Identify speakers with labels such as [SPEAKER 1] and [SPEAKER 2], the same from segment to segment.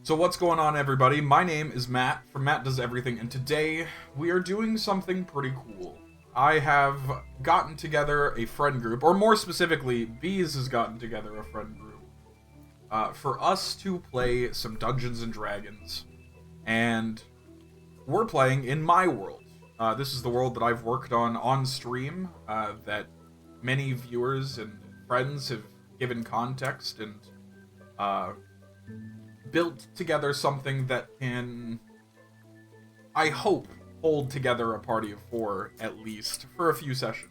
[SPEAKER 1] So what's going on, everybody? My name is Matt from Matt Does Everything, and today we are doing something pretty cool. I have gotten together a friend group, or more specifically, Bees has gotten together a friend group, for us to play some Dungeons and Dragons. And we're playing in my world. This is the world that I've worked on stream, that many viewers and friends have given context and built together something that can, I hope, hold together a party of 4, at least, for a few sessions.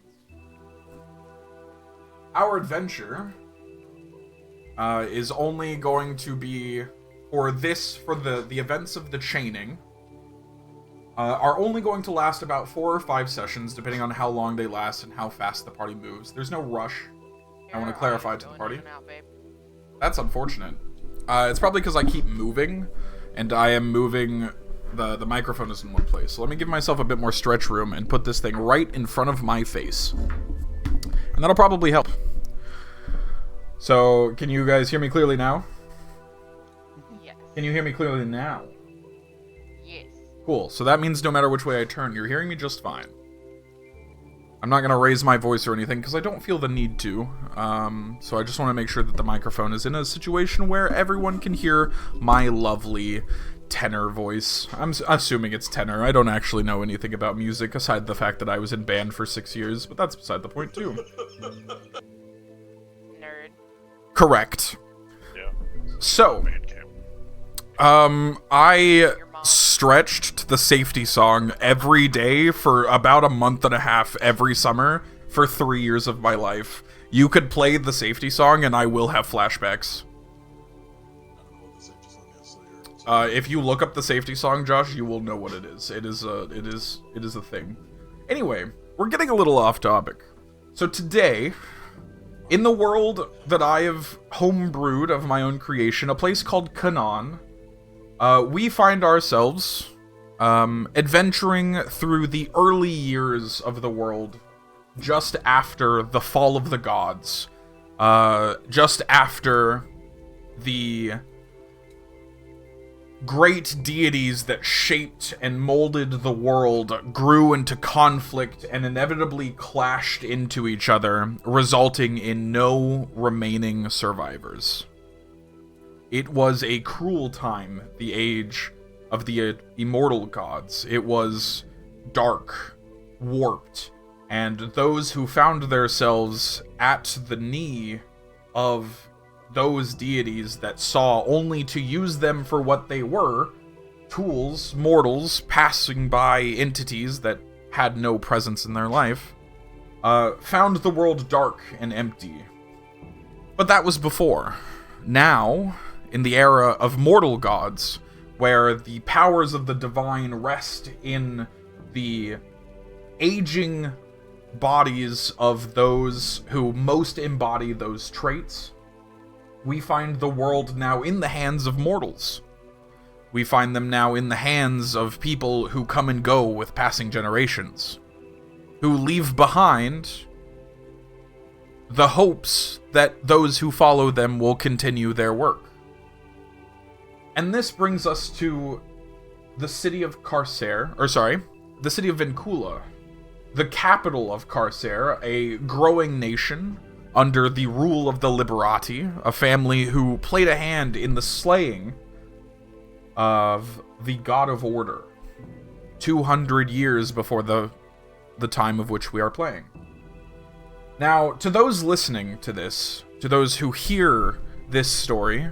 [SPEAKER 1] Our adventure is only going to be, for the events of the chaining, are only going to last about 4 or 5 sessions, depending on how long they last and how fast the party moves. There's no rush. I want to clarify to the party. That's unfortunate. It's probably because I keep moving, and I am moving, the microphone is in one place. So let me give myself a bit more stretch room and put this thing right in front of my face. And that'll probably help. So, can you guys hear me clearly now?
[SPEAKER 2] Yes.
[SPEAKER 1] Can you hear me clearly now?
[SPEAKER 2] Yes.
[SPEAKER 1] Cool, so that means no matter which way I turn, you're hearing me just fine. I'm not going to raise my voice or anything, because I don't feel the need to. So I just want to make sure that the microphone is in a situation where everyone can hear my lovely tenor voice. I'm assuming it's tenor. I don't actually know anything about music, aside the fact that I was in band for 6 years, but that's beside the point, too.
[SPEAKER 2] Nerd.
[SPEAKER 1] Correct.
[SPEAKER 3] Yeah.
[SPEAKER 1] So, I stretched to the safety song every day for about a month and a half every summer for 3 years of my life. You could play the safety song and I will have flashbacks. If you look up the safety song, Josh, you will know what it is. It is a thing. Anyway, we're getting a little off topic. So today, in the world that I have homebrewed of my own creation, a place called Kah'Nnon, we find ourselves adventuring through the early years of the world, just after the fall of the gods, just after the great deities that shaped and molded the world grew into conflict and inevitably clashed into each other, resulting in no remaining survivors. It was a cruel time, the age of the immortal gods. It was dark, warped, and those who found themselves at the knee of those deities that saw only to use them for what they were, tools, mortals, passing by entities that had no presence in their life, found the world dark and empty. But that was before. Now, in the era of mortal gods, where the powers of the divine rest in the aging bodies of those who most embody those traits, we find the world now in the hands of mortals. We find them now in the hands of people who come and go with passing generations, who leave behind the hopes that those who follow them will continue their work. And this brings us to the city of the city of Vincula, the capital of Carcer, a growing nation under the rule of the Liberati, a family who played a hand in the slaying of the God of Order, 200 years before the time of which we are playing. Now, to those listening to this, to those who hear this story,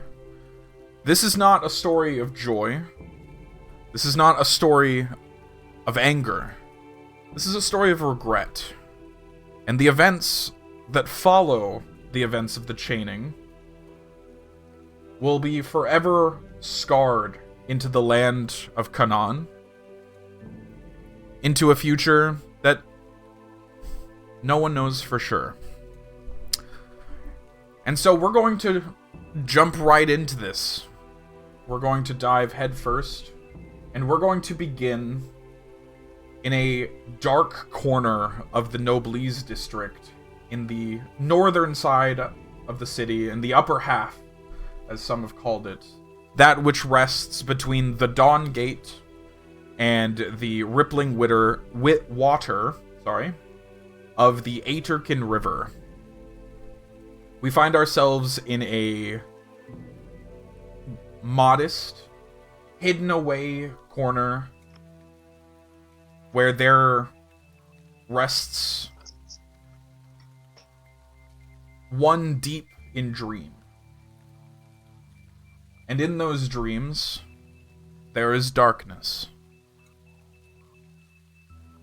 [SPEAKER 1] this is not a story of joy. This is not a story of anger. This is a story of regret. And the events that follow the events of the chaining will be forever scarred into the land of Kah'Nnon, into a future that no one knows for sure. And so we're going to jump right into this. We're going to dive headfirst, and we're going to begin in a dark corner of the Noblesse district in the northern side of the city, in the upper half, as some have called it. that which rests between the Dawn Gate and the rippling water, of the Aterkin River. We find ourselves in a modest, hidden away corner where there rests one deep in dream. And in those dreams, there is darkness.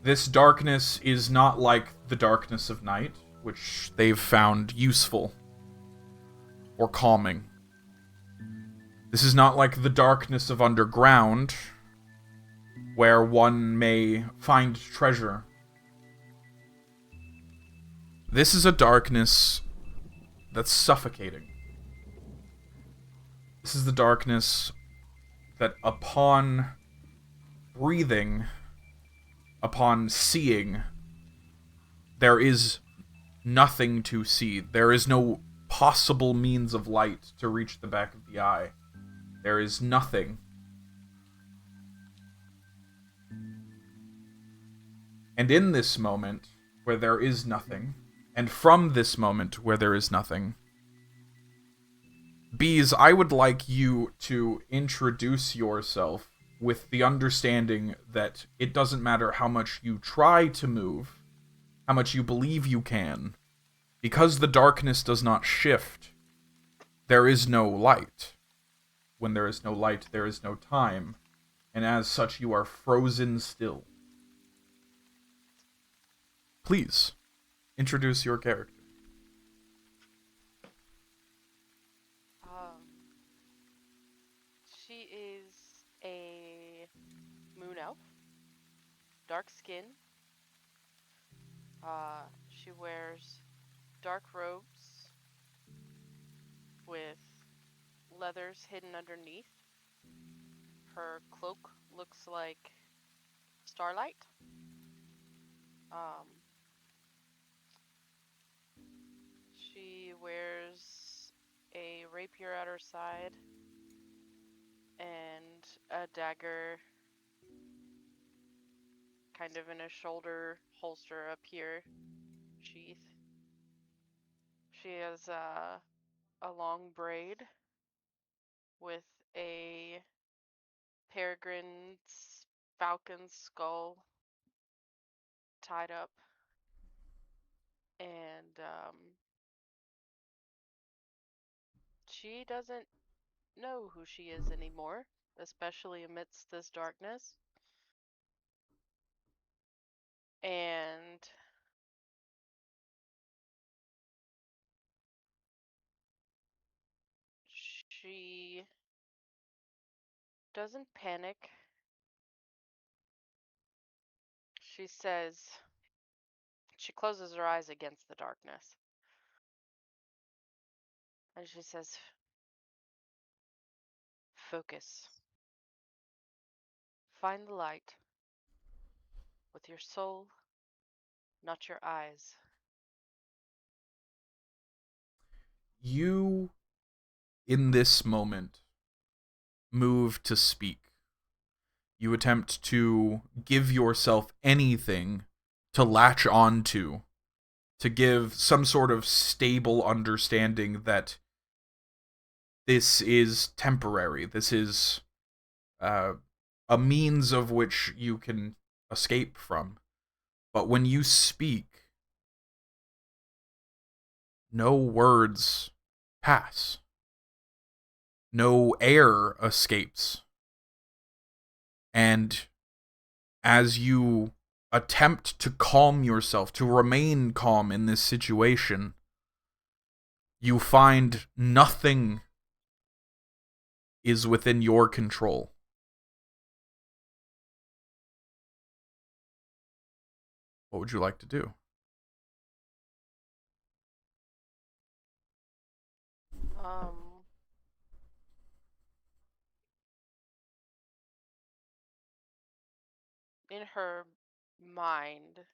[SPEAKER 1] This darkness is not like the darkness of night, which they've found useful or calming. This is not like the darkness of underground, where one may find treasure. This is a darkness that's suffocating. This is the darkness that upon breathing, upon seeing, there is nothing to see. There is no possible means of light to reach the back of the eye. There is nothing. And in this moment, where there is nothing, and from this moment where there is nothing, Bees, I would like you to introduce yourself with the understanding that it doesn't matter how much you try to move, how much you believe you can, because the darkness does not shift, there is no light. When there is no light, there is no time, and as such you are frozen still. Please, introduce your character.
[SPEAKER 2] She is a moon elf, dark skin. She wears dark robes with leathers hidden underneath. Her cloak looks like starlight. She wears a rapier at her side and a dagger kind of in a shoulder holster up here, sheath. She has a long braid with a peregrine's falcon skull tied up, and she doesn't know who she is anymore, especially amidst this darkness. And she doesn't panic. She says, she closes her eyes against the darkness. And she says, focus. Find the light with your soul, not your eyes.
[SPEAKER 1] You, in this moment, move to speak. You attempt to give yourself anything to latch onto, to give some sort of stable understanding that this is temporary. This is a means of which you can escape from. But when you speak, no words pass. No air escapes. And as you attempt to calm yourself, to remain calm in this situation, you find nothing is within your control. What would you like to do?
[SPEAKER 2] In her mind,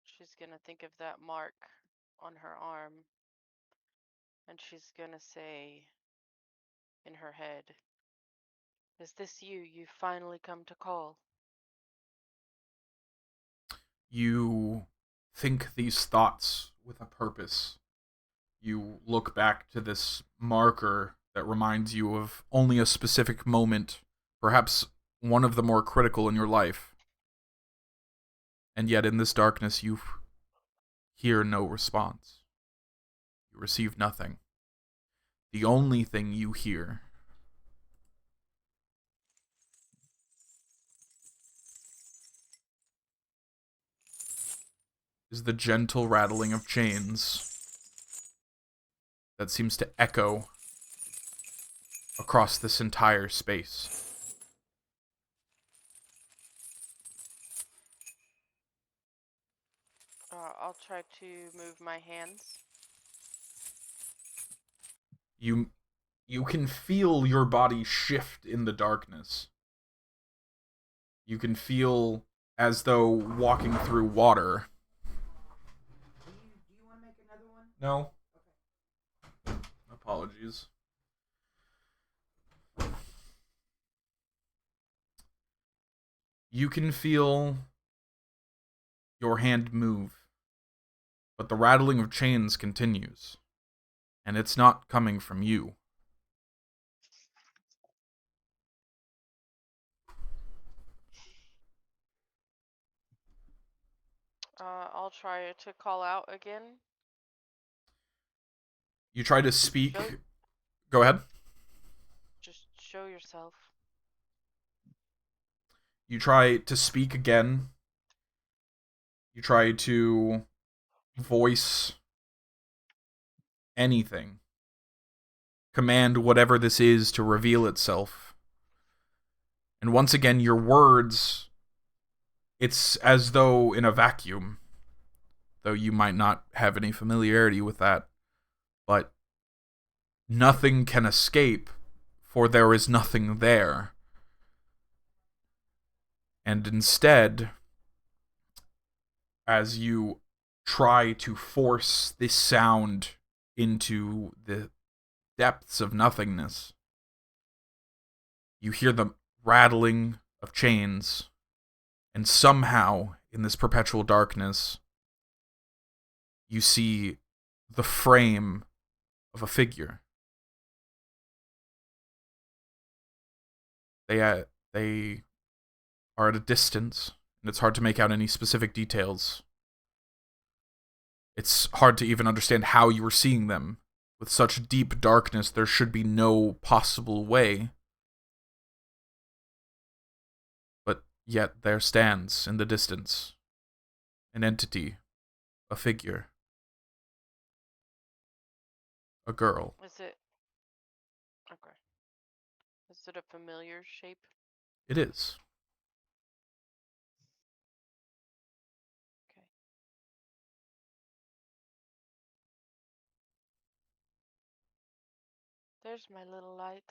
[SPEAKER 2] she's gonna think of that mark on her arm, and she's gonna say, in her head. Is this you've finally come to call?
[SPEAKER 1] You think these thoughts with a purpose. You look back to this marker that reminds you of only a specific moment, perhaps one of the more critical in your life. And yet, in this darkness, you hear no response. You receive nothing. The only thing you hear is the gentle rattling of chains that seems to echo across this entire space.
[SPEAKER 2] I'll try to move my hands.
[SPEAKER 1] You can feel your body shift in the darkness. You can feel as though walking through water. Do you want to make another one? No. Okay. Apologies. You can feel your hand move, but the rattling of chains continues, and it's not coming from you.
[SPEAKER 2] I'll try to call out again.
[SPEAKER 1] You try to speak. Go ahead.
[SPEAKER 2] Just show yourself.
[SPEAKER 1] You try to speak again. You try to voice anything. Command whatever this is to reveal itself. And once again, your words, it's as though in a vacuum. Though you might not have any familiarity with that. But nothing can escape, for there is nothing there. And instead, as you try to force this sound into the depths of nothingness, you hear the rattling of chains, and somehow, in this perpetual darkness, you see the frame of a figure. They are at a distance, and it's hard to make out any specific details. It's hard to even understand how you were seeing them. With such deep darkness, there should be no possible way. But yet there stands in the distance an entity, a figure, a girl.
[SPEAKER 2] Is it... Okay. Is it a familiar shape?
[SPEAKER 1] It is.
[SPEAKER 2] Okay. There's my little light.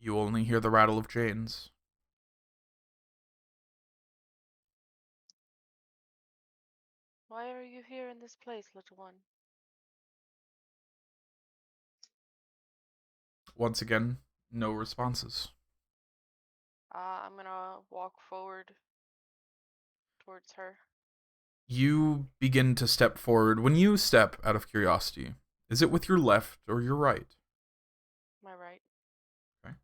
[SPEAKER 1] You only hear the rattle of chains.
[SPEAKER 2] Why are you here in this place, little one?
[SPEAKER 1] Once again, no responses.
[SPEAKER 2] I'm gonna walk forward towards her.
[SPEAKER 1] You begin to step forward. When you step, out of curiosity, is it with your left or your right?
[SPEAKER 2] My right.
[SPEAKER 1] Okay.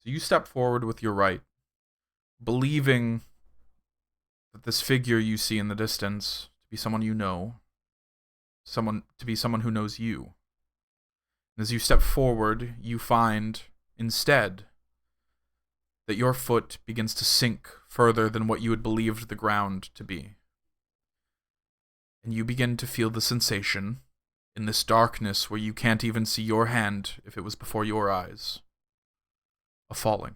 [SPEAKER 1] So you step forward with your right, believing that this figure you see in the distance to be someone you know, to be someone who knows you. And as you step forward, you find, instead, that your foot begins to sink further than what you had believed the ground to be. And you begin to feel the sensation, in this darkness where you can't even see your hand if it was before your eyes, of falling.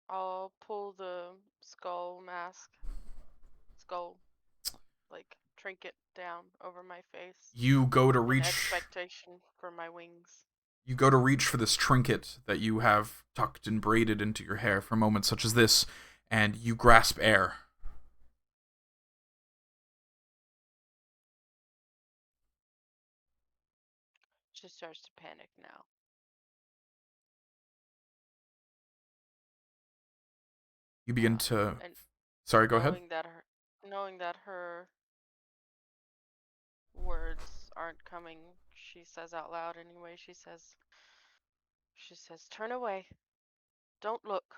[SPEAKER 2] I'll pull the skull, like, trinket down over my face.
[SPEAKER 1] You go to
[SPEAKER 2] In
[SPEAKER 1] reach
[SPEAKER 2] expectation for my wings.
[SPEAKER 1] You go to reach for this trinket that you have tucked and braided into your hair for moments such as this, and you grasp air.
[SPEAKER 2] She starts to panic now.
[SPEAKER 1] You begin to... Sorry, go ahead.
[SPEAKER 2] Knowing that her words aren't coming, she says out loud anyway. She says, "Turn away. Don't look."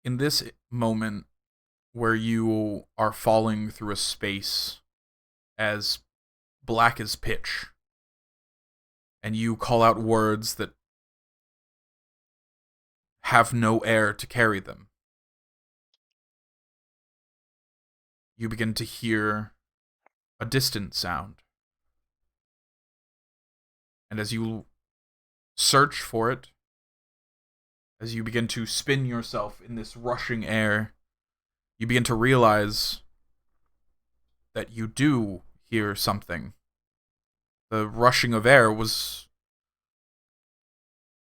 [SPEAKER 1] In this moment where you are falling through a space as black as pitch, and you call out words that have no air to carry them, you begin to hear a distant sound. And as you search for it, as you begin to spin yourself in this rushing air, you begin to realize that you do hear something. The rushing of air was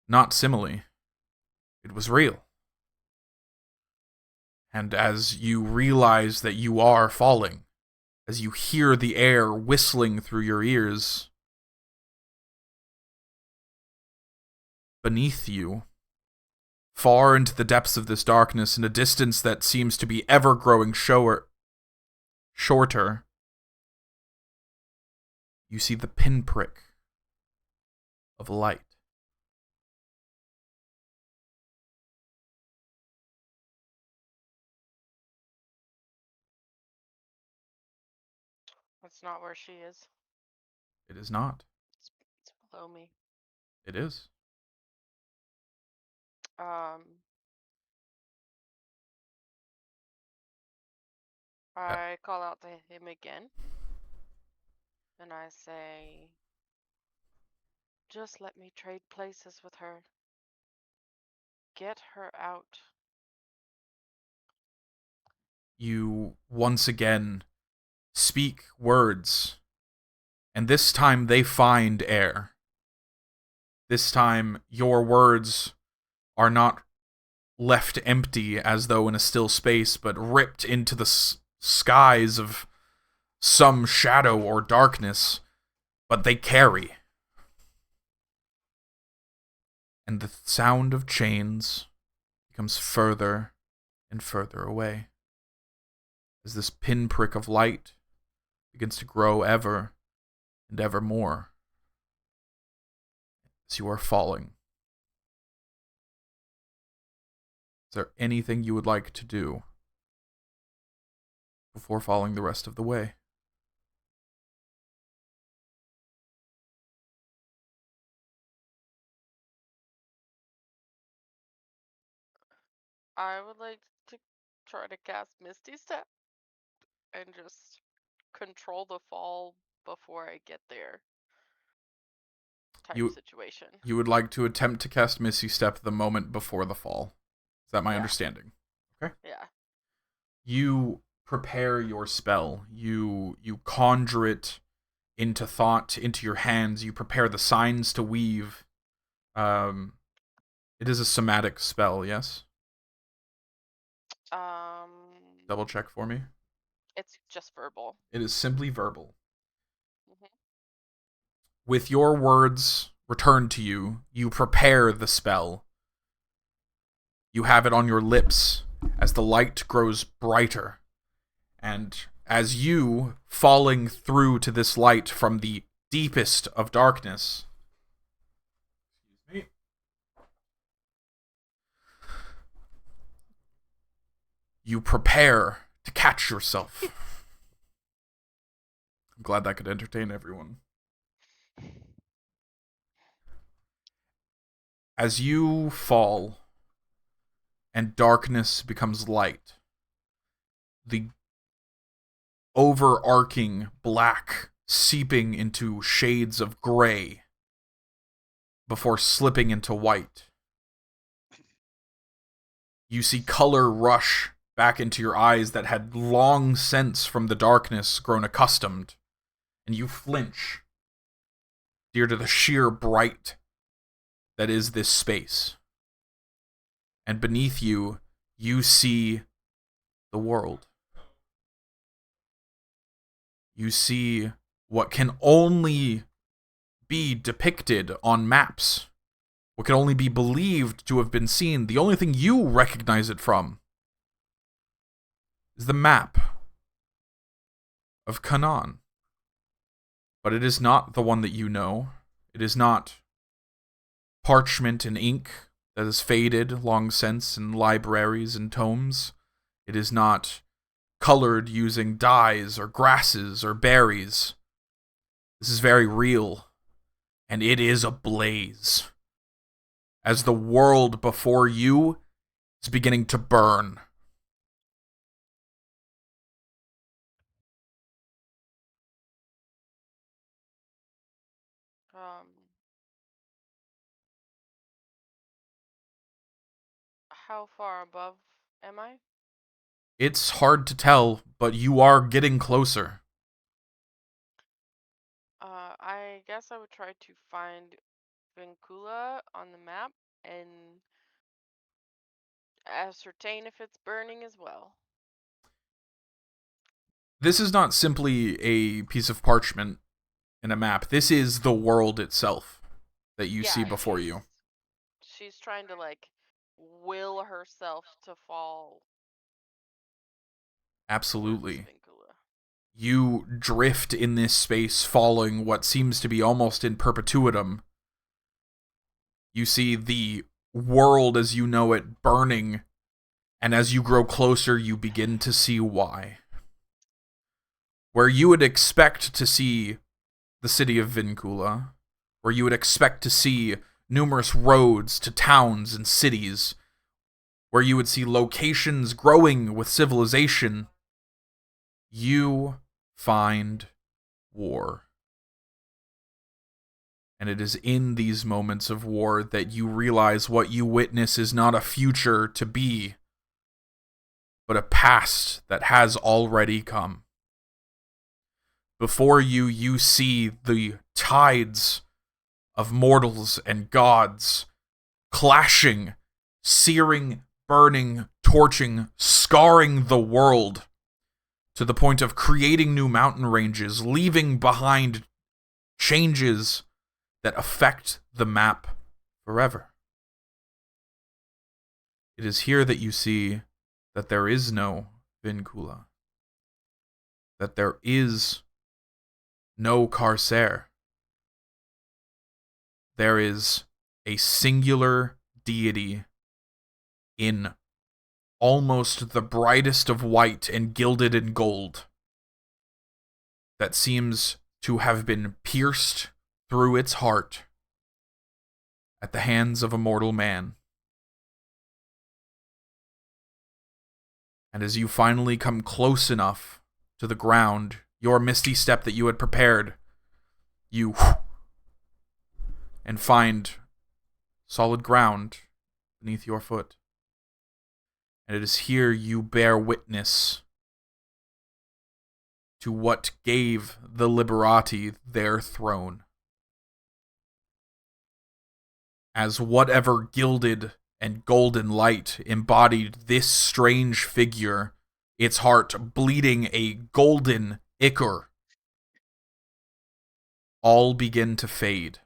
[SPEAKER 1] not simile. It was real. And as you realize that you are falling, as you hear the air whistling through your ears, beneath you, far into the depths of this darkness, in a distance that seems to be ever growing shorter, you see the pinprick of light.
[SPEAKER 2] That's not where she is.
[SPEAKER 1] It is not.
[SPEAKER 2] It's below me.
[SPEAKER 1] It is.
[SPEAKER 2] I call out to him again, and I say, "Just let me trade places with her. Get her out."
[SPEAKER 1] You once again speak words, and this time they find air. This time your words are not left empty as though in a still space, but ripped into the skies of some shadow or darkness, but they carry. And the sound of chains becomes further and further away, as this pinprick of light begins to grow ever and ever more as you are falling. Is there anything you would like to do before falling the rest of the way?
[SPEAKER 2] I would like to try to cast Misty Step and just control the fall before I get there. Type situation.
[SPEAKER 1] You would like to attempt to cast Misty Step the moment before the fall. Is that my understanding? Okay.
[SPEAKER 2] Yeah.
[SPEAKER 1] You prepare your spell. You conjure it into thought, into your hands. You prepare the signs to weave. It is a somatic spell, yes? Double check for me.
[SPEAKER 2] It's just verbal.
[SPEAKER 1] It is simply verbal.
[SPEAKER 2] Mm-hmm.
[SPEAKER 1] With your words returned to you, you prepare the spell. You have it on your lips as the light grows brighter. And as you, falling through to this light from the deepest of darkness, you prepare to catch yourself. I'm glad that could entertain everyone. As you fall and darkness becomes light, the overarching black seeping into shades of gray before slipping into white. You see color rush back into your eyes that had long since from the darkness grown accustomed, and you flinch, due to the sheer bright that is this space. And beneath you, you see the world. You see what can only be depicted on maps, what can only be believed to have been seen. The only thing you recognize it from is the map of Kah'Nnon. But it is not the one that you know. It is not parchment and ink that has faded long since in libraries and tomes. It is not colored using dyes or grasses or berries. This is very real, and it is ablaze. As the world before you is beginning to burn.
[SPEAKER 2] Um, how far above am I?
[SPEAKER 1] It's hard to tell, but you are getting closer.
[SPEAKER 2] I guess I would try to find Vincula on the map and ascertain if it's burning as well.
[SPEAKER 1] This is not simply a piece of parchment and a map. This is the world itself that you see
[SPEAKER 2] Yeah,
[SPEAKER 1] before you.
[SPEAKER 2] she's trying to like will herself to fall towards
[SPEAKER 1] Absolutely.
[SPEAKER 2] Vincula.
[SPEAKER 1] You drift in this space, following what seems to be almost in perpetuitum. You see the world as you know it burning, and as you grow closer, you begin to see why. Where you would expect to see the city of Vincula, where you would expect to see numerous roads to towns and cities, where you would see locations growing with civilization, you find war. And it is in these moments of war that you realize what you witness is not a future to be, but a past that has already come. Before you, you see the tides of mortals and gods clashing, searing, burning, torching, scarring the world to the point of creating new mountain ranges, leaving behind changes that affect the map forever. It is here that you see that there is no Vincula, that there is no Carcer. There is a singular deity in almost the brightest of white and gilded in gold that seems to have been pierced through its heart at the hands of a mortal man. And as you finally come close enough to the ground, your misty step that you had prepared, you and find solid ground beneath your foot. And it is here you bear witness to what gave the Liberati their throne. As whatever gilded and golden light embodied this strange figure, its heart bleeding a golden ichor, all begin to fade,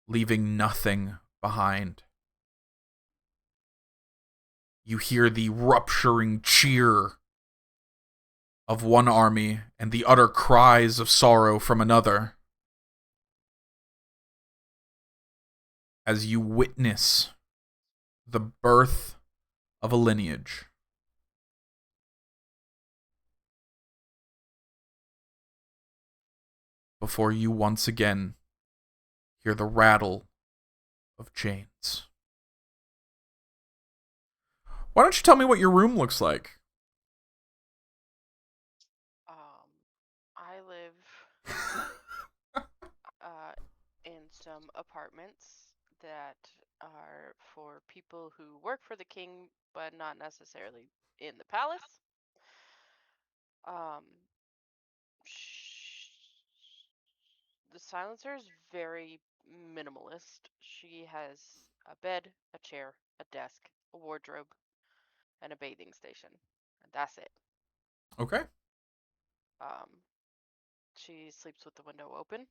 [SPEAKER 1] leaving nothing behind. You hear the rupturing cheer of one army and the utter cries of sorrow from another, as you witness the birth of a lineage. Before you once again hear the rattle of chains. Why don't you tell me what your room looks like?
[SPEAKER 2] I live in some apartments that are for people who work for the king, but not necessarily in the palace. Um, the silencer is very minimalist. She has a bed, a chair, a desk, a wardrobe, and a bathing station. And that's it.
[SPEAKER 1] Okay.
[SPEAKER 2] Um, she sleeps with the window open,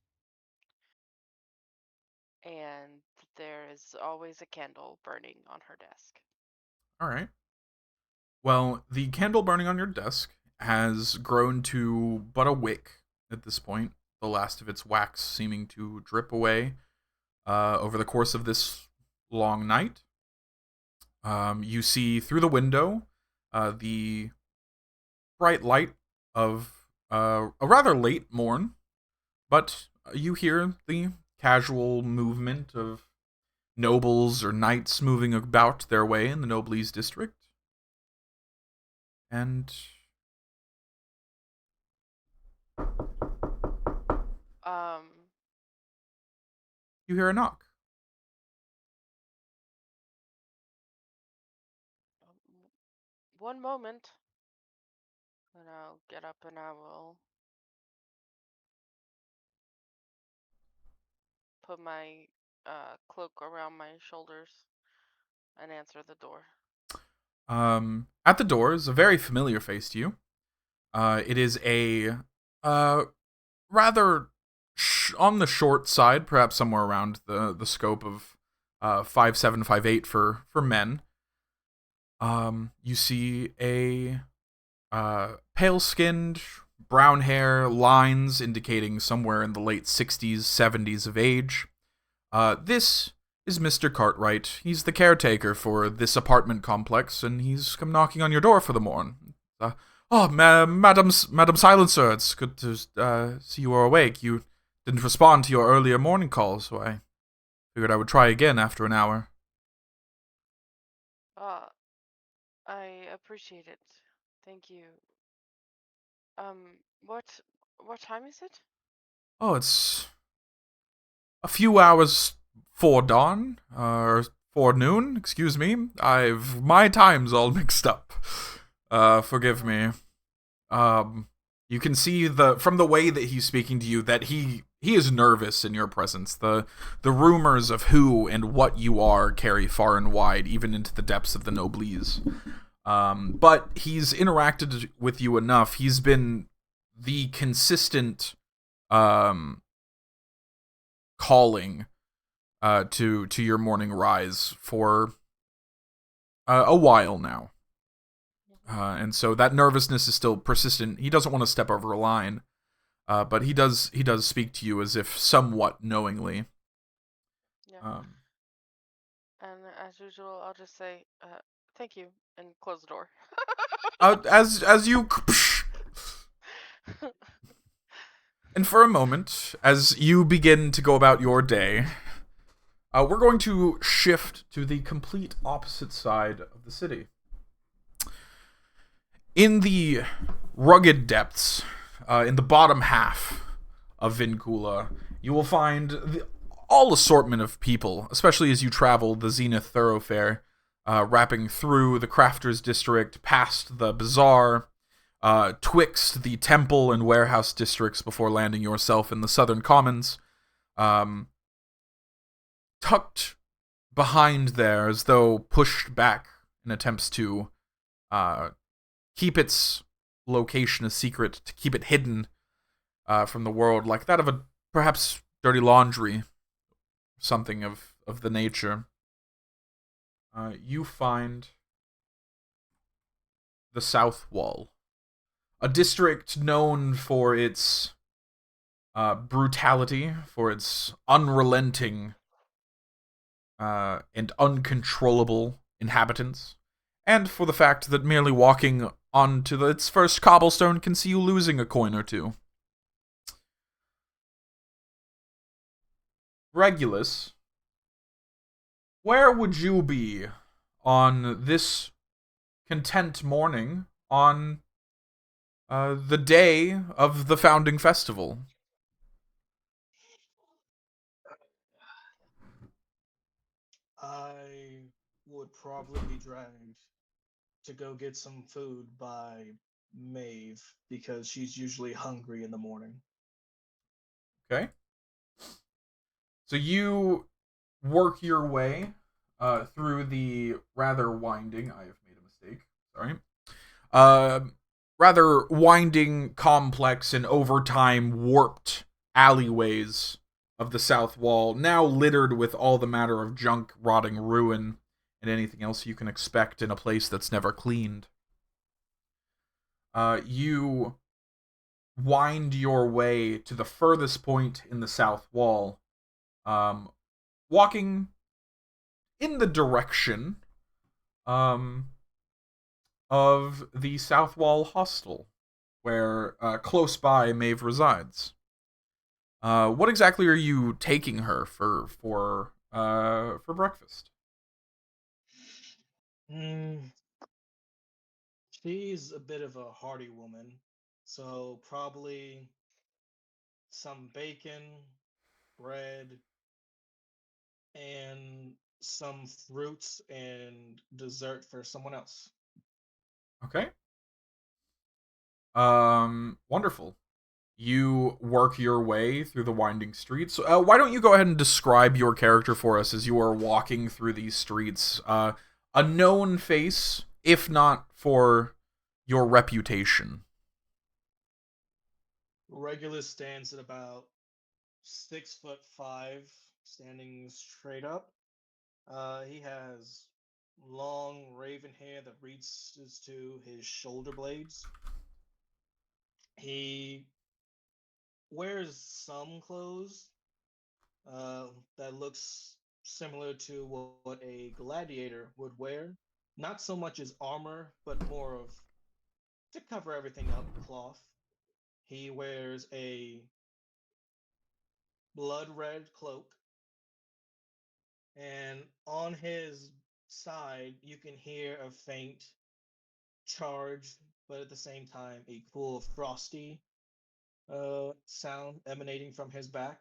[SPEAKER 2] and there is always a candle burning on her desk.
[SPEAKER 1] All right. Well, the candle burning on your desk has grown to but a wick at this point, the last of its wax seeming to drip away over the course of this long night. You see through the window the bright light of a rather late morn, but you hear the casual movement of nobles or knights moving about their way in the Noblesse district. And
[SPEAKER 2] Um,
[SPEAKER 1] you hear a knock.
[SPEAKER 2] one moment, and I'll get up and I will put my cloak around my shoulders and answer the door.
[SPEAKER 1] At the door is a very familiar face to you. It is a uh, rather on the short side, perhaps somewhere around the scope of 5'7", 5'8" for men. You see a pale-skinned, brown hair, lines indicating somewhere in the late 60s, 70s of age. This is Mr. Cartwright. He's the caretaker for this apartment complex, and he's come knocking on your door for the morn. Madam Silencer, it's good to see you are awake. You didn't respond to your earlier morning call, so I figured I would try again after an hour.
[SPEAKER 2] Uh, I appreciate it. Thank you. What time is it?
[SPEAKER 1] Oh, it's a few hours for dawn, or for noon, excuse me. My time's all mixed up. Forgive me. You can see from the way that he's speaking to you that he is nervous in your presence. The rumors of who and what you are carry far and wide, even into the depths of the Noblesse. But he's interacted with you enough. He's been the consistent calling to your morning rise for a while now. And so that nervousness is still persistent. He doesn't want to step over a line, but he does speak to you as if somewhat knowingly.
[SPEAKER 2] Yeah. And as usual, I'll just say, thank you, and close the door.
[SPEAKER 1] As you and for a moment, as you begin to go about your day, we're going to shift to the complete opposite side of the city. In the rugged depths, in the bottom half of Vincula, you will find all assortment of people, especially as you travel the Zenith thoroughfare, wrapping through the Crafters District, past the Bazaar, twixt the Temple and Warehouse districts before landing yourself in the Southern Commons. Tucked behind there, as though pushed back in attempts to keep its location a secret, to keep it hidden from the world, like that of a perhaps dirty laundry, something of the nature. You find the South Wall, a district known for its brutality, for its unrelenting and uncontrollable inhabitants, and for the fact that merely walking onto its first cobblestone can see you losing a coin or two. Regulus, where would you be on this content morning on the day of the founding festival?
[SPEAKER 3] I would probably be dragged to go get some food by Maeve because she's usually hungry in the morning.
[SPEAKER 1] Okay. So you work your way through the rather winding. I have made a mistake. Sorry. Uh, Rather winding, complex, and over time warped alleyways of the south wall, now littered with all the matter of junk, rotting ruin, and anything else you can expect in a place that's never cleaned. You wind your way to the furthest point in the south wall, um, walking in the direction um, of the South Wall Hostel, where close by Maeve resides. What exactly are you taking her for breakfast?
[SPEAKER 3] Mm, she's a bit of a hearty woman, so probably some bacon, bread, and some fruits and dessert for someone else.
[SPEAKER 1] Okay. Wonderful. You work your way through the winding streets. Why don't you go ahead and describe your character for us as you are walking through these streets? A known face, if not for your reputation.
[SPEAKER 3] Regulus stands at about 6'5", standing straight up. He has long raven hair that reaches to his shoulder blades. He wears some clothes that looks similar to what a gladiator would wear. Not so much as armor, but more of to cover everything up, cloth. He wears a blood red cloak, and on his side, you can hear a faint charge, but at the same time, a cool, frosty sound emanating from his back.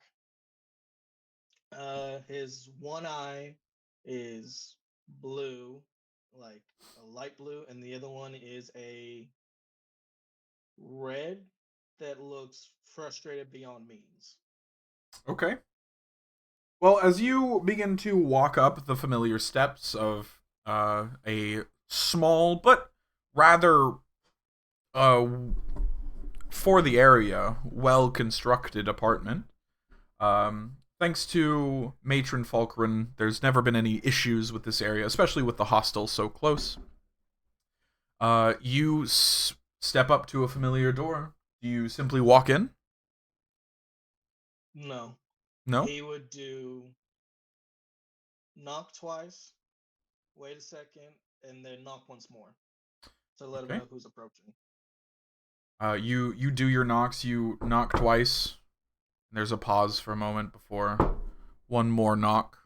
[SPEAKER 3] His one eye is blue, like a light blue, and the other one is a red that looks frustrated beyond means.
[SPEAKER 1] Okay. Well, as you begin to walk up the familiar steps of a small but rather uh, for the area well constructed apartment, thanks to Matron Falkren, there's never been any issues with this area, especially with the hostel so close. You step up to a familiar door. Do you simply walk in?
[SPEAKER 3] No,
[SPEAKER 1] No?
[SPEAKER 3] he would do knock twice, wait a second, and then knock once more to let him
[SPEAKER 1] Okay.
[SPEAKER 3] know who's approaching.
[SPEAKER 1] You do your knocks. You knock twice. There's a pause for a moment before one more knock,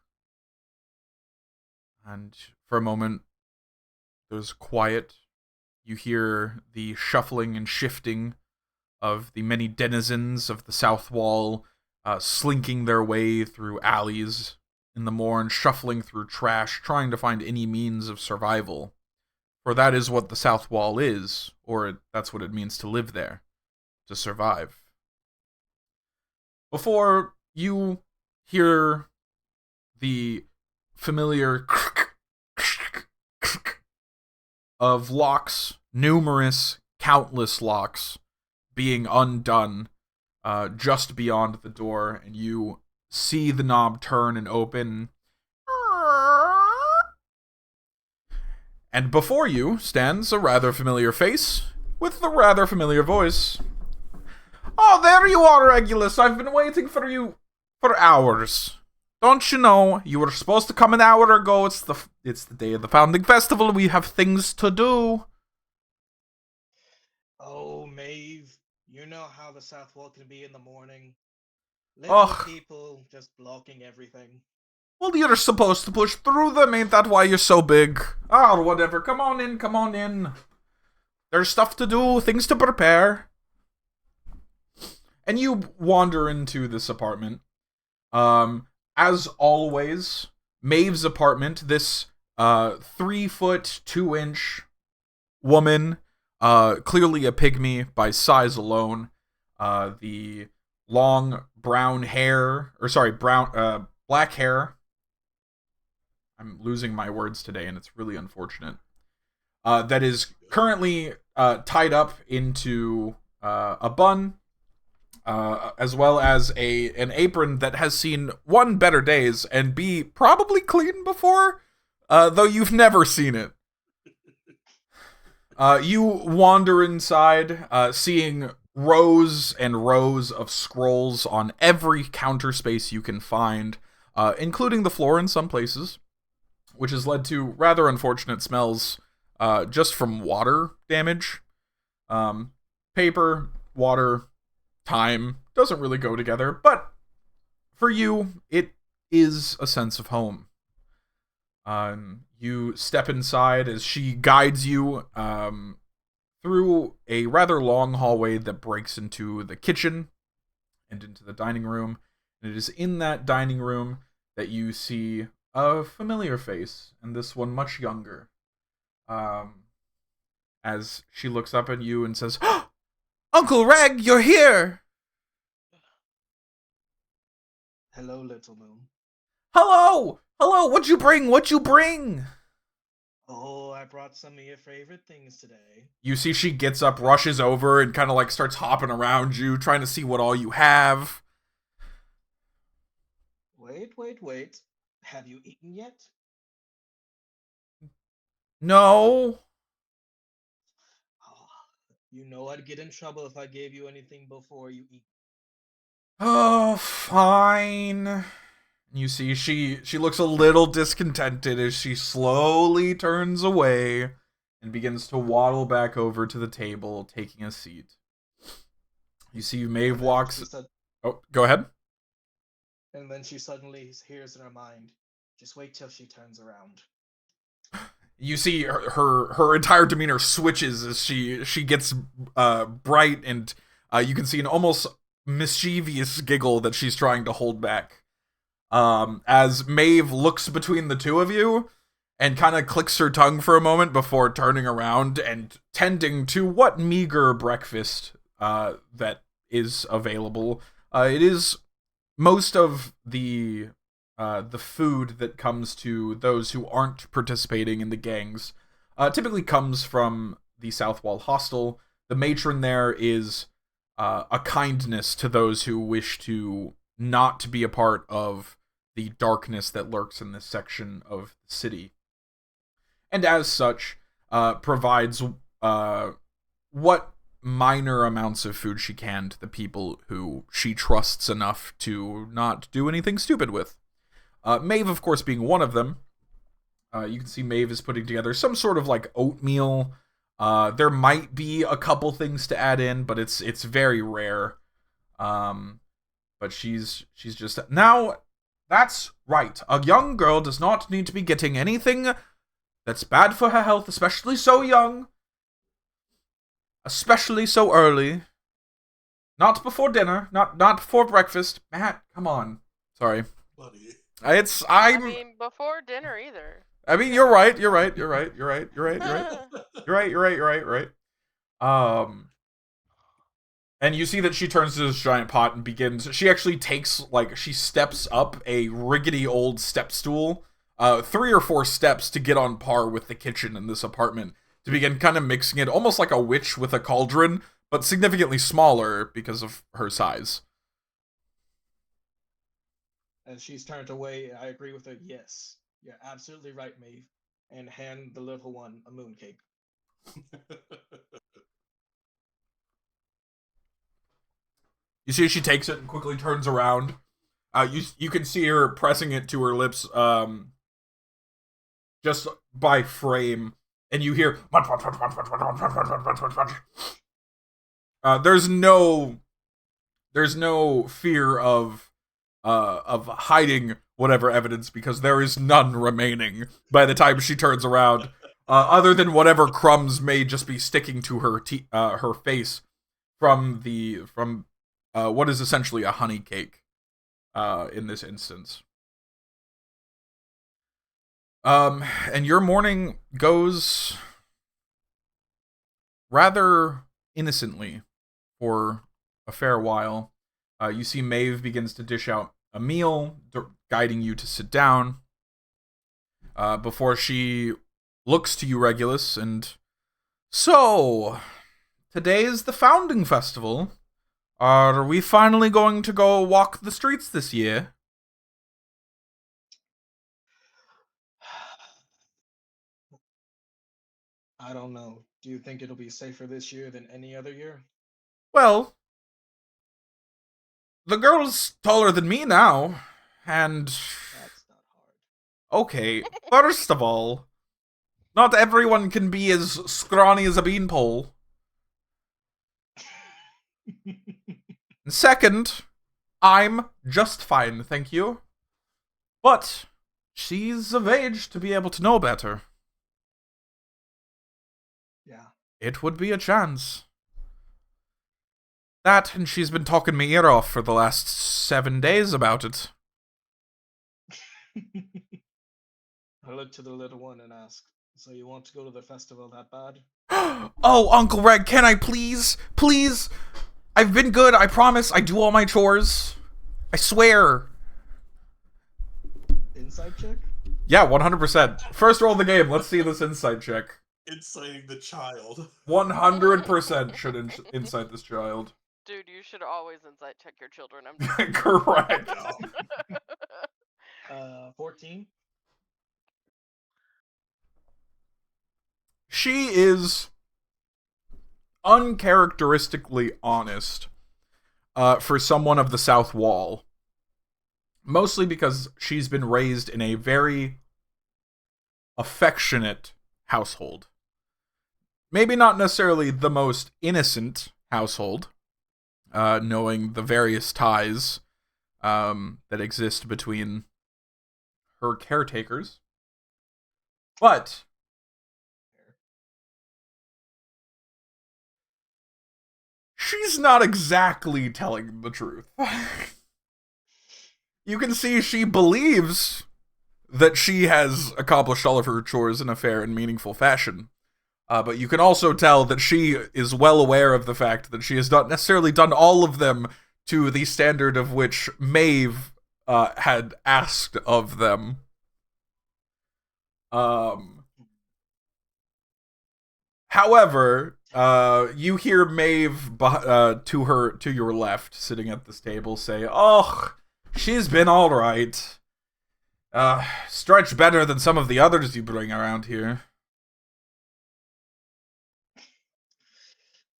[SPEAKER 1] and for a moment there's quiet. You hear the shuffling and shifting of the many denizens of the South Wall, slinking their way through alleys in the morn, shuffling through trash, trying to find any means of survival. For that is what the South Wall is, or that's what it means to live there, to survive. Before you hear the familiar of locks, numerous, countless locks, being undone just beyond the door, and you see the knob turn and open. And before you stands a rather familiar face with a rather familiar voice. Oh, there you are, Regulus. I've been waiting for you for hours. Don't you know you were supposed to come an hour ago? It's the day of the founding festival. We have things to do.
[SPEAKER 3] Oh, Maeve, you know how the South Wall can be in the morning. Little
[SPEAKER 1] Ugh.
[SPEAKER 3] people just blocking everything.
[SPEAKER 1] Well, you're supposed to push through them. Ain't that why you're so big? Or whatever. Come on in. Come on in. There's stuff to do. Things to prepare. And you wander into this apartment. As always, Maeve's apartment. This 3 foot 2 inch woman, clearly a pygmy by size alone. The long brown hair, or sorry, black hair, I'm losing my words today, and it's really unfortunate. That is currently tied up into a bun, as well as an apron that has seen one, better days, and B, probably clean before, though you've never seen it. You wander inside, seeing rows and rows of scrolls on every counter space you can find, including the floor in some places, which has led to rather unfortunate smells just from water damage. Paper, water, time doesn't really go together, but for you, it is a sense of home. You step inside as she guides you through a rather long hallway that breaks into the kitchen and into the dining room. And it is in that dining room that you see a familiar face, and this one much younger. As she looks up at you and says, oh, Uncle Reg, you're here!
[SPEAKER 3] Hello, little moon.
[SPEAKER 1] Hello! Hello, what'd you bring? What'd you bring?
[SPEAKER 3] Oh, I brought some of your favorite things today.
[SPEAKER 1] You see she gets up, rushes over, and kind of like starts hopping around you, trying to see what all you have.
[SPEAKER 3] Wait. Have you eaten yet?
[SPEAKER 1] No.
[SPEAKER 3] Oh, you know I'd get in trouble if I gave you anything before you eat.
[SPEAKER 1] Oh, fine. You see she looks a little discontented as she slowly turns away and begins to waddle back over to the table, taking a seat. You see Maeve walks... Oh, go ahead.
[SPEAKER 3] And then she suddenly hears in her mind, just wait till she turns around.
[SPEAKER 1] You see her entire demeanor switches as she gets bright, and you can see an almost mischievous giggle that she's trying to hold back. As Maeve looks between the two of you and kind of clicks her tongue for a moment before turning around and tending to what meager breakfast that is available. It is most of the food that comes to those who aren't participating in the gangs typically comes from the South Wall Hostel. The matron there is a kindness to those who wish to not be a part of the darkness that lurks in this section of the city. And as such, provides what minor amounts of food she can to the people who she trusts enough to not do anything stupid with. Maeve, of course, being one of them. You can see Maeve is putting together some sort of like oatmeal. There might be a couple things to add in, but it's very rare. But she's just... Now, that's right. A young girl does not need to be getting anything that's bad for her health, especially so young. Especially so early. Not before dinner. Not before breakfast. Matt, come on. Sorry.
[SPEAKER 3] Buddy.
[SPEAKER 2] I mean, before dinner either.
[SPEAKER 1] I mean, you're right. And you see that she turns to this giant pot and begins... She actually takes, like, she steps up a rickety old step stool, 3 or 4 steps to get on par with the kitchen in this apartment, to begin kind of mixing it, almost like a witch with a cauldron, but significantly smaller because of her size.
[SPEAKER 3] As she's turned away, I agree with her. Yes, you're absolutely right, Maeve. And hand the little one a mooncake.
[SPEAKER 1] You see she takes it and quickly turns around. You can see her pressing it to her lips just by frame. And you hear... There's no fear of hiding whatever evidence, because there is none remaining by the time she turns around, other than whatever crumbs may just be sticking to her face from what is essentially a honey cake in this instance. And your morning goes rather innocently for a fair while. You see Maeve begins to dish out a meal, guiding you to sit down. before she looks to you, Regulus, and... So, today is the Founding Festival. Are we finally going to go walk the streets this year?
[SPEAKER 3] I don't know. Do you think it'll be safer this year than any other year?
[SPEAKER 1] Well, the girl's taller than me now, and...
[SPEAKER 3] That's not
[SPEAKER 1] Okay, first of all, not everyone can be as scrawny as a beanpole.
[SPEAKER 3] hard.
[SPEAKER 1] And second, I'm just fine, thank you. But she's of age to be able to know better.
[SPEAKER 3] Yeah.
[SPEAKER 1] It would be a chance. That, and she's been talking me ear off for the last 7 days about it.
[SPEAKER 3] I look to the little one and ask, so you want to go to the festival that bad?
[SPEAKER 1] Oh, Uncle Reg, can I please? Please? I've been good, I promise. I do all my chores. I swear.
[SPEAKER 3] Inside check?
[SPEAKER 1] Yeah, 100%. First roll of the game. Let's see this insight check.
[SPEAKER 4] Inciting the child.
[SPEAKER 1] 100% should incite this child.
[SPEAKER 2] Dude, you should always insight check your children. I'm just...
[SPEAKER 1] Correct.
[SPEAKER 3] 14?
[SPEAKER 1] She is uncharacteristically honest for someone of the South Wall. Mostly because she's been raised in a very affectionate household. Maybe not necessarily the most innocent household, knowing the various ties that exist between her caretakers. But she's not exactly telling the truth. You can see she believes that she has accomplished all of her chores in a fair and meaningful fashion. But you can also tell that she is well aware of the fact that she has not necessarily done all of them to the standard of which Maeve had asked of them. However, you hear Maeve to your left, sitting at this table, say, "Oh, she's been all right. Stretch better than some of the others you bring around here."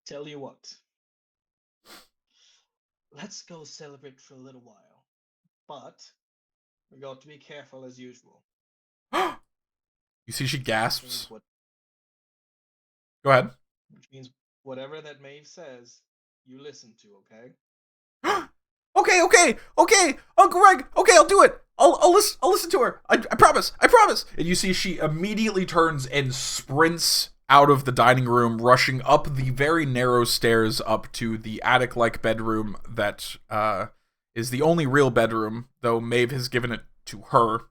[SPEAKER 3] Tell you what. Let's go celebrate for a little while. But we got to be careful as usual.
[SPEAKER 1] You see she
[SPEAKER 3] Which
[SPEAKER 1] gasps.
[SPEAKER 3] means,
[SPEAKER 1] Go ahead.
[SPEAKER 3] which means whatever that Maeve says, you listen to, okay?
[SPEAKER 1] Okay, Uncle Greg, okay, I'll do it. I'll listen to her. I promise. And you see she immediately turns and sprints out of the dining room, rushing up the very narrow stairs up to the attic-like bedroom that is the only real bedroom, though Maeve has given it to her.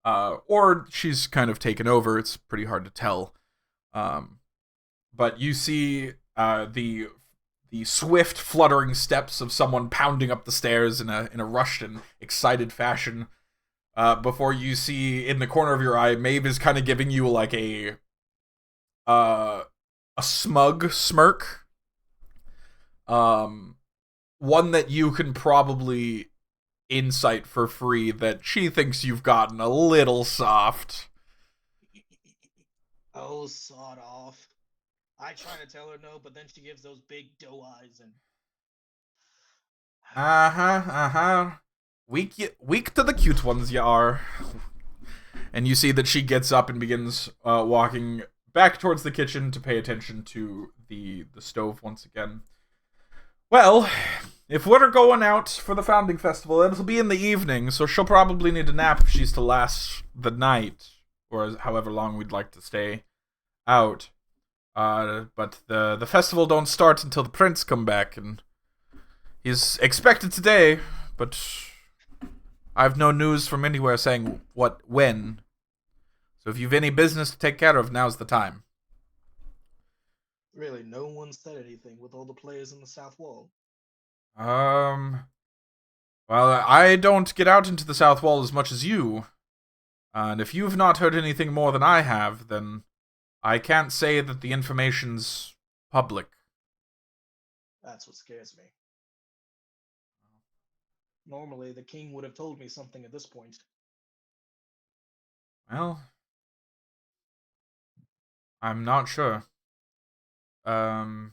[SPEAKER 1] Or she's kind of taken over. It's pretty hard to tell. But you see the swift, fluttering steps of someone pounding up the stairs in a rushed and excited fashion. Before you see in the corner of your eye, Maeve is kind of giving you like a smug smirk. One that you can probably insight for free that she thinks you've gotten a little soft.
[SPEAKER 3] Oh, sawed off. I try to tell her no, but then she gives those big doe eyes and...
[SPEAKER 1] Weak to the cute ones, you are. And you see that she gets up and begins walking back towards the kitchen to pay attention to the stove once again. Well, if we're going out for the Founding Festival, it'll be in the evening, so she'll probably need a nap if she's to last the night, or however long we'd like to stay out. But the festival don't start until the prince come back, and he's expected today, but I've no news from anywhere saying when. So if you've any business to take care of, now's the time.
[SPEAKER 3] Really, no one said anything with all the players in the South Wall.
[SPEAKER 1] Well, I don't get out into the South Wall as much as you. And if you've not heard anything more than I have, then I can't say that the information's public.
[SPEAKER 3] That's what scares me. Normally, the king would have told me something at this point.
[SPEAKER 1] Well, I'm not sure.
[SPEAKER 3] But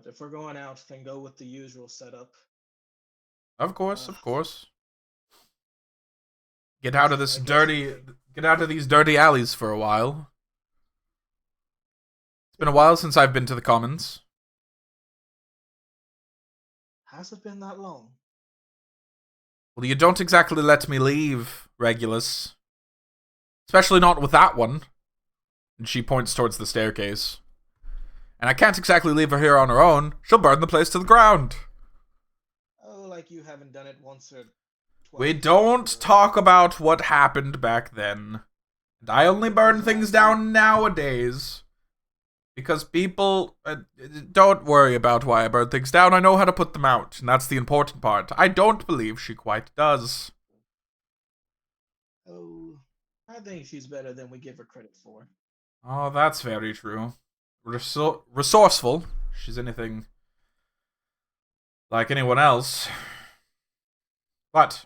[SPEAKER 3] if we're going out, then go with the usual setup.
[SPEAKER 1] Of course, of course. Get
[SPEAKER 3] I
[SPEAKER 1] out of
[SPEAKER 3] guess
[SPEAKER 1] these dirty alleys for a while. It's been a while since I've been to the Commons.
[SPEAKER 3] Has it been that long?
[SPEAKER 1] Well, you don't exactly let me leave, Regulus. Especially not with that one. And she points towards the staircase. And I can't exactly leave her here on her own. She'll burn the place to the ground.
[SPEAKER 3] Oh, like you haven't done it once or twice.
[SPEAKER 1] We don't talk about what happened back then. And I only burn things down nowadays. Because people... don't worry about why I burn things down. I know how to put them out. And that's the important part. I don't believe she quite does.
[SPEAKER 3] Oh, I think she's better than we give her credit for.
[SPEAKER 1] Oh, that's very true. Resourceful. She's anything like anyone else. But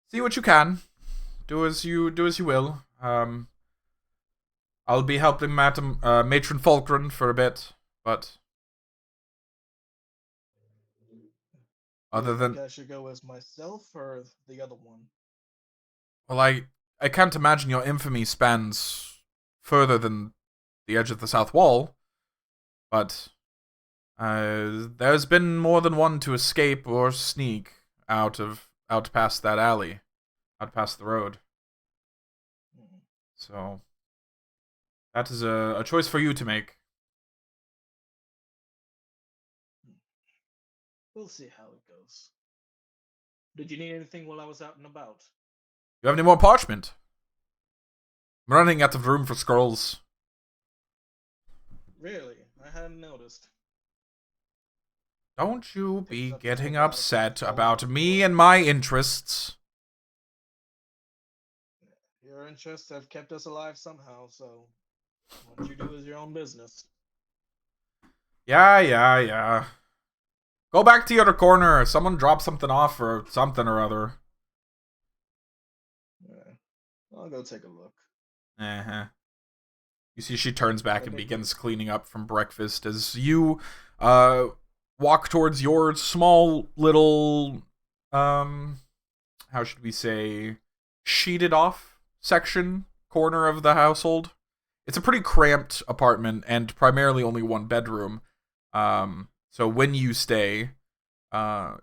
[SPEAKER 1] see what you can. Do as you will. I'll be helping Matron Fulcrum for a bit, but other than
[SPEAKER 3] I should go as myself or the other one.
[SPEAKER 1] well, I can't imagine your infamy spans further than the edge of the south wall, but there's been more than one to escape or sneak out past that alley, out past the road. So that is a choice for you to make.
[SPEAKER 3] We'll see how it goes. Did you need anything while I was out and about?
[SPEAKER 1] You have any more parchment? I'm running out of room for scrolls.
[SPEAKER 3] Really? I hadn't noticed.
[SPEAKER 1] Don't you be getting upset about me and my interests.
[SPEAKER 3] Your interests have kept us alive somehow, so what you do is your own business.
[SPEAKER 1] Yeah. Go back to your corner. Someone drop something off or something or other.
[SPEAKER 3] Yeah. I'll go take a look.
[SPEAKER 1] Uh-huh. You see she turns back and begins cleaning up from breakfast as you walk towards your small little how should we say, sheeted off section corner of the household. It's a pretty cramped apartment and primarily only one bedroom. So when you stay,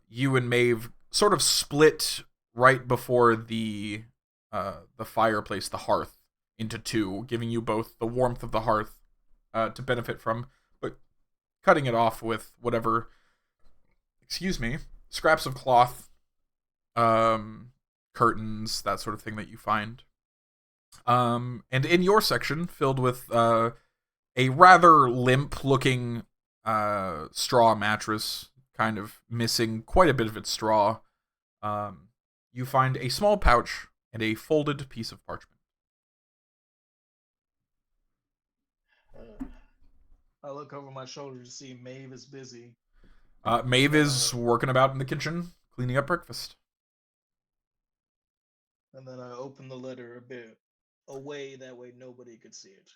[SPEAKER 1] you and Maeve sort of split right before the fireplace, the hearth, into two, giving you both the warmth of the hearth to benefit from, but cutting it off with whatever, scraps of cloth, curtains, that sort of thing that you find. And in your section, filled with a rather limp-looking straw mattress, kind of missing quite a bit of its straw, you find a small pouch and a folded piece of parchment.
[SPEAKER 3] I look over my shoulder to see Maeve is busy.
[SPEAKER 1] Maeve is working about in the kitchen, cleaning up breakfast.
[SPEAKER 3] And then I open the letter a bit away, that way nobody could see it.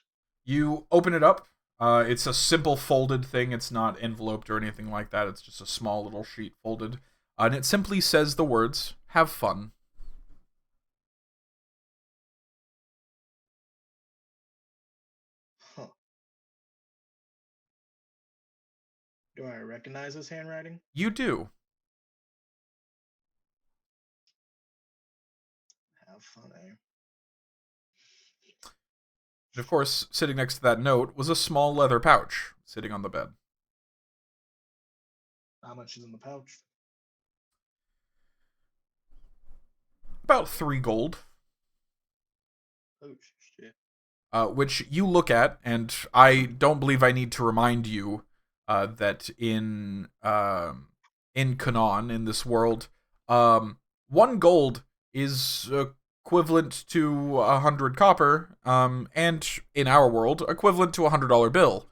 [SPEAKER 1] You open it up. It's a simple folded thing. It's not enveloped or anything like that. It's just a small little sheet folded. And it simply says the words, "Have fun."
[SPEAKER 3] Huh. Do I recognize this handwriting?
[SPEAKER 1] You do.
[SPEAKER 3] Have fun, eh?
[SPEAKER 1] And of course, sitting next to that note was a small leather pouch sitting on the bed.
[SPEAKER 3] How much is in the pouch?
[SPEAKER 1] About 3 gold.
[SPEAKER 3] Oh, shit.
[SPEAKER 1] Which you look at, and I don't believe I need to remind you that in Kah'Nnon, in this world, 1 gold is equivalent to 100 copper, and in our world, equivalent to $100 bill.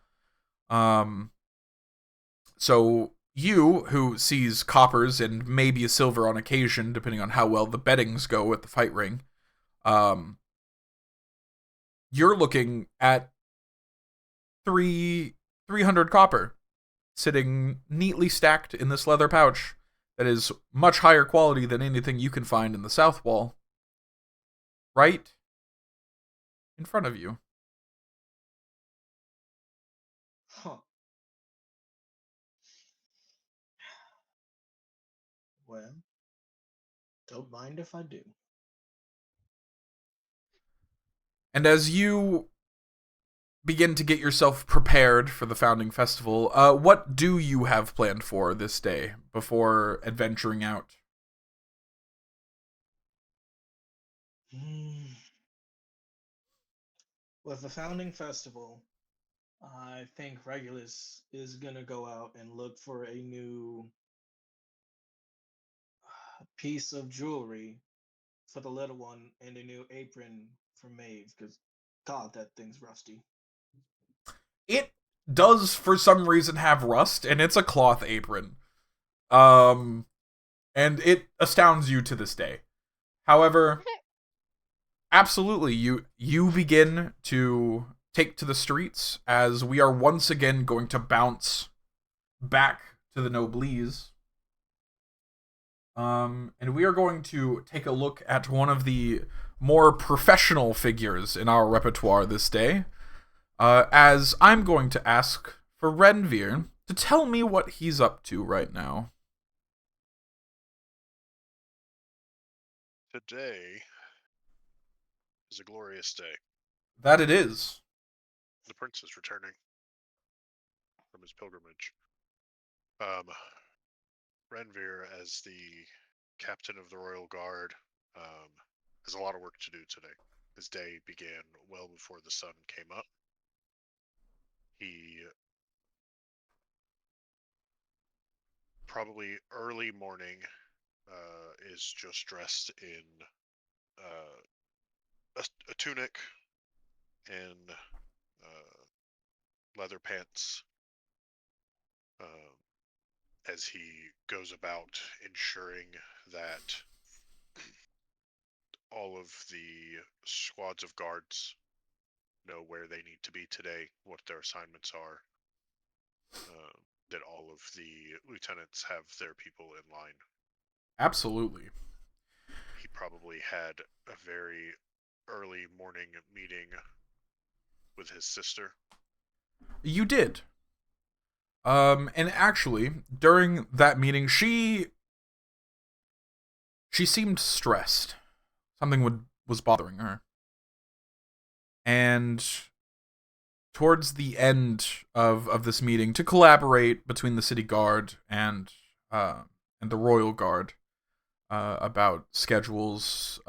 [SPEAKER 1] So you, who sees coppers and maybe a silver on occasion, depending on how well the bettings go at the fight ring, you're looking at 300 copper sitting neatly stacked in this leather pouch that is much higher quality than anything you can find in the south wall. Right in front of you.
[SPEAKER 3] Huh. Well, don't mind if I do.
[SPEAKER 1] And as you begin to get yourself prepared for the founding festival, what do you have planned for this day before adventuring out?
[SPEAKER 3] With the founding festival, I think Regulus is gonna go out and look for a new piece of jewelry for the little one and a new apron for Maeve, because God, that thing's rusty.
[SPEAKER 1] It does, for some reason, have rust, and it's a cloth apron. And it astounds you to this day. However, absolutely, you begin to take to the streets as we are once again going to bounce back to the Noblesse. And we are going to take a look at one of the more professional figures in our repertoire this day, as I'm going to ask for Renvir to tell me what he's up to right now.
[SPEAKER 5] Today is a glorious day.
[SPEAKER 1] That it is.
[SPEAKER 5] The prince is returning from his pilgrimage. Renvir, as the captain of the Royal Guard, has a lot of work to do today. His day began well before the sun came up. He probably early morning is just dressed in a tunic and leather pants as he goes about ensuring that all of the squads of guards know where they need to be today, what their assignments are, that all of the lieutenants have their people in line.
[SPEAKER 1] Absolutely.
[SPEAKER 5] He probably had a very early morning meeting with his sister.
[SPEAKER 1] You did. And actually, during that meeting, she seemed stressed. Something was bothering her. And towards the end of this meeting, to collaborate between the city guard and the royal guard about schedules,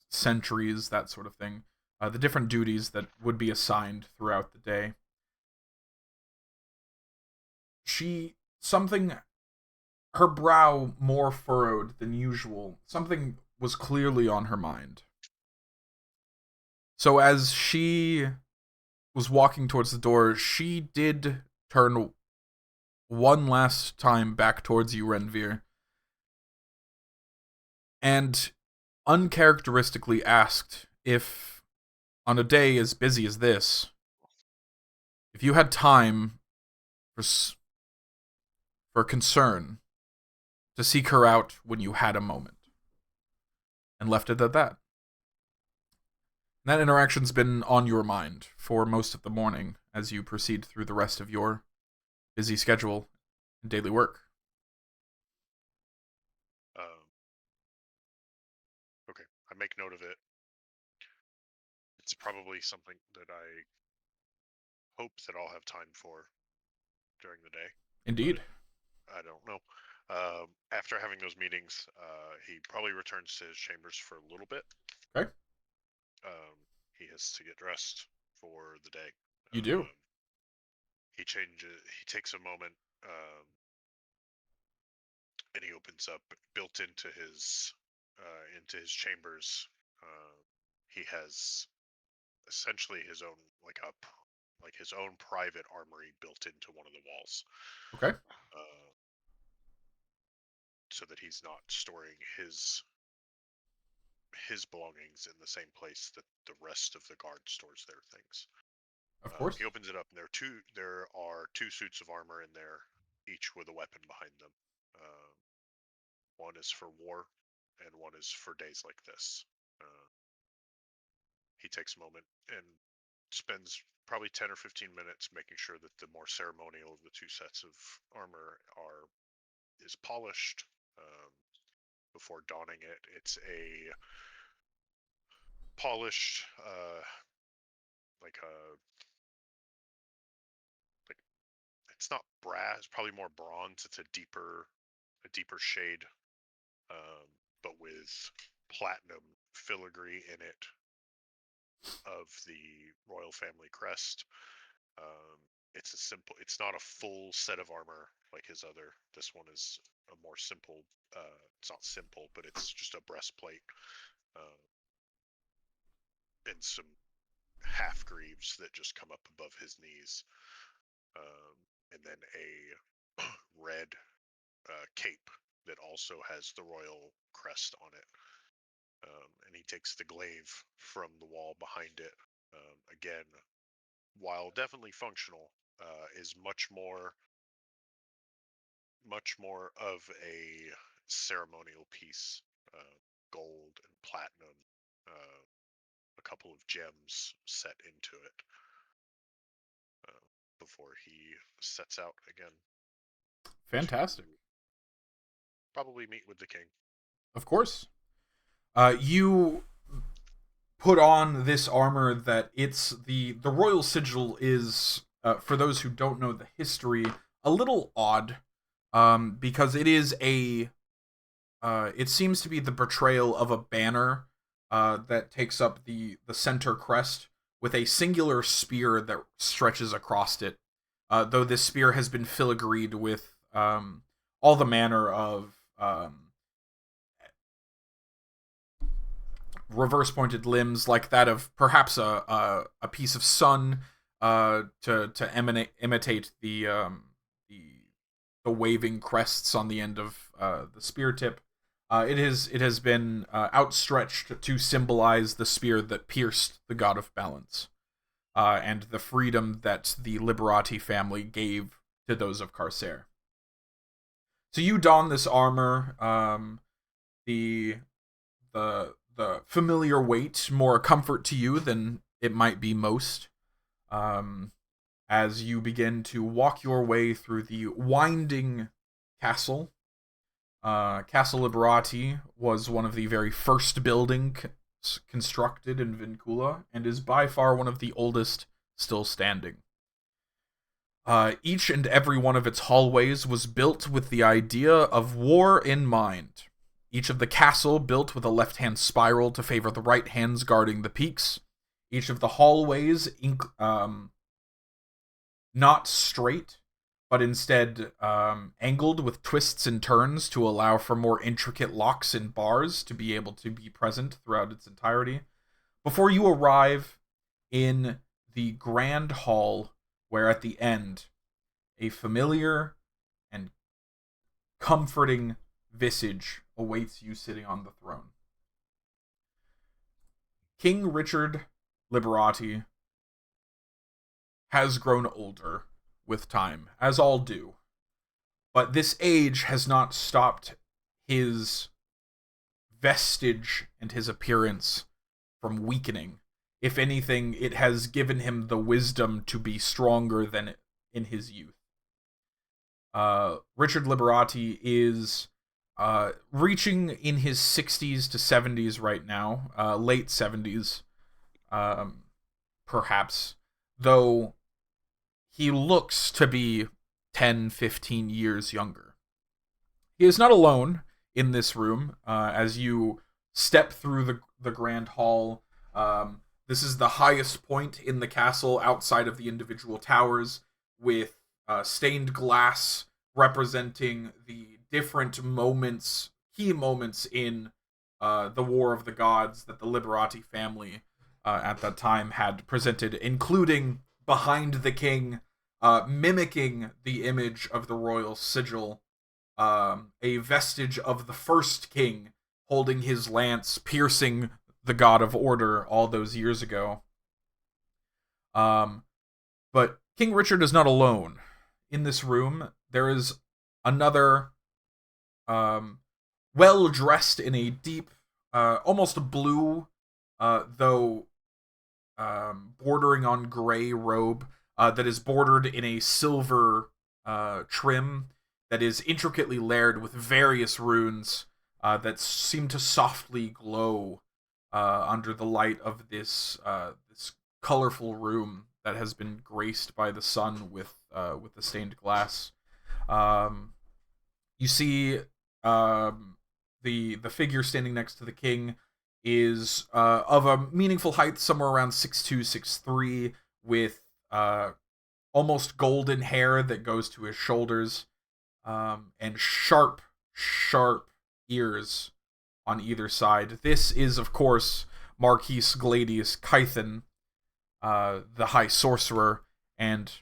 [SPEAKER 1] sentries, that sort of thing, the different duties that would be assigned throughout the day. Her brow more furrowed than usual. Something was clearly on her mind. So as she was walking towards the door, she did turn one last time back towards you, Renvir, and uncharacteristically asked if, on a day as busy as this, if you had time for concern to seek her out when you had a moment. And left it at that. That interaction's been on your mind for most of the morning as you proceed through the rest of your busy schedule and daily work.
[SPEAKER 5] Okay, I make note of it. It's probably something that I hope that I'll have time for during the day.
[SPEAKER 1] Indeed.
[SPEAKER 5] I don't know. After having those meetings, he probably returns to his chambers for a little bit.
[SPEAKER 1] Okay.
[SPEAKER 5] He has to get dressed for the day.
[SPEAKER 1] You do.
[SPEAKER 5] He takes a moment and he opens up, built into his chambers. He has essentially his own his own private armory built into one of the walls.
[SPEAKER 1] Okay.
[SPEAKER 5] So that he's not storing his belongings in the same place that the rest of the guard stores their things.
[SPEAKER 1] Of course.
[SPEAKER 5] He opens it up, and there are two suits of armor in there, each with a weapon behind them. One is for war, and one is for days like this. He takes a moment and spends probably 10 or 15 minutes making sure that the more ceremonial of the two sets of armor is polished before donning it. It's a polished, it's not brass, it's probably more bronze. It's a deeper shade, but with platinum filigree in it of the royal family crest. It's not a full set of armor like his other. This one is a more simple, it's not simple, but it's just a breastplate, and some half greaves that just come up above his knees, and then a red cape that also has the royal crest on it. And he takes the glaive from the wall behind it. Again, while definitely functional, is much more of a ceremonial piece. Gold and platinum, a couple of gems set into it, before he sets out again.
[SPEAKER 1] Fantastic.
[SPEAKER 5] Probably meet with the king.
[SPEAKER 1] Of course. You put on this armor that it's the royal sigil is, for those who don't know the history, a little odd, because it is it seems to be the portrayal of a banner that takes up the center crest with a singular spear that stretches across it, though this spear has been filigreed with all the manner of reverse pointed limbs, like that of perhaps a piece of sun, to imitate the waving crests on the end of the spear tip. It has been outstretched to symbolize the spear that pierced the god of balance, and the freedom that the Liberati family gave to those of Carcer. So you don this armor, the familiar weight more a comfort to you than it might be most, as you begin to walk your way through the winding castle. Castle Liberati was one of the very first buildings constructed in Vincula, and is by far one of the oldest still standing. Each and every one of its hallways was built with the idea of war in mind. Each of the castle built with a left-hand spiral to favor the right hands guarding the peaks. Each of the hallways not straight, but instead angled with twists and turns to allow for more intricate locks and bars to be able to be present throughout its entirety. Before you arrive in the grand hall, where at the end, a familiar and comforting visage awaits you sitting on the throne. King Richard Liberati has grown older with time, as all do. But this age has not stopped his vestige and his appearance from weakening. If anything, it has given him the wisdom to be stronger than in his youth. Richard Liberati is reaching in his 60s to 70s right now, late 70s, perhaps, though he looks to be 10, 15 years younger. He is not alone in this room. As you step through the grand hall, this is the highest point in the castle outside of the individual towers, with stained glass representing the different moments, key moments in the War of the Gods that the Liberati family at that time had presented, including behind the king, mimicking the image of the royal sigil, a vestige of the first king holding his lance, piercing the god of order all those years ago. But King Richard is not alone. In this room, there is another, well dressed in a deep, almost blue, though bordering on gray robe, that is bordered in a silver trim that is intricately layered with various runes that seem to softly glow under the light of this colorful room that has been graced by the sun with the stained glass. You see the figure standing next to the king is of a meaningful height, somewhere around 6'2", 6'3", with almost golden hair that goes to his shoulders, and sharp ears on either side. This is, of course, Marquis Gladius Kah'Nnon, the High Sorcerer, and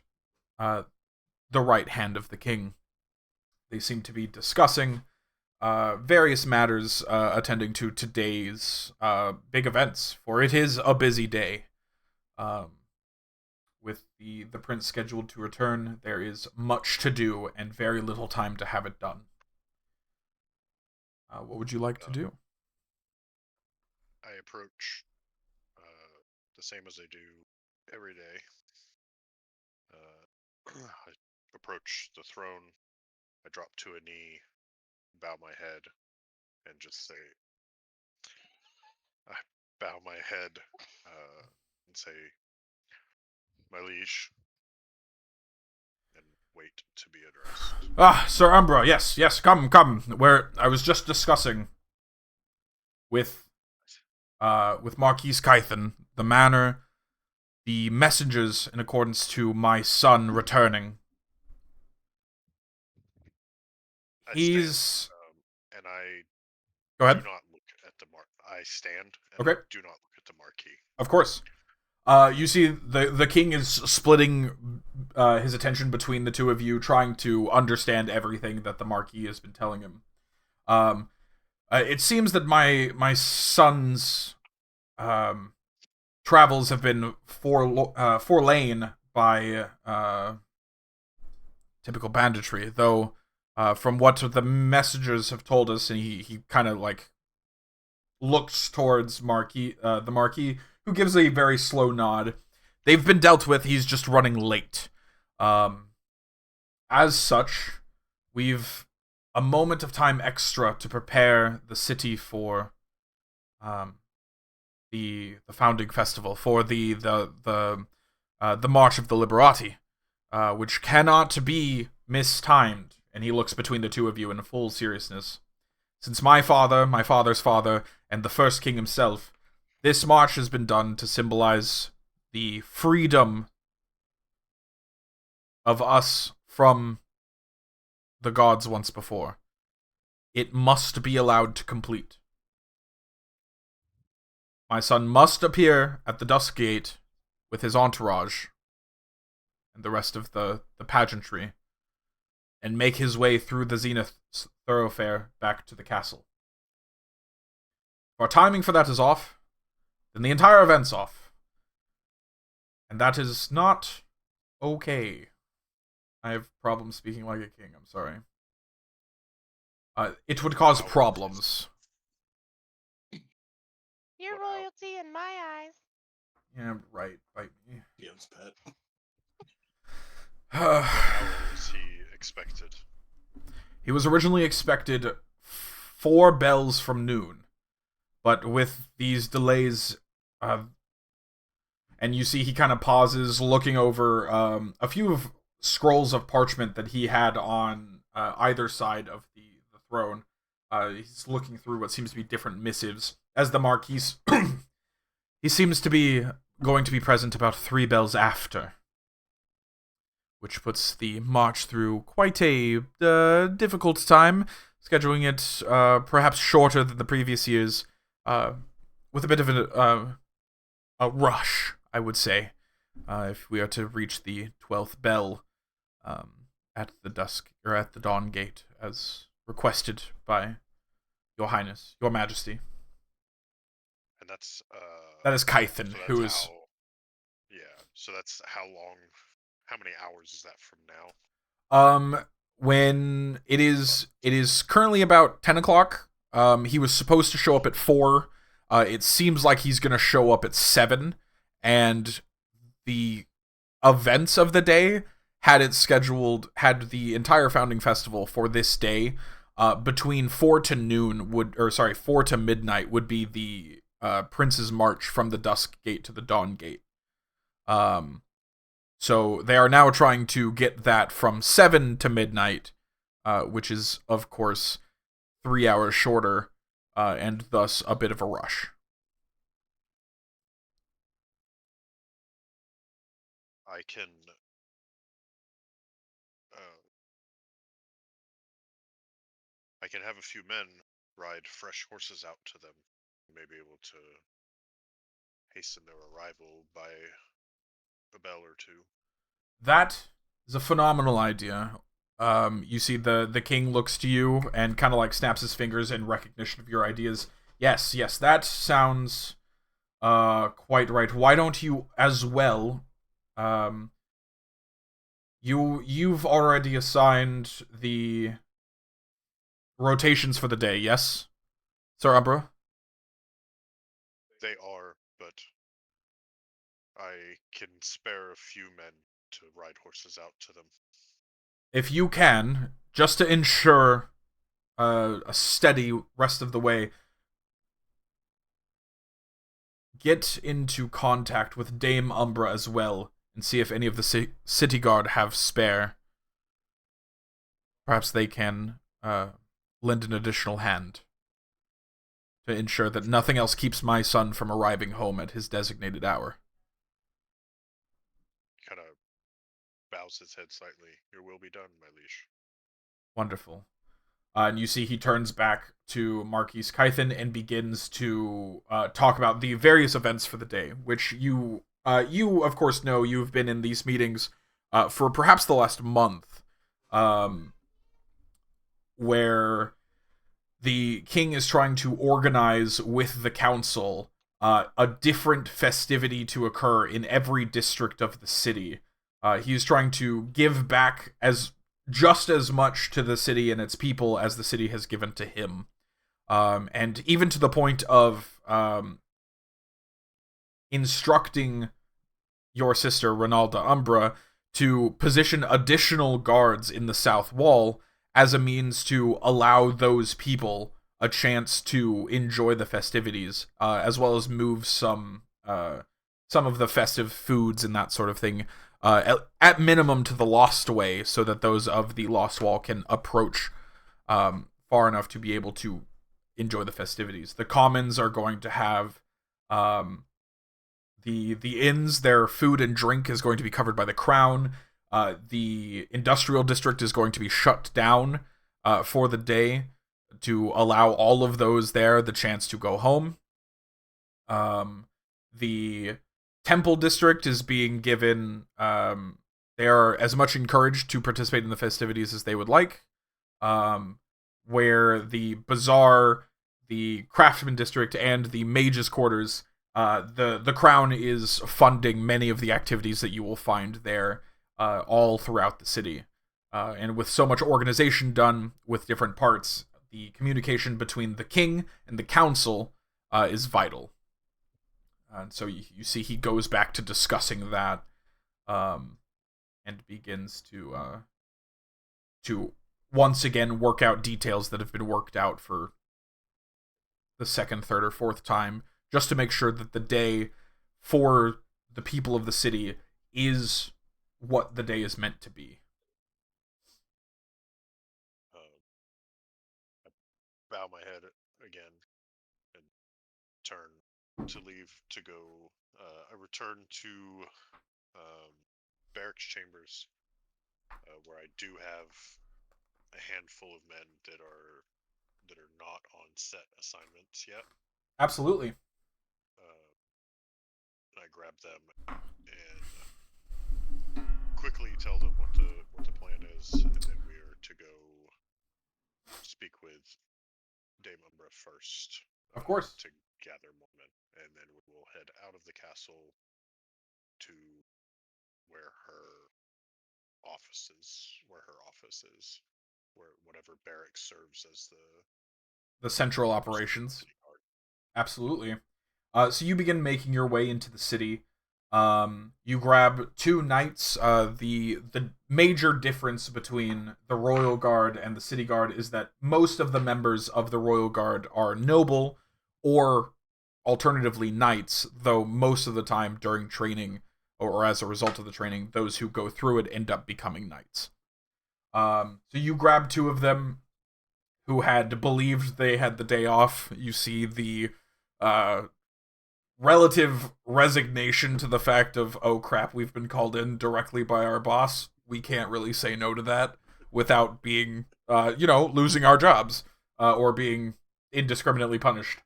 [SPEAKER 1] the right hand of the king. They seem to be discussing various matters attending to today's big events, for it is a busy day. With the prince scheduled to return, there is much to do and very little time to have it done. What would you like to do?
[SPEAKER 5] I approach the same as I do every day. I approach the throne. I drop to a knee, bow my head, and just say, I bow my head and say, my liege, and wait to be addressed.
[SPEAKER 1] Ah, Sir Umbra, yes, come. Where I was just discussing with Marquis Kah'Nnon the manner, the messengers in accordance to my son returning. He's
[SPEAKER 5] stand, and I
[SPEAKER 1] go ahead.
[SPEAKER 5] do not look at the I stand and
[SPEAKER 1] Okay.
[SPEAKER 5] I do not look at the marquee.
[SPEAKER 1] Of course. You see the king is splitting his attention between the two of you, trying to understand everything that the marquis has been telling him. It seems that my son's travels have been forelane by typical banditry, though from what the messengers have told us, and he kind of like looks towards the marquis, who gives a very slow nod. They've been dealt with. He's just running late. As such, we've a moment of time extra to prepare the city for the founding festival, for the March of the Liberati, which cannot be mistimed. And he looks between the two of you in full seriousness. Since my father's father, and the first king himself, this march has been done to symbolize the freedom of us from the gods once before. It must be allowed to complete. My son must appear at the Dusk Gate with his entourage and the rest of the pageantry, and make his way through the Zenith thoroughfare back to the castle. If our timing for that is off, then the entire event's off. And that is not okay. I have problems speaking like a king, I'm sorry. It would cause problems.
[SPEAKER 2] Your royalty in my eyes.
[SPEAKER 1] Yeah, right, bite me.
[SPEAKER 4] Ian's pet.
[SPEAKER 5] How was he expected?
[SPEAKER 1] He was originally expected 4 bells from noon, but with these delays, and you see he kind of pauses, looking over a few of scrolls of parchment that he had on either side of the throne. He's looking through what seems to be different missives. As the Marquis, he seems to be going to be present about 3 bells after. which puts the march through quite a difficult time, scheduling it perhaps shorter than the previous years, with a bit of a rush, I would say, if we are to reach the 12th bell at the dawn gate, as requested by Your Highness, Your Majesty.
[SPEAKER 5] And that's
[SPEAKER 1] That is Kah'Nnon,
[SPEAKER 5] so that's
[SPEAKER 1] who is...
[SPEAKER 5] how, yeah. So that's how long? How many hours is that from now?
[SPEAKER 1] When it is currently about 10 o'clock. He was supposed to show up at 4. It seems like he's gonna show up at 7, and the events of the day had the entire founding festival for this day. Between 4 to midnight would be the Prince's March from the Dusk Gate to the Dawn Gate. So they are now trying to get that from 7 to midnight, which is, of course, 3 hours shorter, and thus a bit of a rush.
[SPEAKER 5] I can have a few men ride fresh horses out to them. May be able to hasten their arrival by a bell or two.
[SPEAKER 1] That is a phenomenal idea. You see the king looks to you and kind of like snaps his fingers in recognition of your ideas. Yes, that sounds quite right. Why don't you as well? You've already assigned the rotations for the day, yes, Sir Umbra?
[SPEAKER 5] They are, but I can spare a few men to ride horses out to them.
[SPEAKER 1] If you can, just to ensure a steady rest of the way, get into contact with Dame Umbra as well, and see if any of the city guard have spare. Perhaps they can lend an additional hand to ensure that nothing else keeps my son from arriving home at his designated hour.
[SPEAKER 5] Kind of bows his head slightly. Your will be done, my liege.
[SPEAKER 1] Wonderful. And you see he turns back to Marquis Kah'Nnon and begins to talk about the various events for the day, which you of course know. You've been in these meetings for perhaps the last month, where the king is trying to organize with the council a different festivity to occur in every district of the city. He's trying to give back just as much to the city and its people as the city has given to him. And even to the point of instructing your sister, Ronalda Umbra, to position additional guards in the south wall as a means to allow those people a chance to enjoy the festivities, as well as move some of the festive foods and that sort of thing, at minimum to the Lost Way, so that those of the Lost Wall can approach far enough to be able to enjoy the festivities. The commons are going to have the inns. Their food and drink is going to be covered by the crown. The industrial district is going to be shut down for the day to allow all of those there the chance to go home. The temple district is being given, they are as much encouraged to participate in the festivities as they would like. Where the bazaar, the craftsman district, and the mages quarters, the crown is funding many of the activities that you will find there, all throughout the city. And with so much organization done with different parts, the communication between the king and the council is vital. And so you see he goes back to discussing that, and begins to once again work out details that have been worked out for the second, third, or fourth time, just to make sure that the day for the people of the city is what the day is meant to be.
[SPEAKER 5] I bow my head again and turn to leave to go. I return to barracks chambers where I do have a handful of men that are not on set assignments yet.
[SPEAKER 1] Absolutely.
[SPEAKER 5] I grab them and quickly tell them what the plan is, and then we are to go speak with Dame Umbra first.
[SPEAKER 1] Of course.
[SPEAKER 5] To gather more men, and then we will head out of the castle to where her office is, where whatever barracks serves as
[SPEAKER 1] the central operations. Absolutely. So you begin making your way into the city. You grab 2 knights. The major difference between the Royal Guard and the City Guard is that most of the members of the Royal Guard are noble, or alternatively knights, though most of the time during training, or as a result of the training, those who go through it end up becoming knights. So you grab 2 of them who had believed they had the day off. You see the relative resignation to the fact of, oh crap, we've been called in directly by our boss. We can't really say no to that without being, losing our jobs or being indiscriminately punished.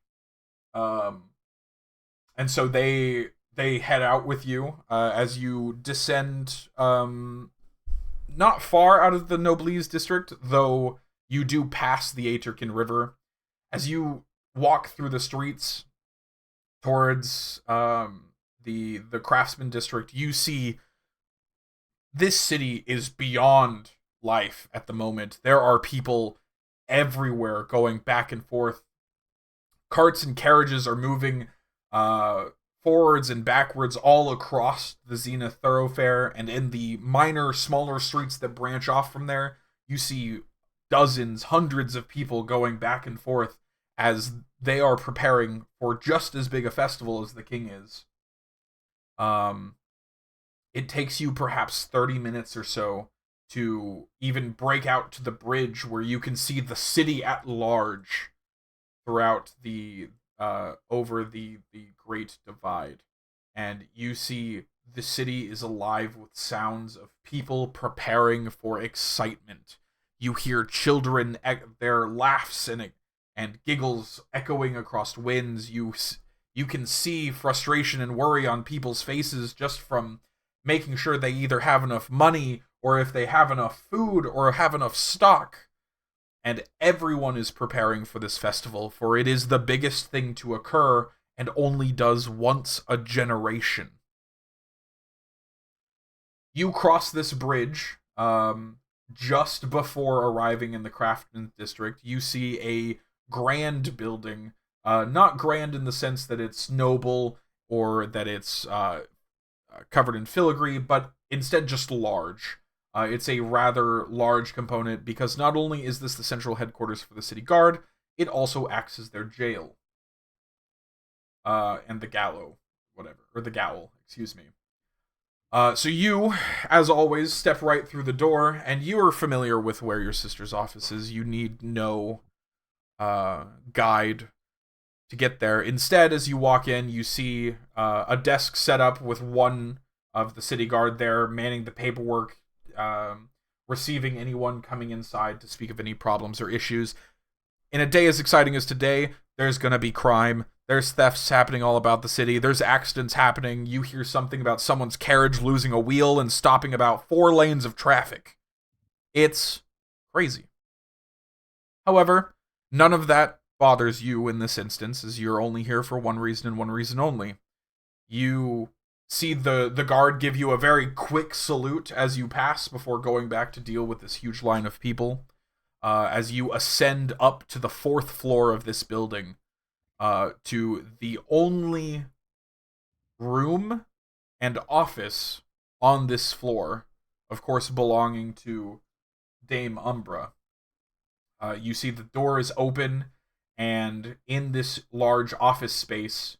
[SPEAKER 1] And so they head out with you as you descend not far out of the Noblesse district, though you do pass the Aterkin River. As you walk through the streets towards the Craftsman district, you see this city is beyond life at the moment. There are people everywhere going back and forth. Carts and carriages are moving forwards and backwards all across the Zenith thoroughfare, and in the minor, smaller streets that branch off from there, you see dozens, hundreds of people going back and forth as they are preparing for just as big a festival as the king is. It takes you perhaps 30 minutes or so to even break out to the bridge where you can see the city at large throughout the over the Great Divide, and you see the city is alive with sounds of people preparing for excitement. You hear children, their laughs and giggles echoing across winds. You can see frustration and worry on people's faces just from making sure they either have enough money, or if they have enough food, or have enough stock. And everyone is preparing for this festival, for it is the biggest thing to occur and only does once a generation. You cross this bridge just before arriving in the Craftsman district. You see a grand building, not grand in the sense that it's noble or that it's covered in filigree, but instead just large. It's a rather large component because not only is this the central headquarters for the city guard, it also acts as their jail. And the gallows, the gaol, excuse me. So you, as always, step right through the door, and you are familiar with where your sister's office is. You need no guide to get there. Instead, as you walk in, you see a desk set up with one of the city guard there, manning the paperwork, receiving anyone coming inside to speak of any problems or issues. In a day as exciting as today, there's going to be crime. There's thefts happening all about the city. There's accidents happening. You hear something about someone's carriage losing a wheel and stopping about 4 lanes of traffic. It's crazy. However, none of that bothers you in this instance, as you're only here for one reason and one reason only. You see the guard give you a very quick salute as you pass before going back to deal with this huge line of people. As you ascend up to the 4th floor of this building, to the only room and office on this floor, of course belonging to Dame Umbra. You see the door is open, and in this large office space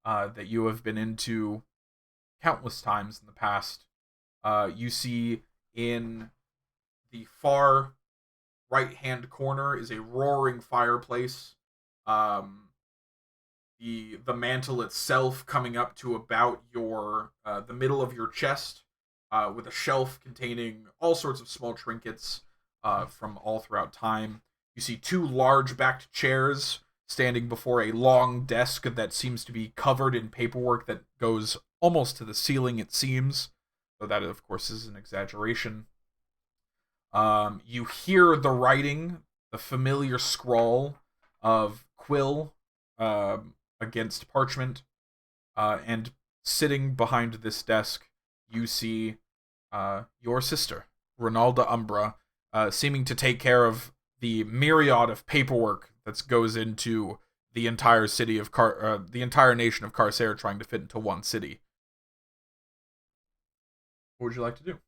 [SPEAKER 1] that you have been into countless times in the past, you see in the far right-hand corner is a roaring fireplace. The mantle itself coming up to about your the middle of your chest, with a shelf containing all sorts of small trinkets from all throughout time. You see 2 large backed chairs standing before a long desk that seems to be covered in paperwork that goes almost to the ceiling, it seems. Though that, of course, is an exaggeration. You hear the writing, the familiar scrawl of quill against parchment, and sitting behind this desk, you see your sister, Ronalda Umbra, seeming to take care of the myriad of paperwork that goes into the entire city of the entire nation of Carcer trying to fit into one city. What would you like to do?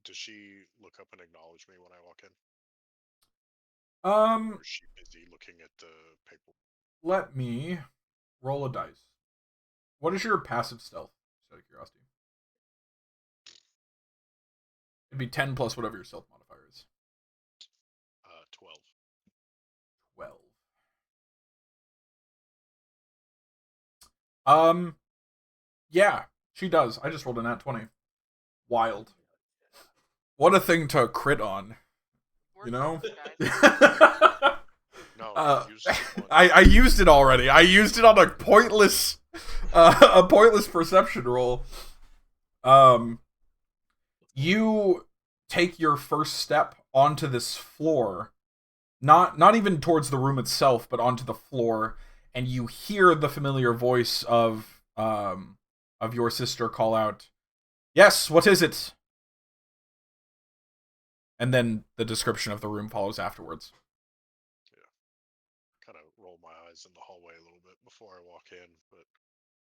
[SPEAKER 5] Does she look up and acknowledge me when I walk in? Or is she busy looking at the paper?
[SPEAKER 1] Let me roll a dice. What is your passive stealth? Just out of curiosity. It'd be 10 plus whatever your stealth modifier is.
[SPEAKER 5] 12.
[SPEAKER 1] 12. Yeah, she does. I just rolled a nat 20. Wild. What a thing to crit on.
[SPEAKER 2] We're
[SPEAKER 1] You know?
[SPEAKER 5] No,
[SPEAKER 1] I used it already. I used it on a pointless perception roll. You take your first step onto this floor, not even towards the room itself, but onto the floor, and you hear the familiar voice of your sister call out, "Yes, what is it?" And then the description of the room follows afterwards.
[SPEAKER 5] Yeah. Kind of roll my eyes in the hallway a little bit before I walk in, but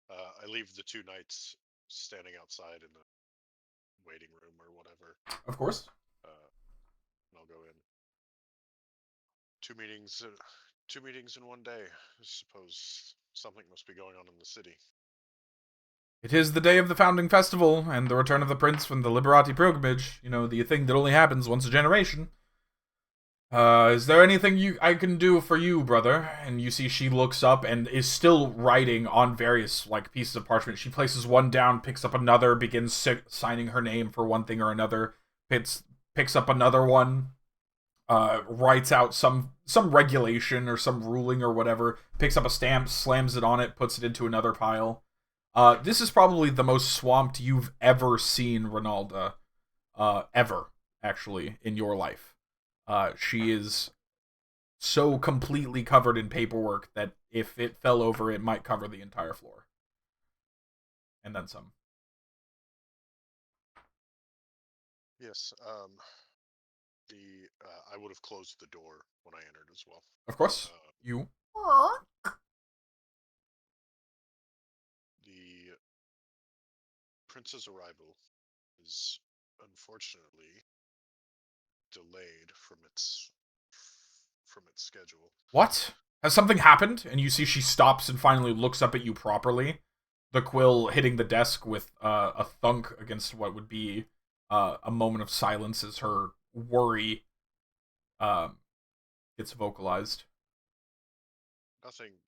[SPEAKER 5] I leave the 2 knights standing outside in the waiting room or whatever.
[SPEAKER 1] Of course.
[SPEAKER 5] And I'll go in. 2 meetings in one day. I suppose something must be going on in the city.
[SPEAKER 1] It is the day of the founding festival and the return of the prince from the Liberati pilgrimage. You know, the thing that only happens once a generation. Is there anything I can do for you, brother? And you see she looks up and is still writing on various, pieces of parchment. She places one down, picks up another, begins signing her name for one thing or another, picks up another one, writes out some regulation or some ruling or whatever, picks up a stamp, slams it on it, puts it into another pile. This is probably the most swamped you've ever seen Ronalda, ever, actually, in your life. She is so completely covered in paperwork that if it fell over, it might cover the entire floor. And then some.
[SPEAKER 5] Yes, I would have closed the door when I entered as well.
[SPEAKER 1] Of course, you.
[SPEAKER 5] The prince's arrival is unfortunately delayed from its schedule.
[SPEAKER 1] What? Has something happened? And you see she stops and finally looks up at you properly. The quill hitting the desk with a thunk against what would be a moment of silence as her worry gets vocalized.
[SPEAKER 5] Nothing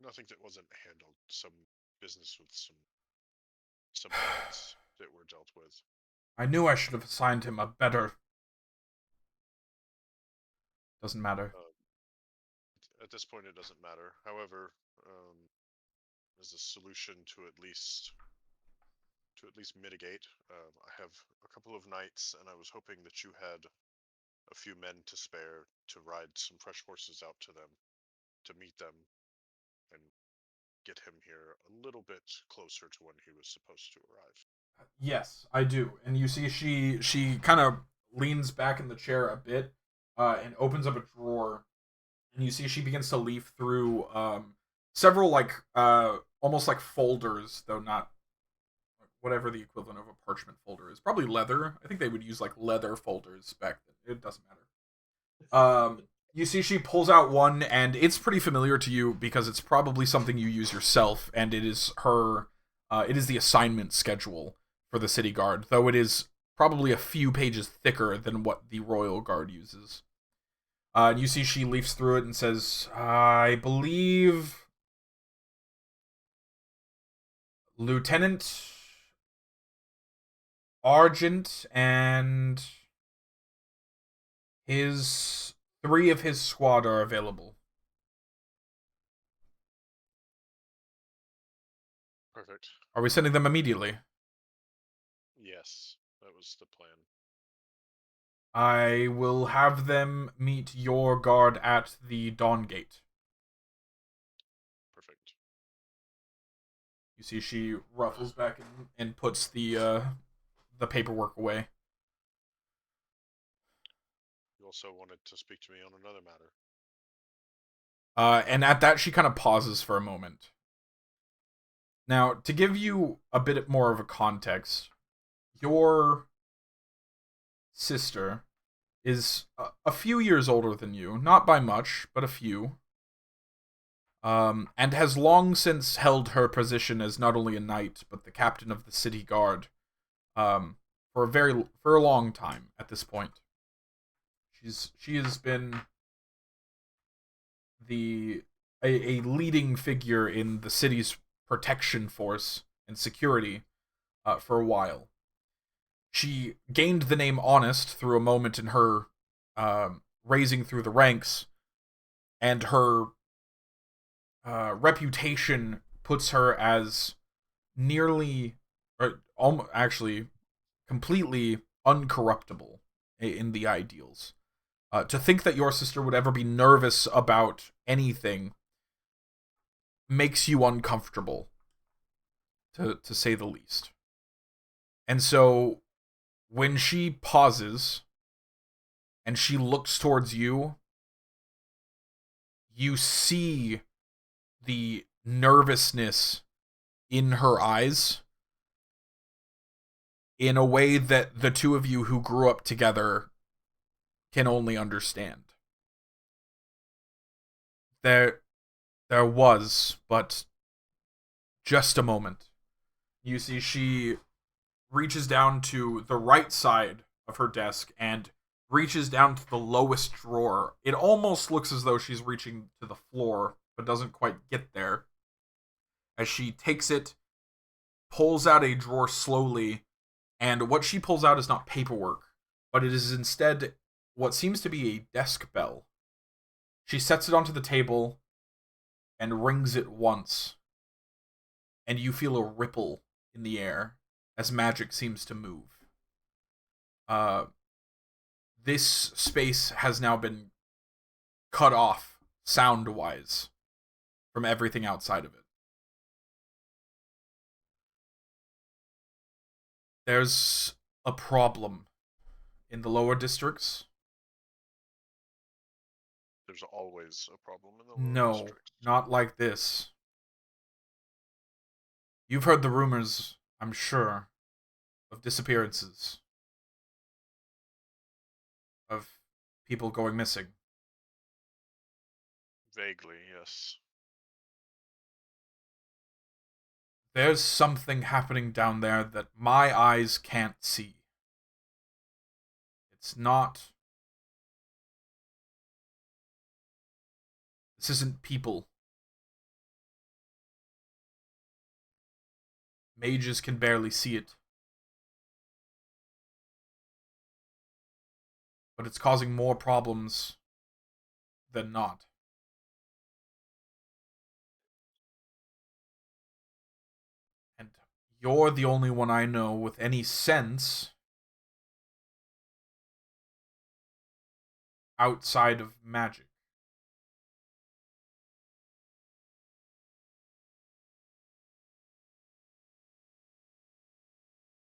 [SPEAKER 5] that wasn't handled. Some business with some things that were dealt with.
[SPEAKER 1] I knew I should have assigned him a better. Doesn't matter.
[SPEAKER 5] At this point, it doesn't matter. However, as a solution to at least mitigate, I have a couple of knights, and I was hoping that you had a few men to spare to ride some fresh horses out to them, to meet them, and get him here a little bit closer to when he was supposed to arrive.
[SPEAKER 1] Yes, I do. And you see she kind of leans back in the chair a bit and opens up a drawer. And you see she begins to leaf through several almost like folders, though not whatever the equivalent of a parchment folder is. Probably leather. I think they would use leather folders back then. It doesn't matter. You see she pulls out one, and it's pretty familiar to you because it's probably something you use yourself, and it is it is the assignment schedule for the city guard, though it is probably a few pages thicker than what the royal guard uses. And you see she leafs through it and says, I believe Lieutenant Argent and his 3 of his squad are available.
[SPEAKER 5] Perfect.
[SPEAKER 1] Are we sending them immediately?
[SPEAKER 5] Yes, that was the plan.
[SPEAKER 1] I will have them meet your guard at the Dawn Gate.
[SPEAKER 5] Perfect.
[SPEAKER 1] You see she ruffles back and puts the paperwork away.
[SPEAKER 5] You also wanted to speak to me on another matter.
[SPEAKER 1] And at that, she kind of pauses for a moment. Now, to give you a bit more of a context, your sister is a few years older than you, not by much, but a few. And has long since held her position as not only a knight, but the captain of the city guard, for a long time at this point. She has been a leading figure in the city's protection force and security for a while. She gained the name Honest through a moment in her raising through the ranks, and her reputation puts her as nearly, or actually, completely uncorruptible in the ideals. To think that your sister would ever be nervous about anything makes you uncomfortable, to say the least. And so, when she pauses and she looks towards you, you see the nervousness in her eyes in a way that the two of you who grew up together can only understand. There was, but just a moment. You see she reaches down to the right side of her desk and reaches down to the lowest drawer. It almost looks as though she's reaching to the floor, but doesn't quite get there. As she takes it, pulls out a drawer slowly, and what she pulls out is not paperwork, but it is instead what seems to be a desk bell. She sets it onto the table and rings it once, and you feel a ripple in the air as magic seems to move. This space has now been cut off sound-wise from everything outside of it. There's a problem in the lower districts.
[SPEAKER 5] There's always a problem in the lower
[SPEAKER 1] No,
[SPEAKER 5] districts.
[SPEAKER 1] not like this. You've heard the rumors, I'm sure, of disappearances, of people going missing.
[SPEAKER 5] Vaguely, yes.
[SPEAKER 1] There's something happening down there that my eyes can't see. It's not... This isn't people. Mages can barely see it. But it's causing more problems than not. And you're the only one I know with any sense outside of magic.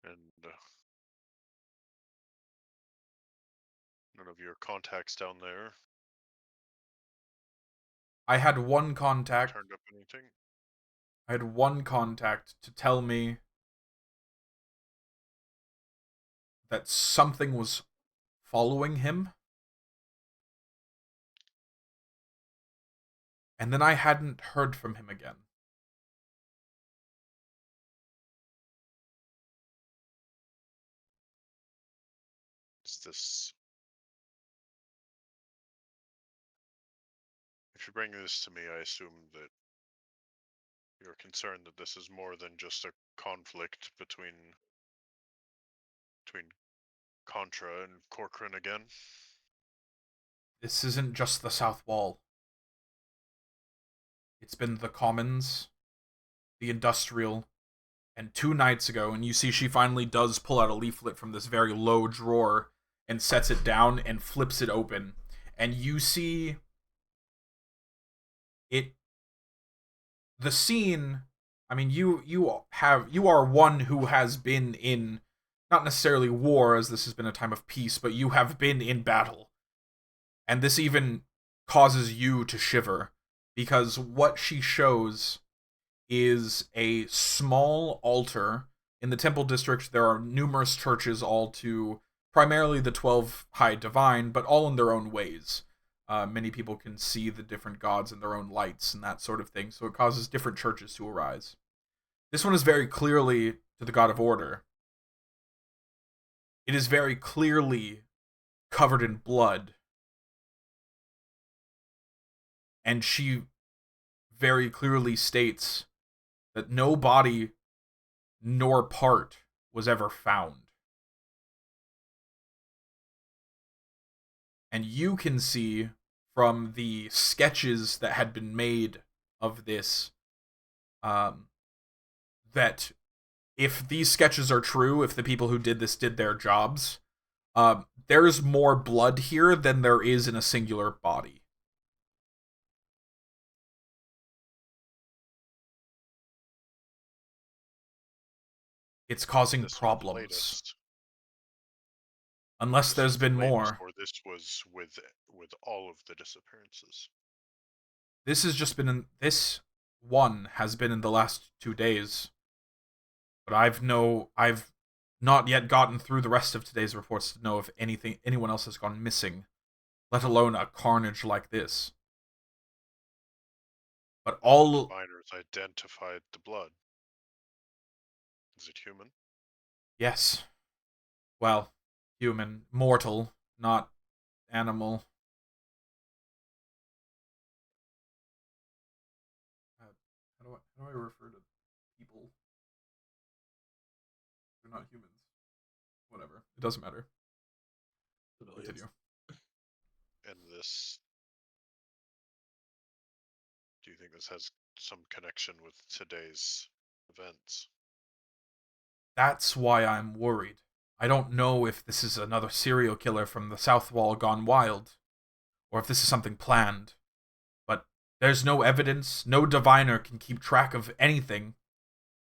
[SPEAKER 5] And none of your contacts down there
[SPEAKER 1] I had one contact.
[SPEAKER 5] turned up anything?
[SPEAKER 1] I had one contact to tell me that something was following him. And then I hadn't heard from him again.
[SPEAKER 5] Is this If you bring this to me, I assume that you're concerned that this is more than just a conflict between Contra and Corcoran again.
[SPEAKER 1] This isn't just the South Wall. It's been the Commons, the Industrial, and 2 nights ago, and you see she finally does pull out a leaflet from this very low drawer and sets it down and flips it open. And you see it. The scene, I mean, you are one who has been in, not necessarily war, as this has been a time of peace, but you have been in battle. And this even causes you to shiver, because what she shows is a small altar. In the Temple District, there are numerous churches, all to primarily the 12 High Divine, but all in their own ways. Many people can see the different gods in their own lights and that sort of thing, so it causes different churches to arise. This one is very clearly to the God of Order. It is very clearly covered in blood. And she very clearly states that no body nor part was ever found. And you can see from the sketches that had been made of this, that if these sketches are true, if the people who did this did their jobs, there's more blood here than there is in a singular body. It's causing problems.
[SPEAKER 5] Latest.
[SPEAKER 1] Unless
[SPEAKER 5] This
[SPEAKER 1] there's
[SPEAKER 5] is
[SPEAKER 1] been
[SPEAKER 5] the latest,
[SPEAKER 1] more.
[SPEAKER 5] or this was with all of the disappearances.
[SPEAKER 1] This has just been this one has been in the last 2 days. But I've not yet gotten through the rest of today's reports to know if anyone else has gone missing, let alone a carnage like this. But all
[SPEAKER 5] Miners identified the blood. Is it human?
[SPEAKER 1] Yes. Well, human, mortal, not animal. How do I refer to people? They're not humans. Whatever. It doesn't matter. Continue.
[SPEAKER 5] And this... Do you think this has some connection with today's events?
[SPEAKER 1] That's why I'm worried. I don't know if this is another serial killer from the South Wall gone wild, or if this is something planned. But there's no evidence, no diviner can keep track of anything.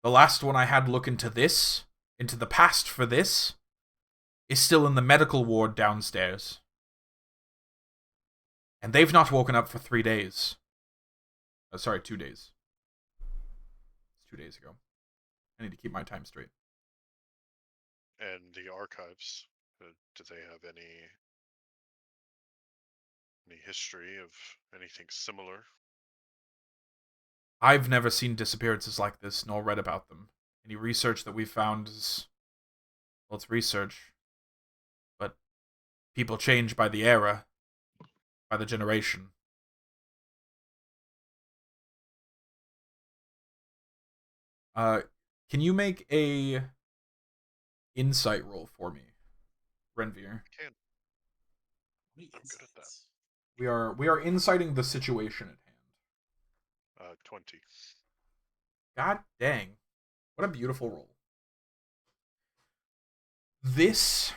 [SPEAKER 1] The last one I had look into the past for this, is still in the medical ward downstairs. And they've not woken up for 3 days. 2 days. It's 2 days ago. I need to keep my time straight.
[SPEAKER 5] And the archives, do they have any history of anything similar?
[SPEAKER 1] I've never seen disappearances like this, nor read about them. Any research that we've found is... well, it's research. But people change by the era, by the generation. Can you make a insight roll for me, Renvier?
[SPEAKER 5] I can. I'm good at that.
[SPEAKER 1] We are inciting the situation at hand.
[SPEAKER 5] 20.
[SPEAKER 1] God dang. What a beautiful roll. This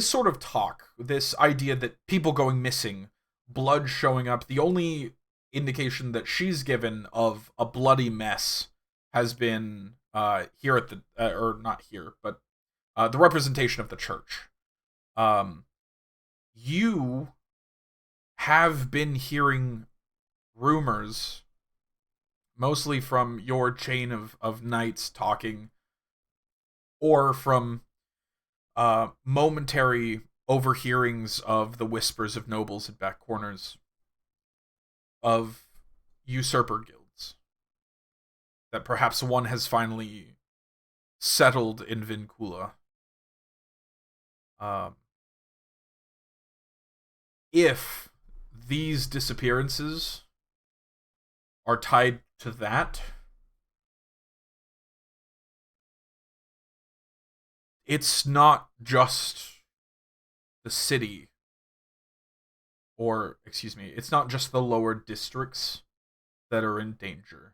[SPEAKER 1] sort of talk, this idea that people going missing, blood showing up, the only indication that she's given of a bloody mess has been here at the, or not here, but the representation of the church. You have been hearing rumors, mostly from your chain of knights talking, or from momentary overhearings of the whispers of nobles in back corners, of usurper guilds, that perhaps one has finally settled in Vincula. If these disappearances are tied to that, it's not just the city, or, excuse me, it's not just the lower districts that are in danger.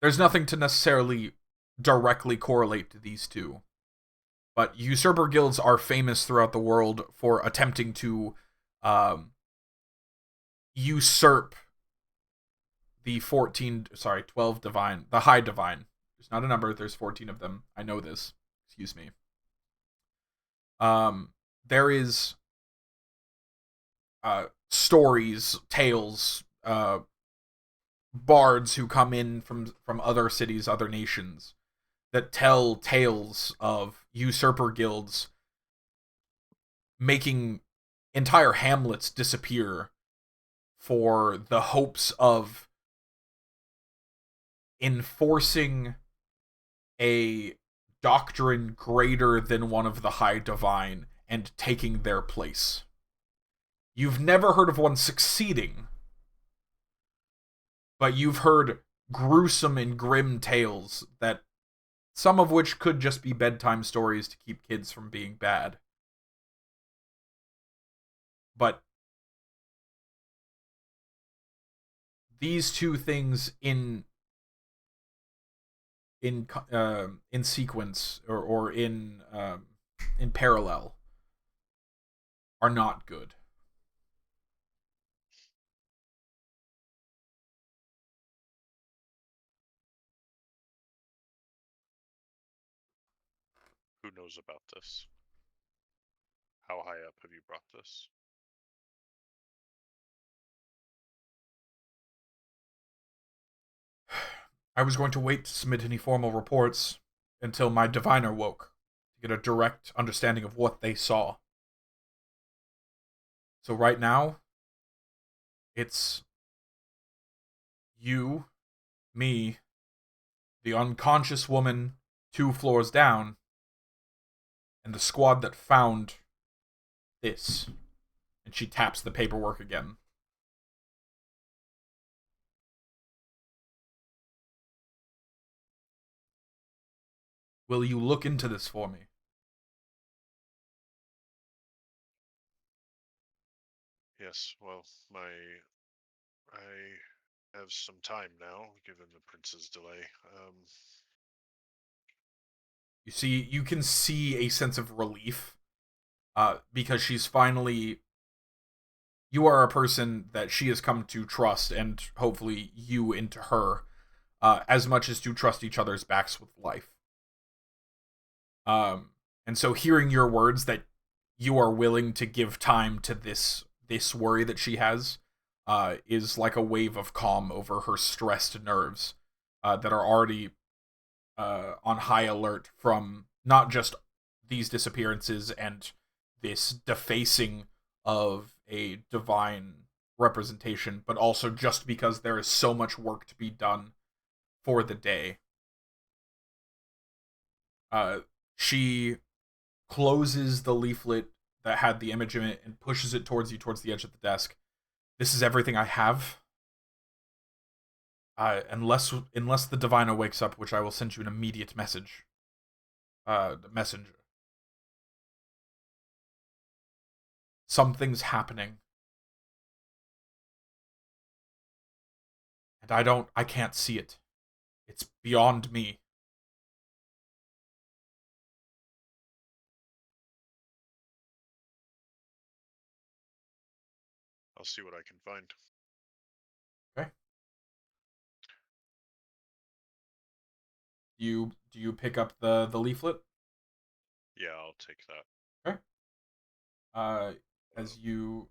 [SPEAKER 1] There's nothing to necessarily directly correlate to these two, but usurper guilds are famous throughout the world for attempting to usurp the 12 divine, the high divine. There's not a number, there's 14 of them. I know this. Excuse me. There is stories, tales, bards who come in from other cities, other nations, that tell tales of usurper guilds making entire hamlets disappear for the hopes of enforcing a doctrine greater than one of the high divine and taking their place. You've never heard of one succeeding, but you've heard gruesome and grim tales, that some of which could just be bedtime stories to keep kids from being bad. But these two things in sequence, or in parallel, are not good.
[SPEAKER 5] Who knows about this? How high up have you brought this?
[SPEAKER 1] I was going to wait to submit any formal reports until my diviner woke, to get a direct understanding of what they saw. So right now, it's you, me, the unconscious woman 2 floors down, and the squad that found this. And she taps the paperwork again. Will you look into this for me?
[SPEAKER 5] Yes, well, I have some time now, given the prince's delay.
[SPEAKER 1] You see, you can see a sense of relief, because she's finally... You are a person that she has come to trust, and hopefully you into her, as much as to trust each other's backs with life. And so hearing your words that you are willing to give time to this worry that she has, is like a wave of calm over her stressed nerves, that are already on high alert from not just these disappearances and this defacing of a divine representation, but also just because there is so much work to be done for the day. She closes the leaflet that had the image in it and pushes it towards you, towards the edge of the desk. This is everything I have. Unless the diviner wakes up, which I will send you an immediate message. Messenger. Something's happening. And I can't see it. It's beyond me.
[SPEAKER 5] I'll see what I can find.
[SPEAKER 1] Okay. Do you pick up the leaflet?
[SPEAKER 5] Yeah, I'll take that.
[SPEAKER 1] Okay. As you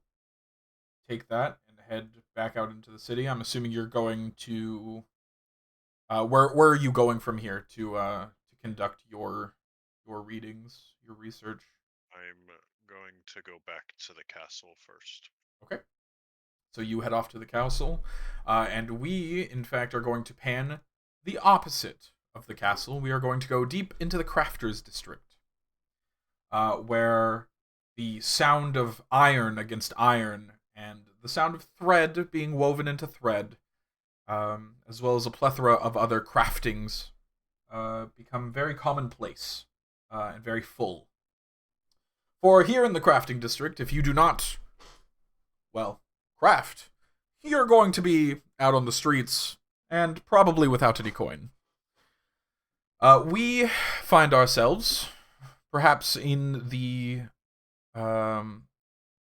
[SPEAKER 1] take that and head back out into the city, I'm assuming you're going to... where are you going from here to conduct your readings, your research?
[SPEAKER 5] I'm going to go back to the castle first.
[SPEAKER 1] Okay. So you head off to the castle, and we, in fact, are going to pan the opposite of the castle. We are going to go deep into the Crafters District, where the sound of iron against iron and the sound of thread being woven into thread, as well as a plethora of other craftings, become very commonplace and very full. For here in the crafting district, if you do not, well, craft, you're going to be out on the streets and probably without any coin. We find ourselves perhaps in the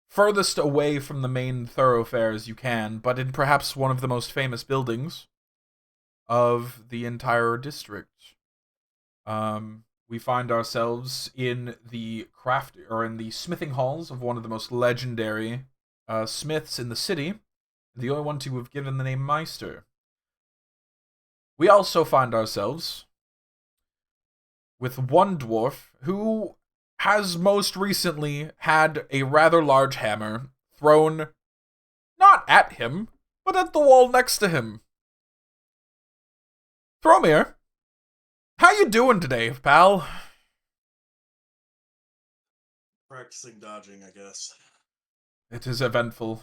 [SPEAKER 1] furthest away from the main thoroughfares you can, but in perhaps one of the most famous buildings of the entire district. We find ourselves in the smithing halls of one of the most legendary smiths in the city, the only one to have given the name Meister. We also find ourselves with one dwarf who has most recently had a rather large hammer thrown not at him, but at the wall next to him. Thromir, how you doing today, pal?
[SPEAKER 4] Practicing dodging, I guess.
[SPEAKER 1] It is eventful.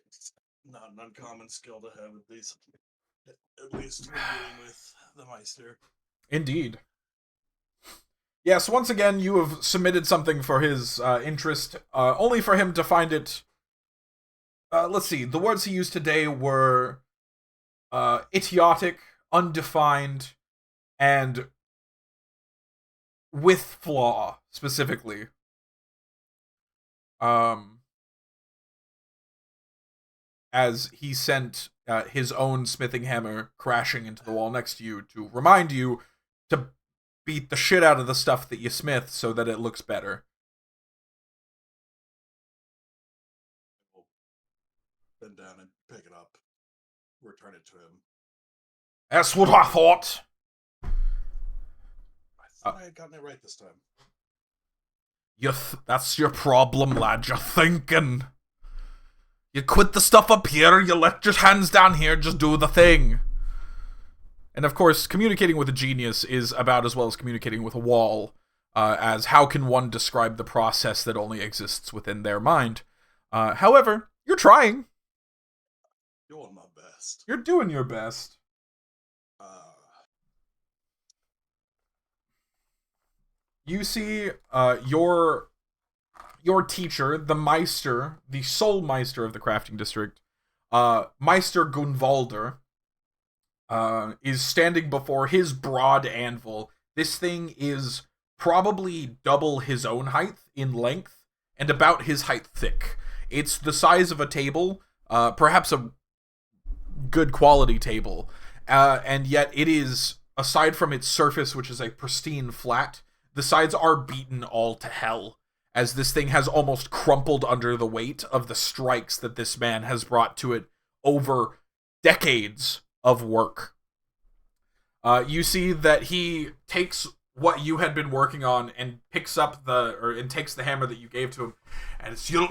[SPEAKER 4] It's not an uncommon skill to have, at least when dealing with the Meister.
[SPEAKER 1] Indeed. Yes, once again, you have submitted something for his interest, only for him to find it... let's see, the words he used today were idiotic, undefined, and with flaw, specifically. As he sent his own smithing hammer crashing into the wall next to you to remind you to beat the shit out of the stuff that you smith so that it looks better.
[SPEAKER 4] We'll bend down and pick it up, return it to him.
[SPEAKER 1] That's what I thought.
[SPEAKER 4] I thought I had gotten it right this time.
[SPEAKER 1] That's your problem, lad. You're thinking. You quit the stuff up here, you let your hands down here, just do the thing. And of course, communicating with a genius is about as well as communicating with a wall, as how can one describe the process that only exists within their mind. However, you're trying.
[SPEAKER 4] Doing my best.
[SPEAKER 1] You're doing your best. You see your teacher, the Meister, the sole Meister of the crafting district, Meister Gunvalder, is standing before his broad anvil. This thing is probably double his own height in length and about his height thick. It's the size of a table, perhaps a good quality table, and yet it is, aside from its surface, which is a pristine flat, the sides are beaten all to hell, as this thing has almost crumpled under the weight of the strikes that this man has brought to it over decades of work. You see that he takes what you had been working on and picks up and takes the hammer that you gave to him, and it's you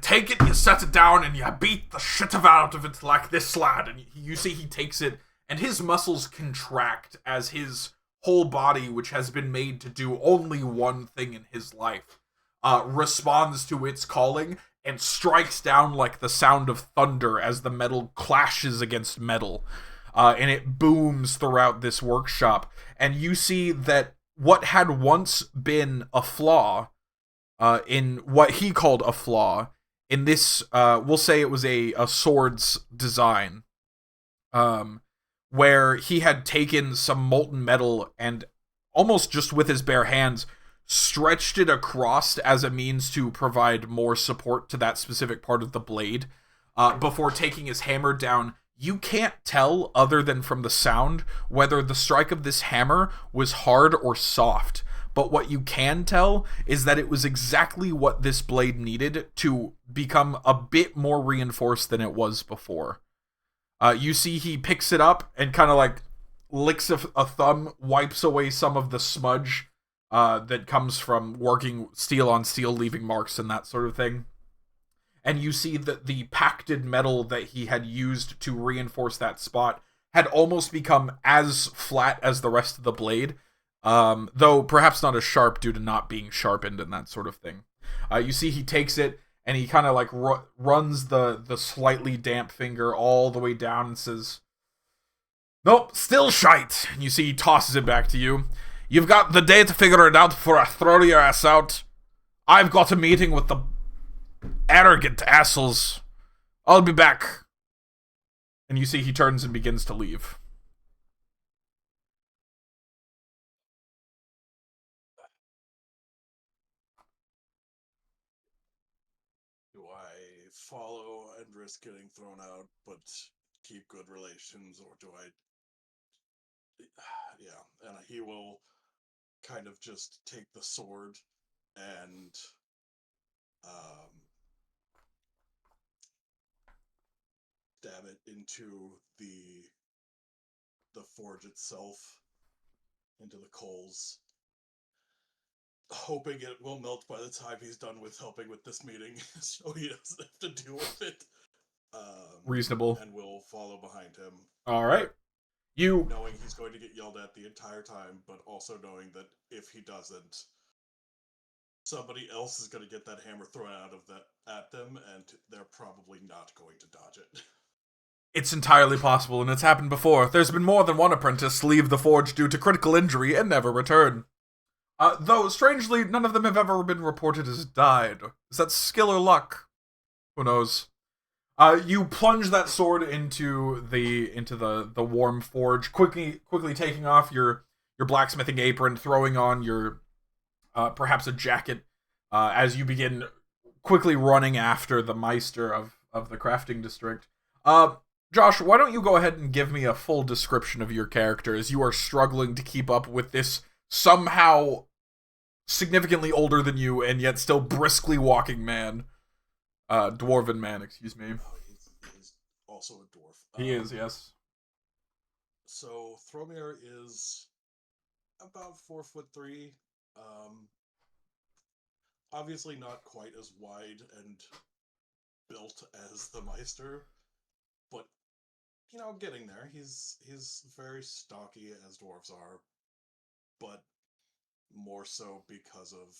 [SPEAKER 1] take it, you set it down, and you beat the shit out of it like this lad. And you see he takes it, and his muscles contract as his whole body, which has been made to do only one thing in his life, responds to its calling and strikes down like the sound of thunder as the metal clashes against metal. And it booms throughout this workshop. And you see that what had once been a flaw, in what he called a flaw, in this, we'll say it was a sword's design, where he had taken some molten metal and almost just with his bare hands stretched it across as a means to provide more support to that specific part of the blade, before taking his hammer down. You can't tell, other than from the sound, whether the strike of this hammer was hard or soft. But what you can tell is that it was exactly what this blade needed to become a bit more reinforced than it was before. You see he picks it up and kind of like licks a thumb, wipes away some of the smudge that comes from working steel on steel, leaving marks and that sort of thing. And you see that the pacted metal that he had used to reinforce that spot had almost become as flat as the rest of the blade, though perhaps not as sharp due to not being sharpened and that sort of thing. You see he takes it and he kind of like runs the slightly damp finger all the way down and says, "Nope, still shite." And you see he tosses it back to you. "You've got the day to figure it out before I throw your ass out. I've got a meeting with the arrogant assholes. I'll be back." And you see he turns and begins to leave.
[SPEAKER 4] Do I follow and risk getting thrown out, but keep good relations, or do I? Yeah, and he will kind of just take the sword and stab it into the forge itself, into the coals, hoping it will melt by the time he's done with helping with this meeting, so he doesn't have to deal with it.
[SPEAKER 1] Reasonable.
[SPEAKER 4] And we'll follow behind him.
[SPEAKER 1] All right. You
[SPEAKER 4] knowing he's going to get yelled at the entire time, but also knowing that if he doesn't, somebody else is going to get that hammer thrown out of at them, and they're probably not going to dodge it.
[SPEAKER 1] It's entirely possible, and it's happened before. There's been more than one apprentice leave the forge due to critical injury and never return. Though, strangely, none of them have ever been reported as died. Is that skill or luck? Who knows? You plunge that sword into the warm forge, quickly taking off your blacksmithing apron, throwing on your perhaps a jacket, as you begin quickly running after the Meister of the crafting district. Josh, why don't you go ahead and give me a full description of your character as you are struggling to keep up with this somehow significantly older than you and yet still briskly walking man. Dwarven man, excuse me.
[SPEAKER 4] Oh, he's also a dwarf.
[SPEAKER 1] He is, yes.
[SPEAKER 4] So Thromir is about 4'3". Obviously not quite as wide and built as the Meister, but getting there. He's very stocky as dwarves are, but more so because of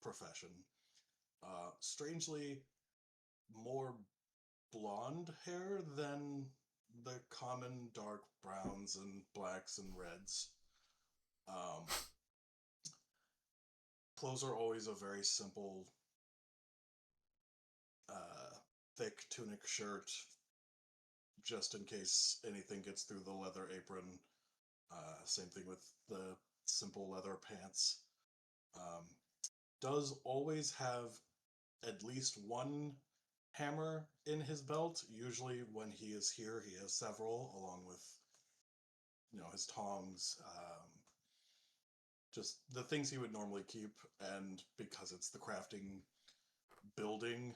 [SPEAKER 4] profession. Strangely, more blonde hair than the common dark browns and blacks and reds. Clothes are always a very simple, thick tunic shirt, just in case anything gets through the leather apron. Same thing with the simple leather pants. Does always have at least one hammer in his belt. Usually when he is here, he has several, along with, his tongs, just the things he would normally keep. And because it's the crafting building,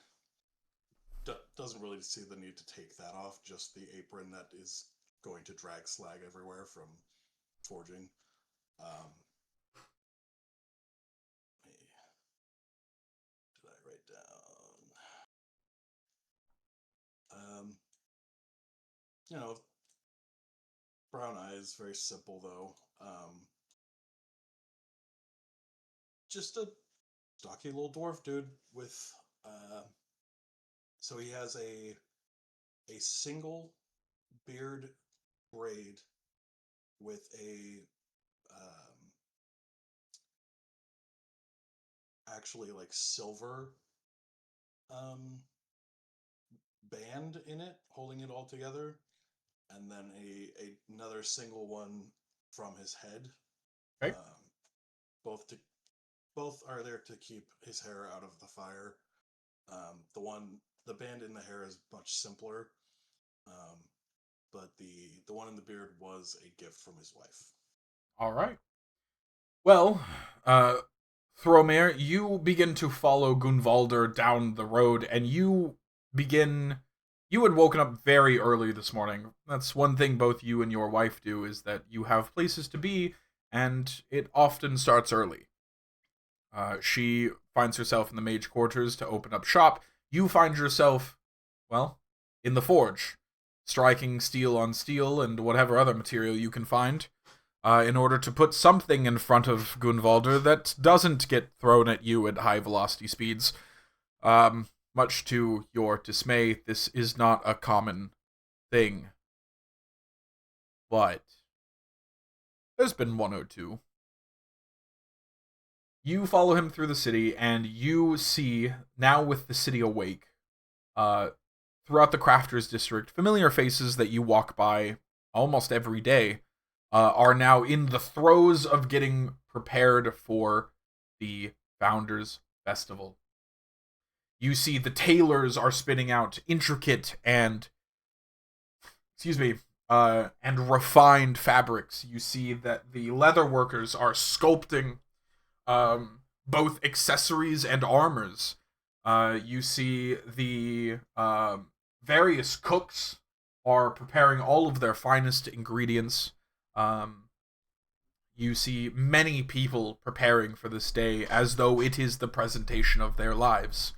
[SPEAKER 4] doesn't really see the need to take that off, just the apron that is going to drag slag everywhere from forging. Did I write down? Brown eyes, very simple though. Just a stocky little dwarf dude with, so he has a single beard braid with a, actually like silver, band in it, holding it all together, and then another single one from his head.
[SPEAKER 1] Okay.
[SPEAKER 4] Both are there to keep his hair out of the fire. The band in the hair is much simpler, but the one in the beard was a gift from his wife.
[SPEAKER 1] All right. Well, Thromir, you begin to follow Gunvalder down the road, and you had woken up very early this morning. That's one thing both you and your wife do, is that you have places to be, and it often starts early. She finds herself in the mage quarters to open up shop. You find yourself, well, in the forge, striking steel on steel and whatever other material you can find, in order to put something in front of Gunvalder that doesn't get thrown at you at high velocity speeds. Much to your dismay, this is not a common thing. But there's been one or two. You follow him through the city, and you see, now with the city awake, throughout the Crafters District, familiar faces that you walk by almost every day are now in the throes of getting prepared for the Founders Festival. You see the tailors are spinning out intricate and refined fabrics. You see that the leather workers are sculpting both accessories and armors. You see the various cooks are preparing all of their finest ingredients. You see many people preparing for this day as though it is the presentation of their lives.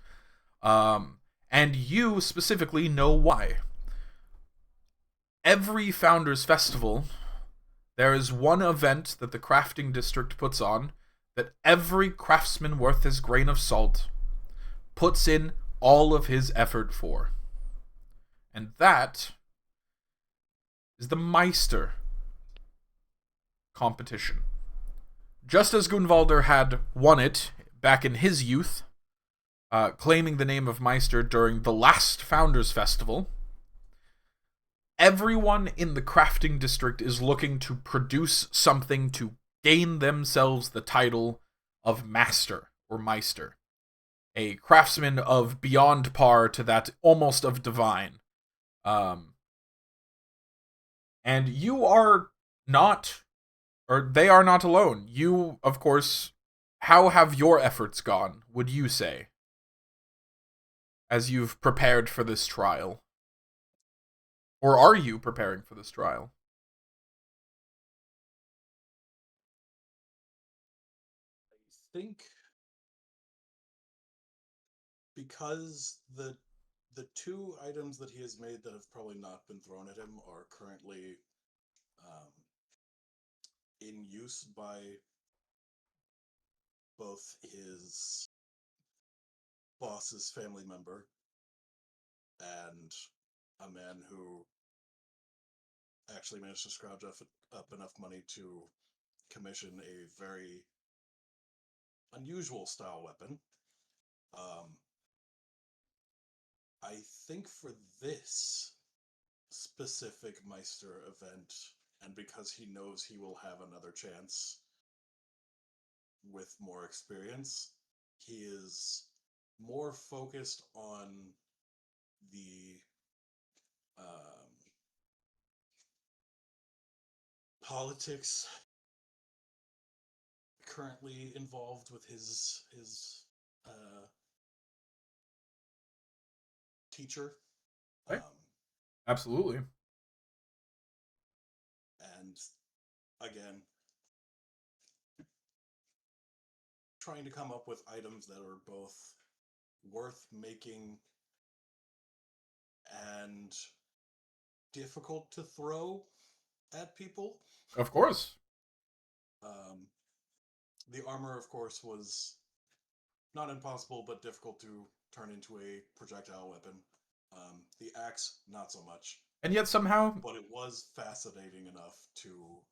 [SPEAKER 1] And you specifically know why. Every Founders Festival, there is one event that the crafting district puts on that every craftsman worth his grain of salt puts in all of his effort for. And that is the Meister competition. Just as Gunvalder had won it back in his youth, claiming the name of Meister during the last Founders Festival, everyone in the crafting district is looking to produce something to gain themselves the title of Master or Meister. A craftsman of beyond par to that almost of divine. And you are not, or they are not alone. You, of course, how have your efforts gone, would you say, as you've prepared for this trial? Or are you preparing for this trial?
[SPEAKER 4] I think because the two items that he has made that have probably not been thrown at him are currently in use by both his boss's family member and a man who actually managed to scrounge up enough money to commission a very unusual style weapon. I think for this specific Meister event, and because he knows he will have another chance with more experience, he is more focused on the politics currently involved with his teacher.
[SPEAKER 1] Right. Absolutely.
[SPEAKER 4] And again, trying to come up with items that are both worth making and difficult to throw at people.
[SPEAKER 1] Of course.
[SPEAKER 4] The armor, of course, was not impossible, but difficult to turn into a projectile weapon. The axe, not so much.
[SPEAKER 1] And yet somehow...
[SPEAKER 4] But it was fascinating enough to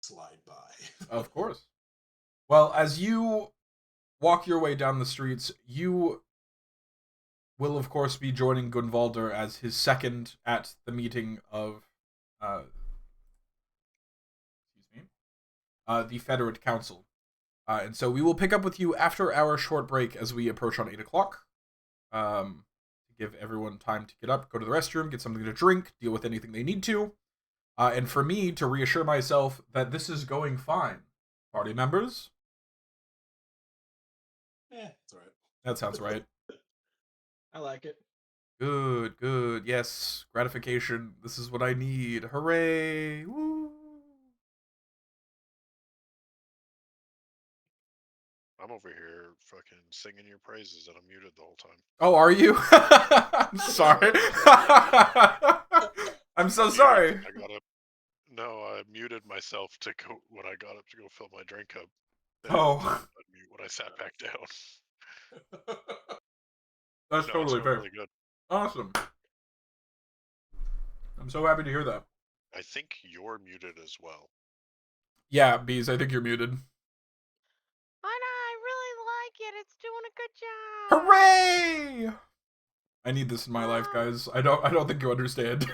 [SPEAKER 4] slide by.
[SPEAKER 1] Of course. Well, as you walk your way down the streets, you will, of course, be joining Gunvalder as his second at the meeting of the Federate Council. And so we will pick up with you after our short break as we approach on 8 o'clock. To give everyone time to get up, go to the restroom, get something to drink, deal with anything they need to. And for me to reassure myself that this is going fine. Party members?
[SPEAKER 4] It's alright.
[SPEAKER 1] That sounds right.
[SPEAKER 3] I like it.
[SPEAKER 1] Good, good. Yes, gratification. This is what I need. Hooray! Woo!
[SPEAKER 5] I'm over here fucking singing your praises and I'm muted the whole time.
[SPEAKER 1] Oh, are you? I'm sorry. I'm so sorry.
[SPEAKER 5] I muted myself to go when I got up to go fill my drink up.
[SPEAKER 1] Oh.
[SPEAKER 5] when I sat back down.
[SPEAKER 1] That's
[SPEAKER 5] No, it's
[SPEAKER 1] totally
[SPEAKER 5] going
[SPEAKER 1] fair.
[SPEAKER 5] really good.
[SPEAKER 1] Awesome. I'm so happy to hear that.
[SPEAKER 5] I think you're muted as well.
[SPEAKER 1] Yeah, Bees, I think you're muted.
[SPEAKER 2] I really like it. It's doing a good job.
[SPEAKER 1] Hooray! I need this in my life, guys. I don't think you understand.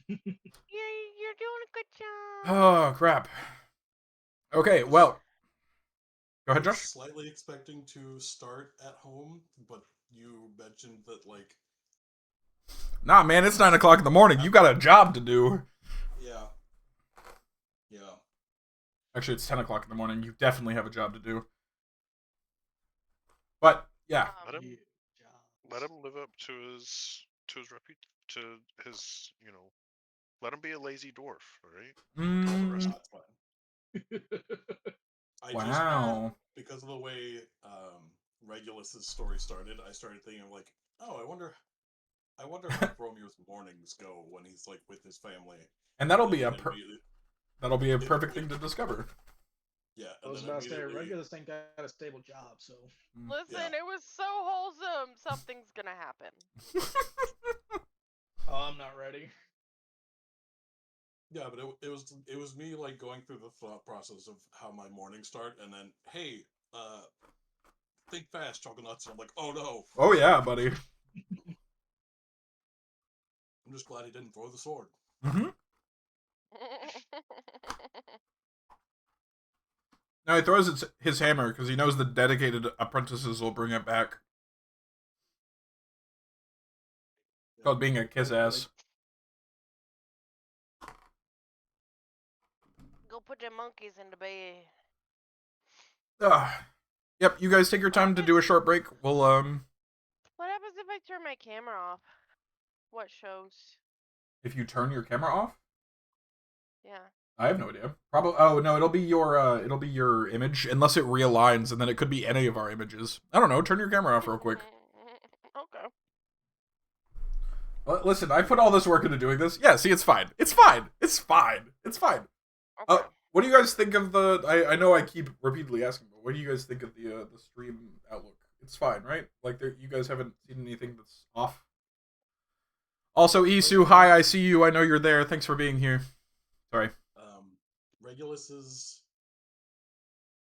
[SPEAKER 2] You're doing a good job.
[SPEAKER 1] Oh, crap. Okay, well. Go ahead,
[SPEAKER 4] I was
[SPEAKER 1] Josh.
[SPEAKER 4] slightly expecting to start at home, but you mentioned that, like...
[SPEAKER 1] Nah, man, it's 9 o'clock in the morning. You got a job to do.
[SPEAKER 4] Yeah. Yeah.
[SPEAKER 1] Actually, it's 10 o'clock in the morning. You definitely have a job to do. But, yeah.
[SPEAKER 5] Let him,
[SPEAKER 3] Yeah.
[SPEAKER 5] let him live up to his you know, let him be a lazy dwarf, alright? All the rest of
[SPEAKER 4] That's fine. I
[SPEAKER 1] Wow.
[SPEAKER 4] because of the way Regulus's story started, I started thinking like, oh, I wonder how Romeo's mornings go when he's like with his family.
[SPEAKER 1] And that'll be a perfect thing to discover.
[SPEAKER 4] Yeah,
[SPEAKER 3] I was about to say, Regulus ain't got a stable job, so.
[SPEAKER 2] Listen, it was so wholesome. Something's gonna happen.
[SPEAKER 3] Oh, I'm not ready.
[SPEAKER 4] Yeah, but it was me like going through the thought process of how my mornings start, and then hey, think fast, chocolate nuts. And I'm like, oh no.
[SPEAKER 1] Oh yeah, buddy.
[SPEAKER 4] I'm just glad he didn't throw the sword.
[SPEAKER 1] Mm-hmm. No, he throws his hammer because he knows the dedicated apprentices will bring it back.
[SPEAKER 4] Yeah.
[SPEAKER 1] Called being a kiss ass.
[SPEAKER 2] Go put them monkeys in the bed.
[SPEAKER 1] Yep, you guys take your time to do a short break. We'll
[SPEAKER 2] What happens if I turn my camera off? What shows?
[SPEAKER 1] if you turn your camera off?
[SPEAKER 2] Yeah.
[SPEAKER 1] I have no idea. Probably. Oh no, it'll be your image unless it realigns, and then it could be any of our images. I don't know. Turn your camera off real quick.
[SPEAKER 2] Okay.
[SPEAKER 1] Well, listen, I put all this work into doing this. Yeah, see, it's fine. It's fine. It's fine. It's fine.
[SPEAKER 2] Okay.
[SPEAKER 1] What do you guys think of the? I know I keep repeatedly asking, but what do you guys think of the stream outlook? It's fine, right? Like, you guys haven't seen anything that's off. Also, Isu, hi, I see you. I know you're there. Thanks for being here. Sorry.
[SPEAKER 4] Regulus's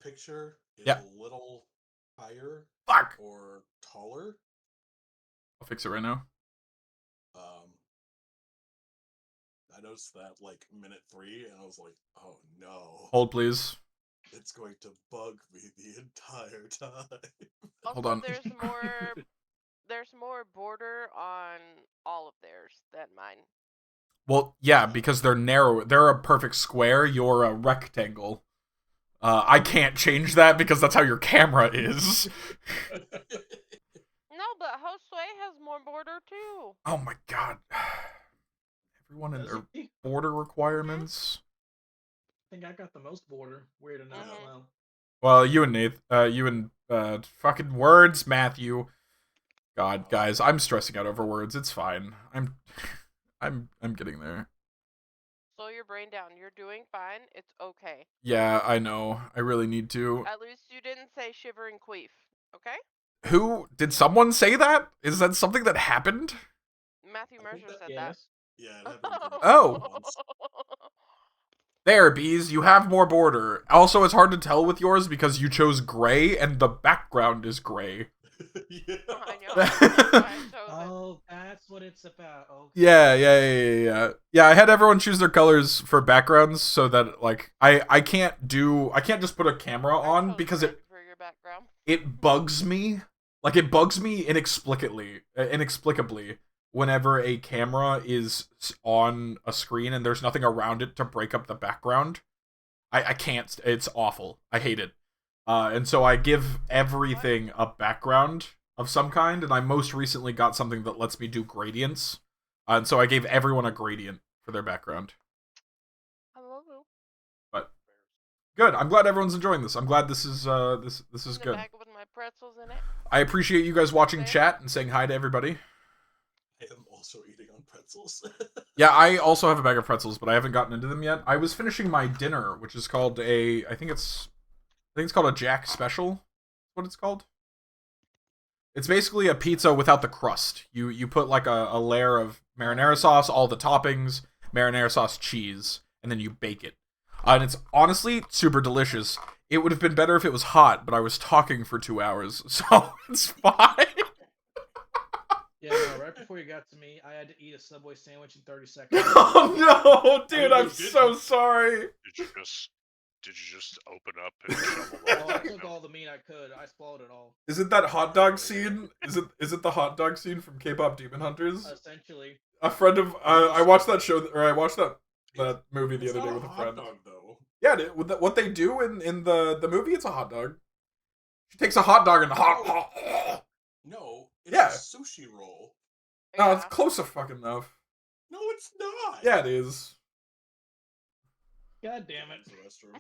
[SPEAKER 4] picture is
[SPEAKER 1] Yeah.
[SPEAKER 4] a little higher
[SPEAKER 1] Fuck.
[SPEAKER 4] or taller.
[SPEAKER 1] I'll fix it right now.
[SPEAKER 4] I noticed that like minute 3, and I was like, oh no.
[SPEAKER 1] Hold, please.
[SPEAKER 4] It's going to bug me the entire time.
[SPEAKER 1] Hold
[SPEAKER 2] Also,
[SPEAKER 1] on.
[SPEAKER 2] there's more border on all of theirs than mine.
[SPEAKER 1] Well, yeah, because they're narrow. They're a perfect square. You're a rectangle. I can't change that because that's how your camera is.
[SPEAKER 2] No, but Josue has more border too.
[SPEAKER 1] Oh my god. Everyone and
[SPEAKER 3] Does
[SPEAKER 1] their
[SPEAKER 3] he?
[SPEAKER 1] border requirements.
[SPEAKER 3] I think I got the most border. Weird enough. Well.
[SPEAKER 1] Well, you and Nate, you and fucking words, Matthew. God, guys, I'm stressing out over words. It's fine. I'm getting there.
[SPEAKER 2] Slow your brain down. You're doing fine. It's okay.
[SPEAKER 1] Yeah, I know. I really need to.
[SPEAKER 2] At least you didn't say shivering queef. Okay?
[SPEAKER 1] Who did someone say that? Is that something that happened?
[SPEAKER 2] Matthew
[SPEAKER 4] I think
[SPEAKER 2] Mercer said
[SPEAKER 3] Yes.
[SPEAKER 4] Yeah, it happened pretty
[SPEAKER 1] Oh.
[SPEAKER 4] once.
[SPEAKER 1] There, Bees, you have more border. Also, it's hard to tell with yours because you chose gray and the background is gray.
[SPEAKER 4] Yeah.
[SPEAKER 2] I know. That's why I chose it.
[SPEAKER 3] Oh, that's what it's about. Okay.
[SPEAKER 1] Yeah. Yeah, I had everyone choose their colors for backgrounds so that like I can't just put a camera
[SPEAKER 2] I
[SPEAKER 1] on
[SPEAKER 2] chose
[SPEAKER 1] because
[SPEAKER 2] red for your background.
[SPEAKER 1] it bugs me. Like it bugs me inexplicably whenever a camera is on a screen and there's nothing around it to break up the background. I can't. It's awful. I hate it. And so I give everything a background of some kind, and I most recently got something that lets me do gradients. And so I gave everyone a gradient for their background.
[SPEAKER 2] I love you.
[SPEAKER 1] But good. I'm glad everyone's enjoying this. I'm glad this is this is
[SPEAKER 2] In the
[SPEAKER 1] good.
[SPEAKER 2] bag with my pretzels in it.
[SPEAKER 1] I appreciate you guys watching chat and saying hi to everybody.
[SPEAKER 4] I am also eating on pretzels.
[SPEAKER 1] Yeah, I also have a bag of pretzels, but I haven't gotten into them yet. I was finishing my dinner, which is called I think it's think it's called a Jack Special. What it's called? It's basically a pizza without the crust. You put like a layer of marinara sauce, all the toppings, marinara sauce, cheese, and then you bake it. And it's honestly super delicious. It would have been better if it was hot, but I was talking for 2 hours, so it's fine.
[SPEAKER 3] Yeah, no, right before you got to me, I had to eat a Subway sandwich in 30 seconds.
[SPEAKER 1] Oh no, dude, I'm so sorry.
[SPEAKER 5] Did you just open up and shovel
[SPEAKER 3] Oh, I
[SPEAKER 5] it?
[SPEAKER 3] took all the meat I could. I swallowed it all.
[SPEAKER 1] Is it that hot dog scene? Is it the hot dog scene from K-pop Demon Hunters?
[SPEAKER 3] Essentially.
[SPEAKER 1] A friend of I watched that show, or I watched that movie the
[SPEAKER 4] It's
[SPEAKER 1] other day
[SPEAKER 4] not
[SPEAKER 1] with
[SPEAKER 4] a
[SPEAKER 1] a friend.
[SPEAKER 4] hot dog, though.
[SPEAKER 1] Yeah, what they do in the movie, it's a hot dog. She takes a hot dog and
[SPEAKER 4] No, it's
[SPEAKER 1] Yeah.
[SPEAKER 4] a sushi roll.
[SPEAKER 1] No,
[SPEAKER 2] Yeah.
[SPEAKER 1] it's close enough.
[SPEAKER 4] No, it's not.
[SPEAKER 1] Yeah, it is.
[SPEAKER 3] God damn it.
[SPEAKER 4] The restroom.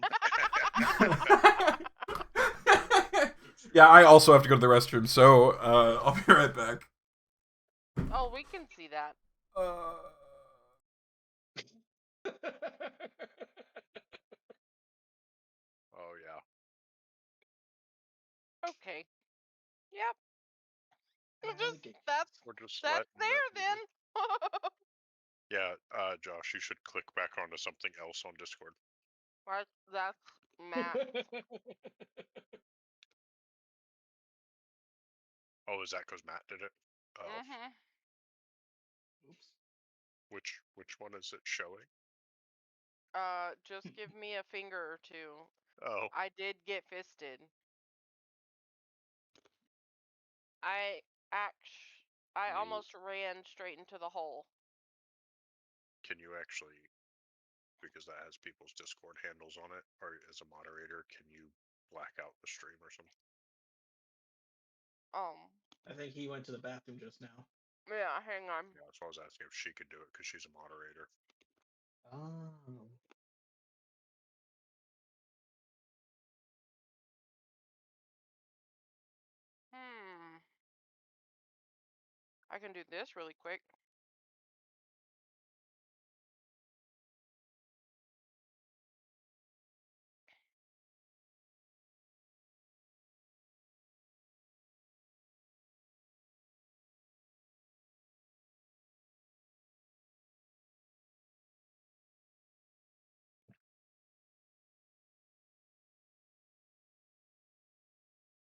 [SPEAKER 1] Yeah, I also have to go to the restroom, so I'll be right back.
[SPEAKER 2] Oh, we can see that.
[SPEAKER 5] Oh yeah.
[SPEAKER 2] Okay. Yep.
[SPEAKER 3] Okay.
[SPEAKER 5] We're just
[SPEAKER 2] That's
[SPEAKER 5] letting
[SPEAKER 2] there
[SPEAKER 5] that be
[SPEAKER 2] then.
[SPEAKER 5] Yeah, Josh, you should click back onto something else on Discord.
[SPEAKER 2] That's Matt.
[SPEAKER 5] Oh, is that because Matt did it? Oh,
[SPEAKER 2] Mhm.
[SPEAKER 3] Oops.
[SPEAKER 5] which one is it showing?
[SPEAKER 2] Just give me a finger or two.
[SPEAKER 5] Oh,
[SPEAKER 2] I did get fisted. I
[SPEAKER 5] You-
[SPEAKER 2] almost ran straight into the hole.
[SPEAKER 5] can you actually, because that has people's Discord handles on it, or as a moderator, can you black out the stream or something?
[SPEAKER 3] I think he went to the bathroom just now.
[SPEAKER 2] Yeah, hang on.
[SPEAKER 5] Yeah, that's why I was asking if she could do it because she's a moderator.
[SPEAKER 3] Oh.
[SPEAKER 2] I can do this really quick.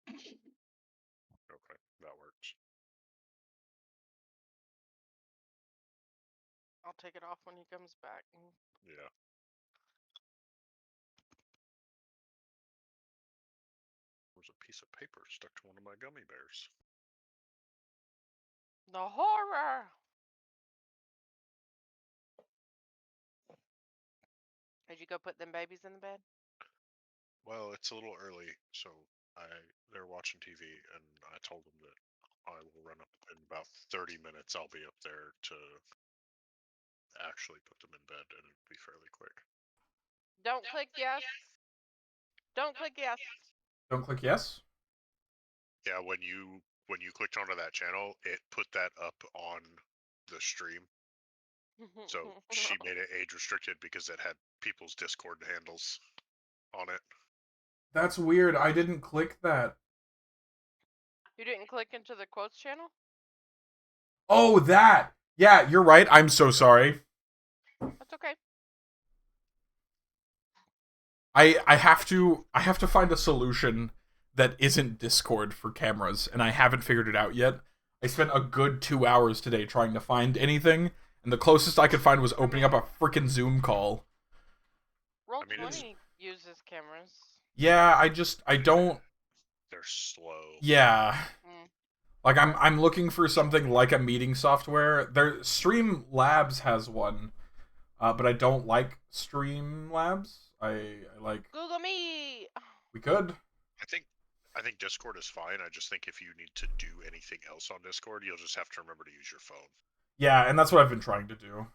[SPEAKER 5] Okay, that works.
[SPEAKER 2] I'll take it off when he comes back.
[SPEAKER 5] Yeah. There's a piece of paper stuck to one of my gummy bears.
[SPEAKER 2] The horror! Did you go put them babies in the bed?
[SPEAKER 5] Well, it's a little early, so they're watching TV, and I told them that I will run up in about 30 minutes. I'll be up there to actually put them in bed, and it'll be fairly quick.
[SPEAKER 2] Don't click yes. Don't click yes.
[SPEAKER 1] Don't click yes.
[SPEAKER 5] Yeah, when you clicked onto that channel, it put that up on the stream. So she made it age restricted because it had people's Discord handles on it.
[SPEAKER 1] That's weird. I didn't click that.
[SPEAKER 2] You didn't click into the quotes channel?
[SPEAKER 1] Oh, that. Yeah, you're right. I'm so sorry.
[SPEAKER 2] That's okay.
[SPEAKER 1] I have to find a solution that isn't Discord for cameras, and I haven't figured it out yet. I spent a good 2 hours today trying to find anything, and the closest I could find was opening up a freaking Zoom call.
[SPEAKER 2] Roll20 uses cameras.
[SPEAKER 1] Yeah, I don't.
[SPEAKER 5] They're slow.
[SPEAKER 1] Yeah.
[SPEAKER 2] Mm.
[SPEAKER 1] Like I'm looking for something like a meeting software. Streamlabs has one, but I don't like Streamlabs. I like.
[SPEAKER 2] Google me.
[SPEAKER 1] We could.
[SPEAKER 5] I think Discord is fine. I just think if you need to do anything else on Discord, you'll just have to remember to use your phone.
[SPEAKER 1] Yeah, and that's what I've been trying to do.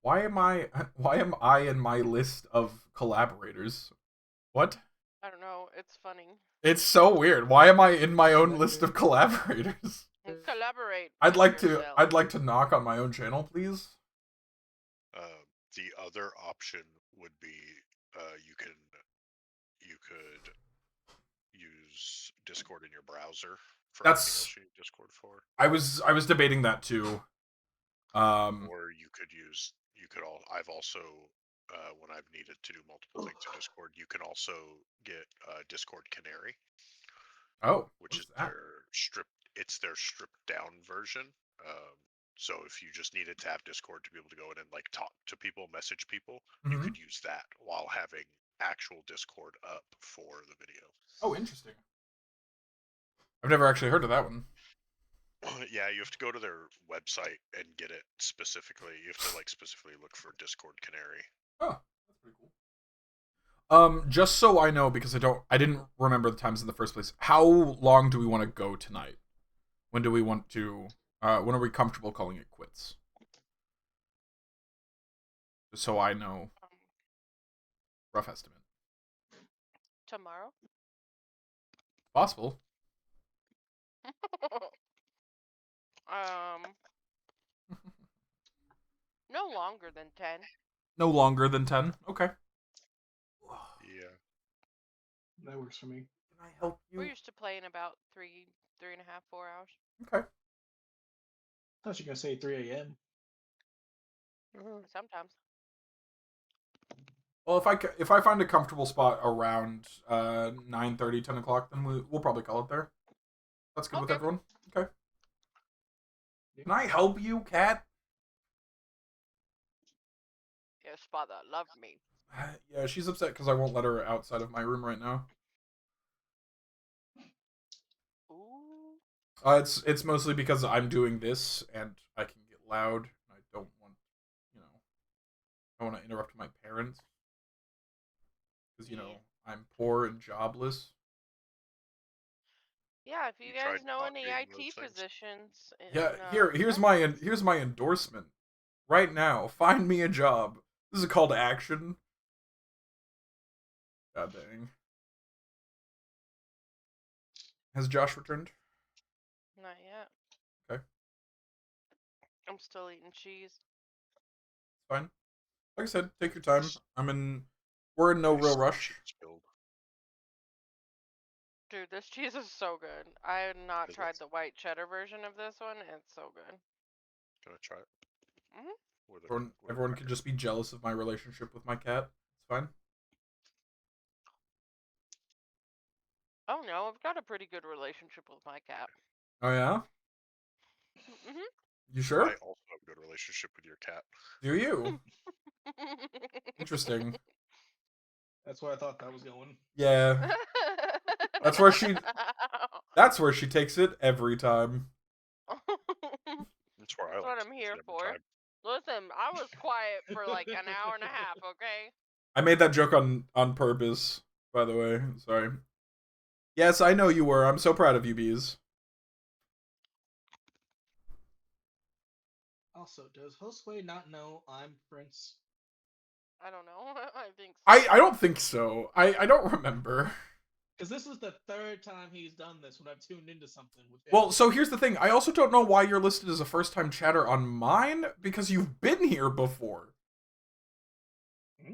[SPEAKER 1] Why am I in my list of collaborators? What?
[SPEAKER 2] I don't know. It's funny.
[SPEAKER 1] It's so weird. Why am I in my own list of collaborators?
[SPEAKER 2] Collaborate.
[SPEAKER 1] I'd like
[SPEAKER 2] yourself.
[SPEAKER 1] to knock on my own channel, please.
[SPEAKER 5] The other option would be you can you could use Discord in your browser for
[SPEAKER 1] That's-
[SPEAKER 5] anything else you need Discord for.
[SPEAKER 1] I was debating that too.
[SPEAKER 5] Or you could use I've also when I've needed to do multiple things in Discord, you can also get Discord Canary,
[SPEAKER 1] Oh,
[SPEAKER 5] which
[SPEAKER 1] what's
[SPEAKER 5] is
[SPEAKER 1] that?
[SPEAKER 5] their stripped down version. So if you just needed to have Discord to be able to go in and like talk to people, message people, you
[SPEAKER 1] Mhm.
[SPEAKER 5] could use that while having actual Discord up for the video.
[SPEAKER 1] Oh, interesting. I've never actually heard of that one.
[SPEAKER 5] Yeah, you have to go to their website and get it specifically. You have to like specifically look for Discord Canary.
[SPEAKER 1] Oh, that's pretty cool. Just so I know, because I didn't remember the times in the first place. How long do we want to go tonight? When do we want to? When are we comfortable calling it quits? Just so I know. Rough estimate.
[SPEAKER 2] Tomorrow?
[SPEAKER 1] Possible.
[SPEAKER 2] No longer than 10.
[SPEAKER 1] No longer than 10? Okay.
[SPEAKER 5] Yeah.
[SPEAKER 3] That works for me.
[SPEAKER 1] Can I help you?
[SPEAKER 2] We're used to playing about 3.5, 4 hours.
[SPEAKER 1] Okay.
[SPEAKER 3] I thought you were gonna say 3 a.m.
[SPEAKER 2] Sometimes.
[SPEAKER 1] Well, if I find a comfortable spot around 9:30, 10 o'clock, then we'll probably call it there. That's good with
[SPEAKER 2] Okay.
[SPEAKER 1] everyone? Okay. Can I help you, Kat?
[SPEAKER 2] Yes, father, love me.
[SPEAKER 1] Yeah, she's upset because I won't let her outside of my room right now.
[SPEAKER 2] Ooh.
[SPEAKER 1] It's mostly because I'm doing this and I can get loud. I don't want, I want to interrupt my parents because I'm poor and jobless.
[SPEAKER 2] Yeah, if you
[SPEAKER 5] You
[SPEAKER 2] guys
[SPEAKER 5] tried
[SPEAKER 2] know
[SPEAKER 5] not
[SPEAKER 2] any
[SPEAKER 5] doing
[SPEAKER 2] IT
[SPEAKER 5] those things?
[SPEAKER 2] positions.
[SPEAKER 1] Yeah, here's
[SPEAKER 2] Texas.
[SPEAKER 1] my endorsement. Right now, find me a job. This is a call to action. God dang. Has Josh returned?
[SPEAKER 2] Not yet.
[SPEAKER 1] Okay.
[SPEAKER 2] I'm still eating cheese.
[SPEAKER 1] It's fine. Like I said, take your time. We're in no
[SPEAKER 5] Nice
[SPEAKER 1] real rush.
[SPEAKER 5] cheese build.
[SPEAKER 2] Dude, this cheese is so good. I have not
[SPEAKER 5] Is
[SPEAKER 2] tried
[SPEAKER 5] it?
[SPEAKER 2] the white cheddar version of this one. It's so good.
[SPEAKER 5] Gonna try it.
[SPEAKER 2] Mhm.
[SPEAKER 1] Everyone can just be jealous of my relationship with my cat. It's fine.
[SPEAKER 2] Oh no, I've got a pretty good relationship with my cat.
[SPEAKER 1] Oh yeah?
[SPEAKER 2] Mhm.
[SPEAKER 1] You sure?
[SPEAKER 5] I also have a good relationship with your cat.
[SPEAKER 1] Do you? Interesting.
[SPEAKER 3] That's where I thought that was going.
[SPEAKER 1] Yeah. That's where she takes it every time.
[SPEAKER 5] That's where I
[SPEAKER 2] That's
[SPEAKER 5] like
[SPEAKER 2] what
[SPEAKER 5] to
[SPEAKER 2] I'm
[SPEAKER 5] take
[SPEAKER 2] here
[SPEAKER 5] it every
[SPEAKER 2] for.
[SPEAKER 5] time.
[SPEAKER 2] Listen, I was quiet for like an hour and a half, okay?
[SPEAKER 1] I made that joke on purpose, by the way. Sorry. Yes, I know you were. I'm so proud of you, Bees.
[SPEAKER 3] Also, does Josue not know I'm Prince?
[SPEAKER 2] I don't know. I think so.
[SPEAKER 1] I don't think so. I don't remember.
[SPEAKER 3] Because this is the third time he's done this when I've tuned into something with him.
[SPEAKER 1] Well, so here's the thing. I also don't know why you're listed as a first-time chatter on mine, because you've been here before.
[SPEAKER 3] How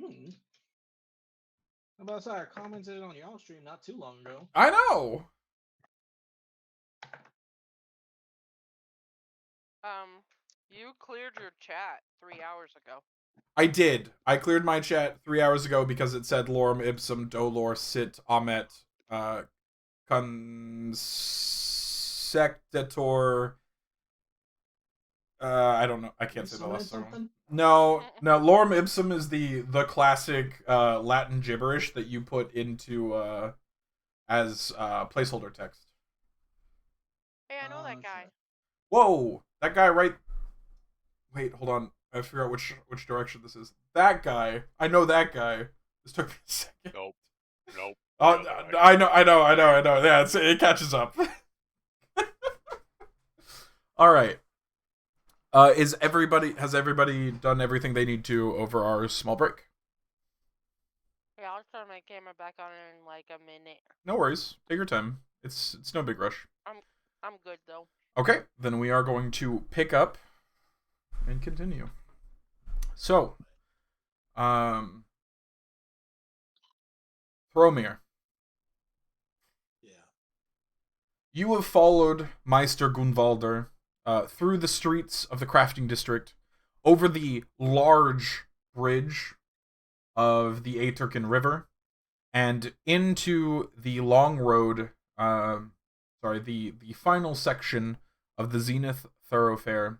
[SPEAKER 3] about I commented on y'all stream not too long ago?
[SPEAKER 1] I know.
[SPEAKER 2] You cleared your chat 3 hours ago.
[SPEAKER 1] I did. I cleared my chat 3 hours ago because it said lorem ipsum dolor sit omet consectator. I don't know. I can't say the last one. No, lorem ipsum is the classic Latin gibberish that you put into as placeholder text.
[SPEAKER 2] Hey, I know that guy.
[SPEAKER 3] Sure.
[SPEAKER 1] Whoa, that guy right. Wait, hold on. I have to figure out which direction this is. That guy. I know that guy. This took me a second.
[SPEAKER 5] Nope.
[SPEAKER 1] Oh, I know. Yeah, it catches up. All right. Has everybody done everything they need to over our small break?
[SPEAKER 2] Yeah, I'll turn my camera back on in like a minute.
[SPEAKER 1] No worries. Take your time. It's no big rush.
[SPEAKER 2] I'm good though.
[SPEAKER 1] Okay, then we are going to pick up and continue. So, Thromir,
[SPEAKER 4] Yeah.
[SPEAKER 1] you have followed Meister Gunvalder through the streets of the crafting district, over the large bridge of the Aturkan River, and into the long road, the final section of the Zenith Thoroughfare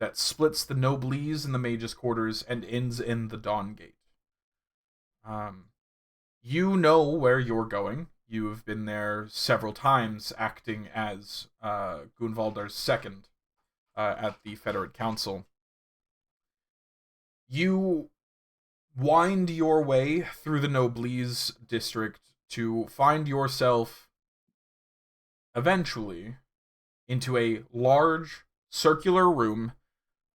[SPEAKER 1] that splits the Noblesse and the Mage's Quarters and ends in the Dawn Gate. You know where you're going. You have been there several times, acting as Gunvaldar's second at the Federate Council. You wind your way through the Noblesse district to find yourself eventually into a large circular room,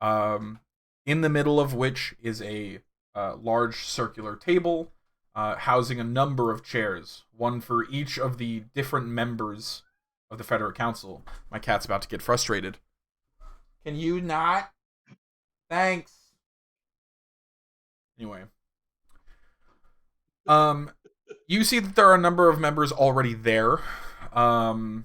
[SPEAKER 1] in the middle of which is a large circular table housing a number of chairs, one for each of the different members of the Federate Council. My cat's about to get frustrated. Can you not? Thanks. Anyway. You see that there are a number of members already there. Lysandra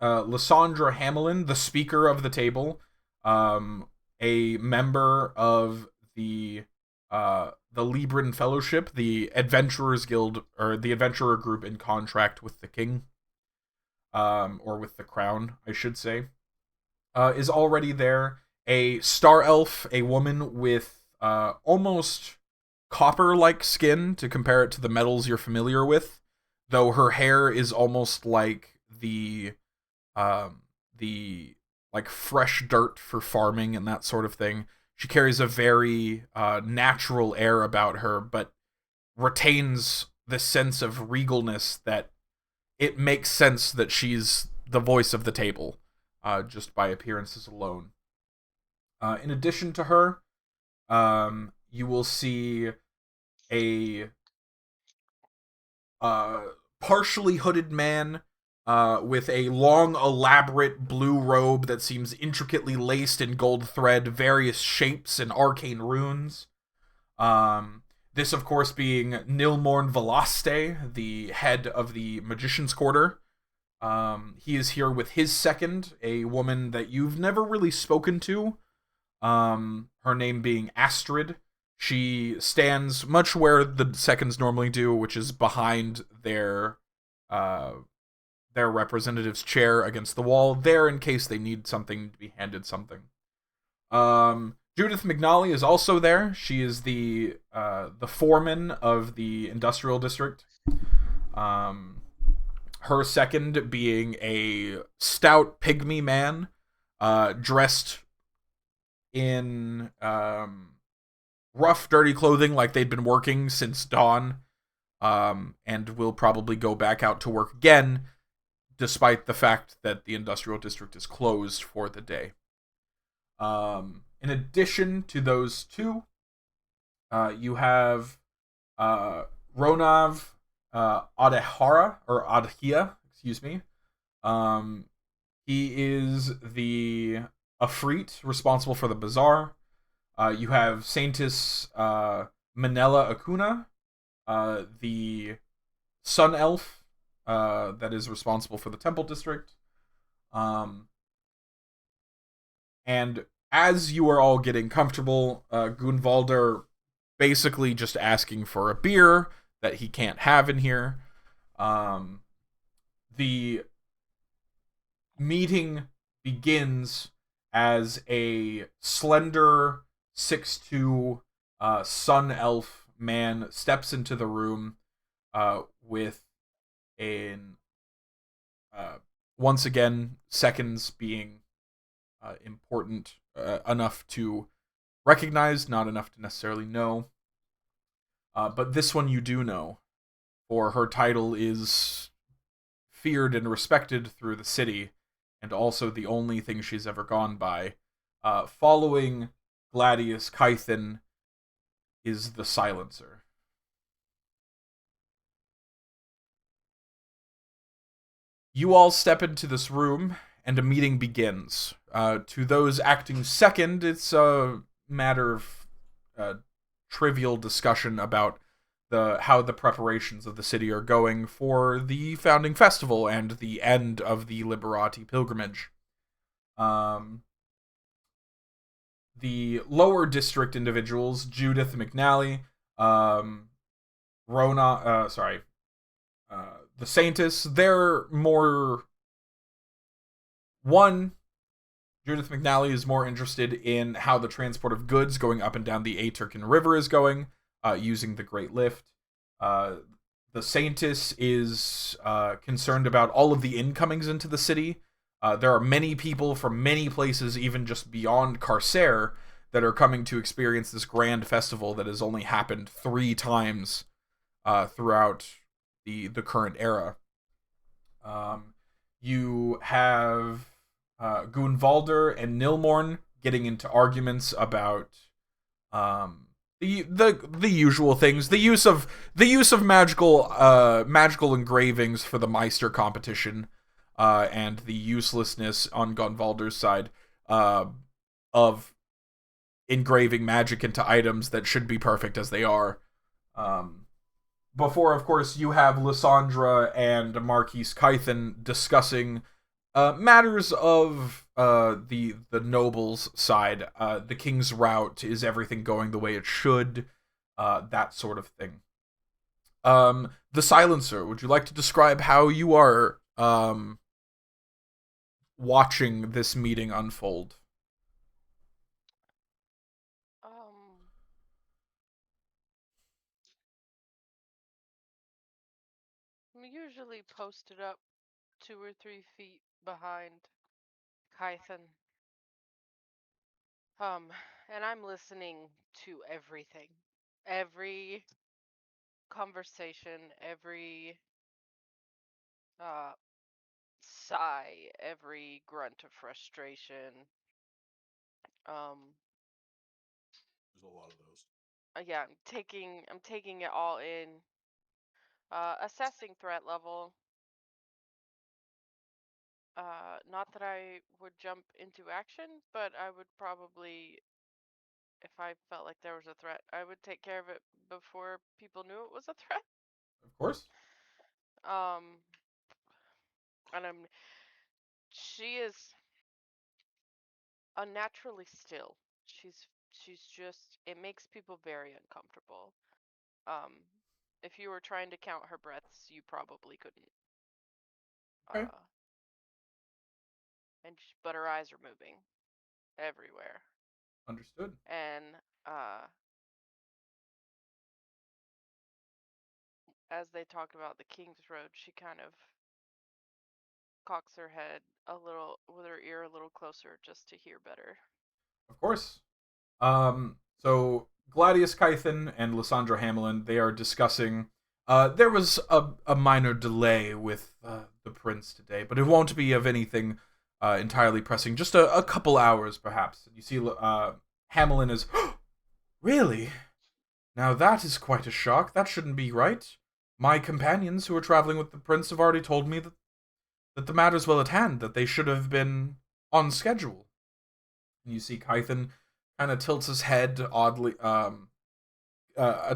[SPEAKER 1] Hamelin, the speaker of the table, a member of the Libran Fellowship, the Adventurers Guild, or the Adventurer Group in contract with the King, or with the Crown, I should say, is already there. A Star Elf, a woman with almost copper-like skin to compare it to the metals you're familiar with, though her hair is almost like the like fresh dirt for farming and that sort of thing. She carries a very natural air about her, but retains the sense of regalness that it makes sense that she's the voice of the table, just by appearances alone. In addition to her, you will see a partially hooded man with a long, elaborate blue robe that seems intricately laced in gold thread, various shapes and arcane runes. This, of course, being Nilmorn Velaste, the head of the Magician's Quarter. He is here with his second, a woman that you've never really spoken to. Her name being Astrid. She stands much where the seconds normally do, which is behind their representative's chair against the wall, there in case they need something to be handed something. Judith McNally is also there. She is the foreman of the industrial district. Her second being a stout pygmy man, dressed in rough, dirty clothing like they'd been working since dawn, and will probably go back out to work again, despite the fact that the industrial district is closed for the day. In addition to those two, you have Ronav Adhia, excuse me. He is the Afrit responsible for the bazaar. You have Saintis Manella Acuna, the Sun Elf, that is responsible for the Temple District. And as you are all getting comfortable, Gunvalder basically just asking for a beer that he can't have in here. The meeting begins as a slender 6'2" Sun Elf man steps into the room with an once again, seconds being important enough to recognize, not enough to necessarily know. But this one you do know, for her title is feared and respected through the city, and also the only thing she's ever gone by. Following Gladius Kythen is the Silencer. You all step into this room, and a meeting begins. To those acting second, it's a matter of trivial discussion about how the preparations of the city are going for the founding festival and the end of the Liberati pilgrimage. The lower district individuals, Judith McNally, the Saintus, they're more... One, Judith McNally is more interested in how the transport of goods going up and down the Aturkan River is going, using the Great Lift. The Saintus is concerned about all of the incomings into the city. There are many people from many places, even just beyond Carcer, that are coming to experience this grand festival that has only happened 3 times throughout the current era. You have Gunvalder and Nilmorn getting into arguments about the usual things, the use of magical engravings for the Meister competition, and the uselessness on Gunvalder's side of engraving magic into items that should be perfect as they are. Before, of course, you have Lysandra and Marquise Kython discussing matters of the nobles' side. The king's route, is everything going the way it should? That sort of thing. The Silencer, would you like to describe how you are watching this meeting unfold?
[SPEAKER 2] I'm usually posted up 2 or 3 feet behind Kython. And I'm listening to everything. Every conversation, every sigh, every grunt of frustration.
[SPEAKER 4] There's a lot of those.
[SPEAKER 2] Yeah, I'm taking it all in. Assessing threat level. Not that I would jump into action, but I would probably, if I felt like there was a threat, I would take care of it before people knew it was a threat.
[SPEAKER 1] Of course.
[SPEAKER 2] And she is unnaturally still. She's just, it makes people very uncomfortable. If you were trying to count her breaths, you probably couldn't.
[SPEAKER 1] Okay.
[SPEAKER 2] But her eyes are moving everywhere.
[SPEAKER 1] Understood.
[SPEAKER 2] And as they talk about the King's Road, she kind of cocks her head a little, with her ear a little closer, just to hear better.
[SPEAKER 1] Of course. So Gladius Kython and Lysandra Hamelin, they are discussing. There was a minor delay with the prince today, but it won't be of anything entirely pressing. Just a couple hours, perhaps. You see, Hamelin is... Really? Now that is quite a shock. That shouldn't be right. My companions who are traveling with the prince have already told me that the matter's well at hand, that they should have been on schedule. And you see Kython kind of tilts his head oddly, a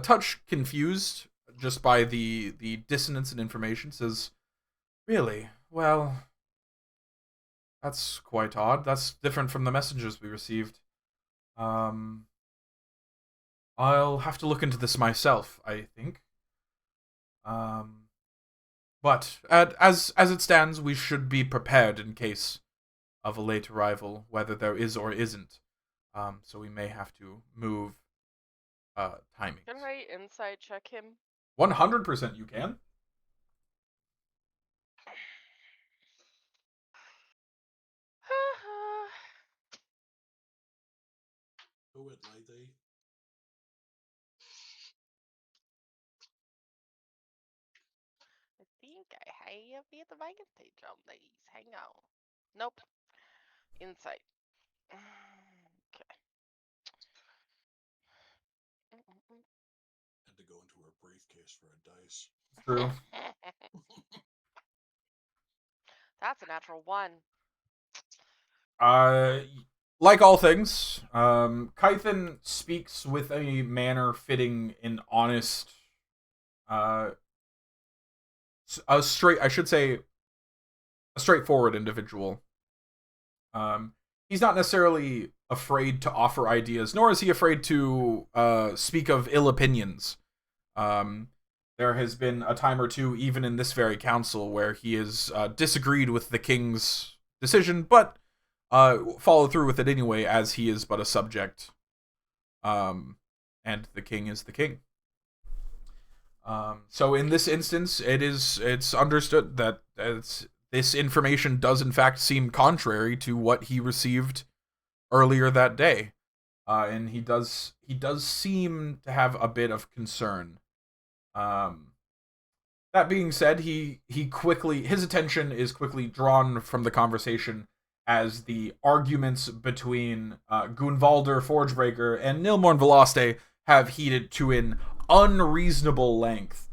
[SPEAKER 1] touch confused just by the dissonance in information, says, Really? Well, that's quite odd. That's different from the messages we received. I'll have to look into this myself, I think. But as it stands, we should be prepared in case of a late arrival, whether there is or isn't. So we may have to move timing.
[SPEAKER 2] Can I insight check him?
[SPEAKER 1] 100% you can.
[SPEAKER 4] Who would lady?
[SPEAKER 2] I think I have the advantage on these. Hang on. Nope. Insight. Okay.
[SPEAKER 4] Had to go into her briefcase for a dice.
[SPEAKER 1] It's true.
[SPEAKER 2] That's a natural 1.
[SPEAKER 1] Like all things, Kython speaks with a manner fitting an honest uh, I should say, a straightforward individual. He's not necessarily afraid to offer ideas, nor is he afraid to speak of ill opinions. There has been a time or two, even in this very council, where he has disagreed with the king's decision, but followed through with it anyway, as he is but a subject. And the king is the king. So in this instance, it's understood that this information does in fact seem contrary to what he received earlier that day, and he does seem to have a bit of concern. That being said, his attention is quickly drawn from the conversation as the arguments between Gunvalder Forgebreaker and Nilmorn Veloste have heated to an unreasonable length,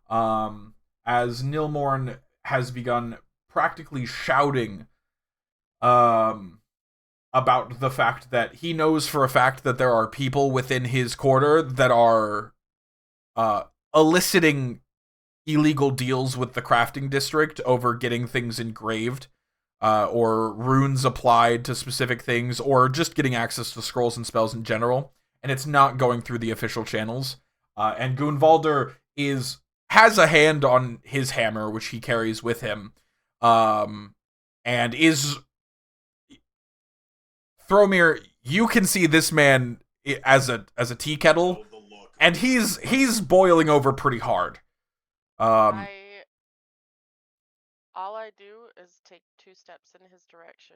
[SPEAKER 1] as Nilmorn has begun practically shouting about the fact that he knows for a fact that there are people within his quarter that are eliciting illegal deals with the crafting district over getting things engraved, or runes applied to specific things, or just getting access to scrolls and spells in general, and it's not going through the official channels. And Gunvalder has a hand on his hammer, which he carries with him, and is Thromir. You can see this man as a tea kettle, and he's boiling over pretty hard.
[SPEAKER 2] All I do is take 2 steps in his direction.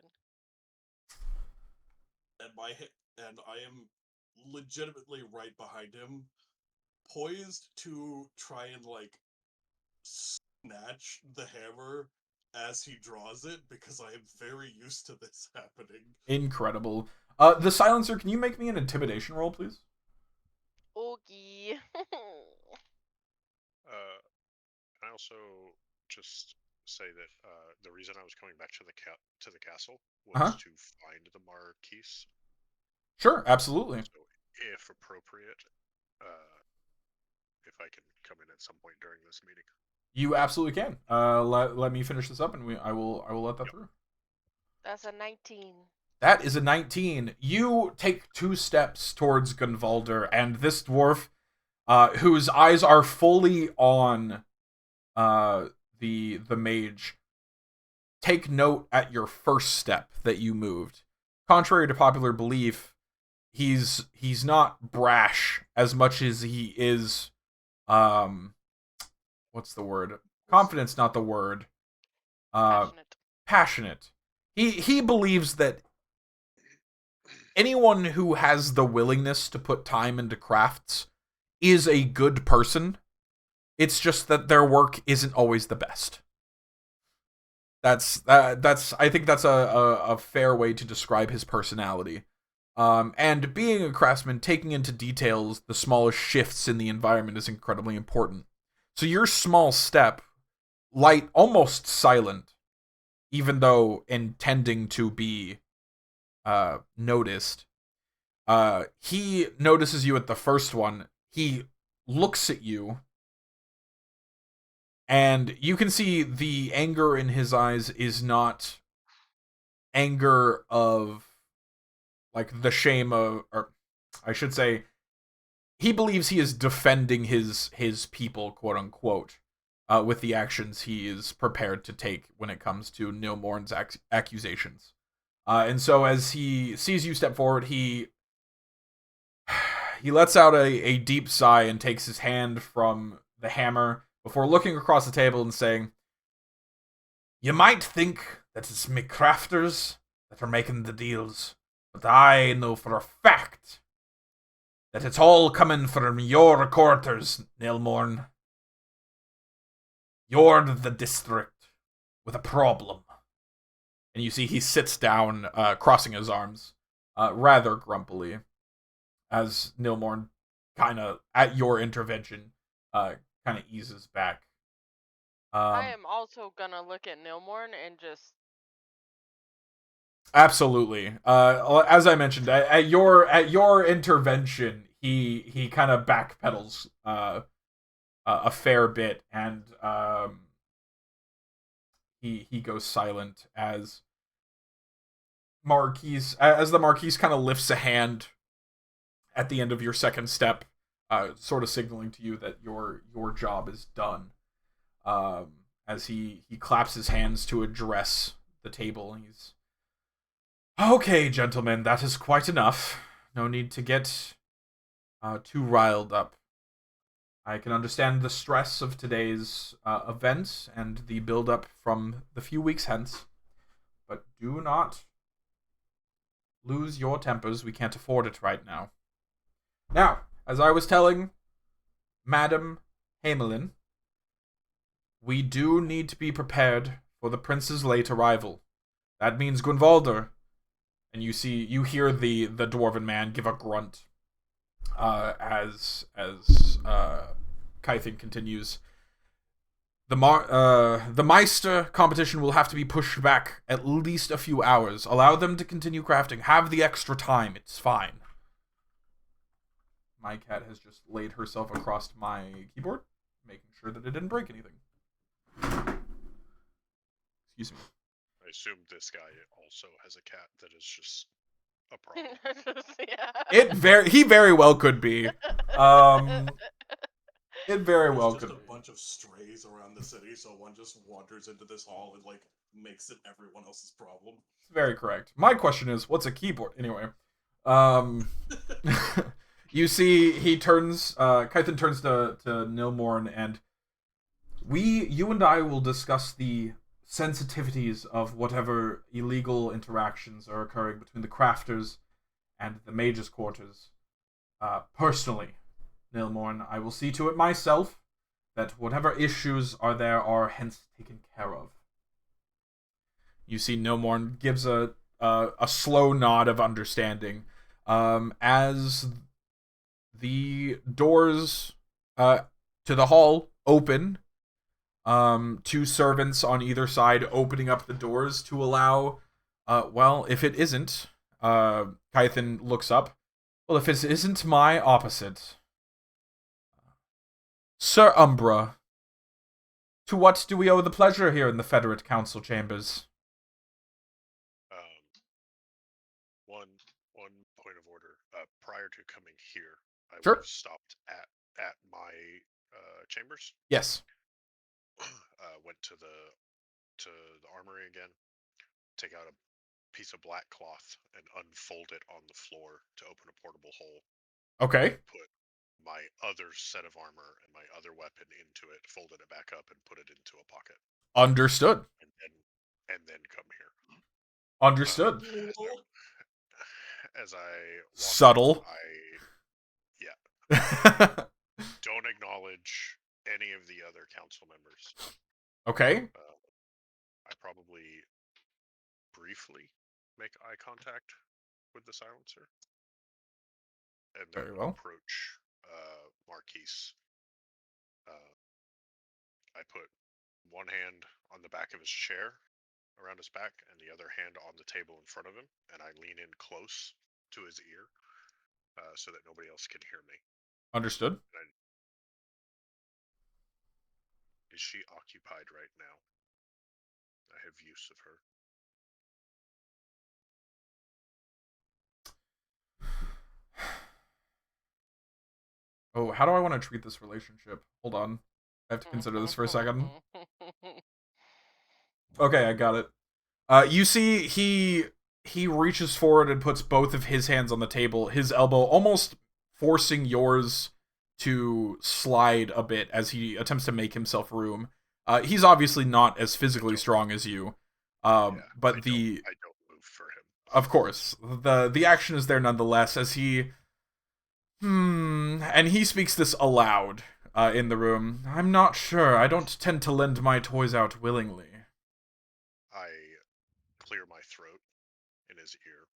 [SPEAKER 4] And I am legitimately right behind him, poised to try and snatch the hammer as he draws it, because I am very used to this happening.
[SPEAKER 1] Incredible. The silencer, can you make me an intimidation roll, please?
[SPEAKER 2] Okay.
[SPEAKER 5] I also just say that the reason I was coming back to the castle was to find the Marquise.
[SPEAKER 1] Sure, absolutely.
[SPEAKER 5] So, if appropriate, if I can come in at some point during this meeting.
[SPEAKER 1] You absolutely can. Let me finish this up, and I will let that through.
[SPEAKER 2] That's a 19.
[SPEAKER 1] That is a 19. You take 2 steps towards Gunvalder, and this dwarf, whose eyes are fully on the mage, take note at your first step that you moved. Contrary to popular belief, he's not brash as much as he is what's the word? Confidence, not the word. Passionate. He believes that anyone who has the willingness to put time into crafts is a good person. It's just that their work isn't always the best. I think that's a fair way to describe his personality. And being a craftsman, taking into details the smallest shifts in the environment is incredibly important. So your small step, light, almost silent, even though intending to be noticed, he notices you at the first one. He looks at you, and you can see the anger in his eyes is not anger of the shame of, or I should say, he believes he is defending his people, quote unquote, with the actions he is prepared to take when it comes to Nilmorn's accusations. And so as he sees you step forward, he lets out a deep sigh and takes his hand from the hammer before looking across the table and saying, "You might think that it's me crafters that are making the deals, but I know for a fact that it's all coming from your quarters, Nilmorn. You're the district with a problem." And you see he sits down, crossing his arms, rather grumpily, as Nilmorn, kind of, at your intervention, kind of eases back.
[SPEAKER 2] I am also gonna look at Nilmorn and just...
[SPEAKER 1] Absolutely. As I mentioned, at your intervention, he kind of backpedals a fair bit, and he goes silent as the Marquise kind of lifts a hand at the end of your second step, sort of signaling to you that your job is done. As he claps his hands to address the table. He's okay, gentlemen. That is quite enough. No need to get too riled up. I can understand the stress of today's event and the build-up from the few weeks hence, but do not lose your tempers. We can't afford it right now. Now, as I was telling Madam Hamelin, we do need to be prepared for the prince's late arrival. That means Gunvalder. And you hear the dwarven man give a grunt as Kython continues. The Meister competition will have to be pushed back at least a few hours. Allow them to continue crafting. Have the extra time. It's fine. My cat has just laid herself across my keyboard, making sure that it didn't break anything. Excuse me.
[SPEAKER 5] I assume this guy also has a cat that is just a problem.
[SPEAKER 2] Yeah.
[SPEAKER 1] He very well could be. It very
[SPEAKER 4] There's
[SPEAKER 1] well
[SPEAKER 4] just
[SPEAKER 1] could
[SPEAKER 4] a
[SPEAKER 1] be.
[SPEAKER 4] bunch of strays around the city, so one just wanders into this hall and, like, makes it everyone else's problem.
[SPEAKER 1] It's very correct. My question is, what's a keyboard? Anyway. You see, Kython turns to Nilmorn, and you and I will discuss the sensitivities of whatever illegal interactions are occurring between the crafters and the mage's quarters. Personally, Nilmorn, I will see to it myself that whatever issues are there are hence taken care of. You see Nilmorn gives a slow nod of understanding as the doors to the hall open. Two servants on either side opening up the doors to allow. Well, if it isn't, Kython looks up. Well, if it isn't my opposite, Sir Umbra. To what do we owe the pleasure here in the Federate Council chambers?
[SPEAKER 5] One point of order. Prior to coming here, I
[SPEAKER 1] Sure.
[SPEAKER 5] would have stopped at my chambers.
[SPEAKER 1] Yes.
[SPEAKER 5] Went to the armory again. Take out a piece of black cloth and unfold it on the floor to open a portable hole.
[SPEAKER 1] Okay.
[SPEAKER 5] Put my other set of armor and my other weapon into it, folded it back up, and put it into a pocket.
[SPEAKER 1] Understood.
[SPEAKER 5] And then come here.
[SPEAKER 1] Understood.
[SPEAKER 5] As I walk
[SPEAKER 1] Subtle.
[SPEAKER 5] don't acknowledge any of the other council members.
[SPEAKER 1] Okay.
[SPEAKER 5] I probably briefly make eye contact with the silencer, and then
[SPEAKER 1] Very well.
[SPEAKER 5] approach Marquise. I put one hand on the back of his chair, around his back, and the other hand on the table in front of him, and I lean in close to his ear so that nobody else can hear me.
[SPEAKER 1] Understood.
[SPEAKER 5] Is she occupied right now? I have use of her.
[SPEAKER 1] Oh, how do I want to treat this relationship? Hold on. I have to consider this for a second. Okay, I got it. You see, he reaches forward and puts both of his hands on the table, his elbow almost forcing yours to slide a bit as he attempts to make himself room. He's obviously not as physically strong as you, but
[SPEAKER 5] I don't move for him.
[SPEAKER 1] Of course, the action is there nonetheless as he and he speaks this aloud in the room. I'm not sure. I don't tend to lend my toys out willingly.
[SPEAKER 5] I clear my throat in his ear.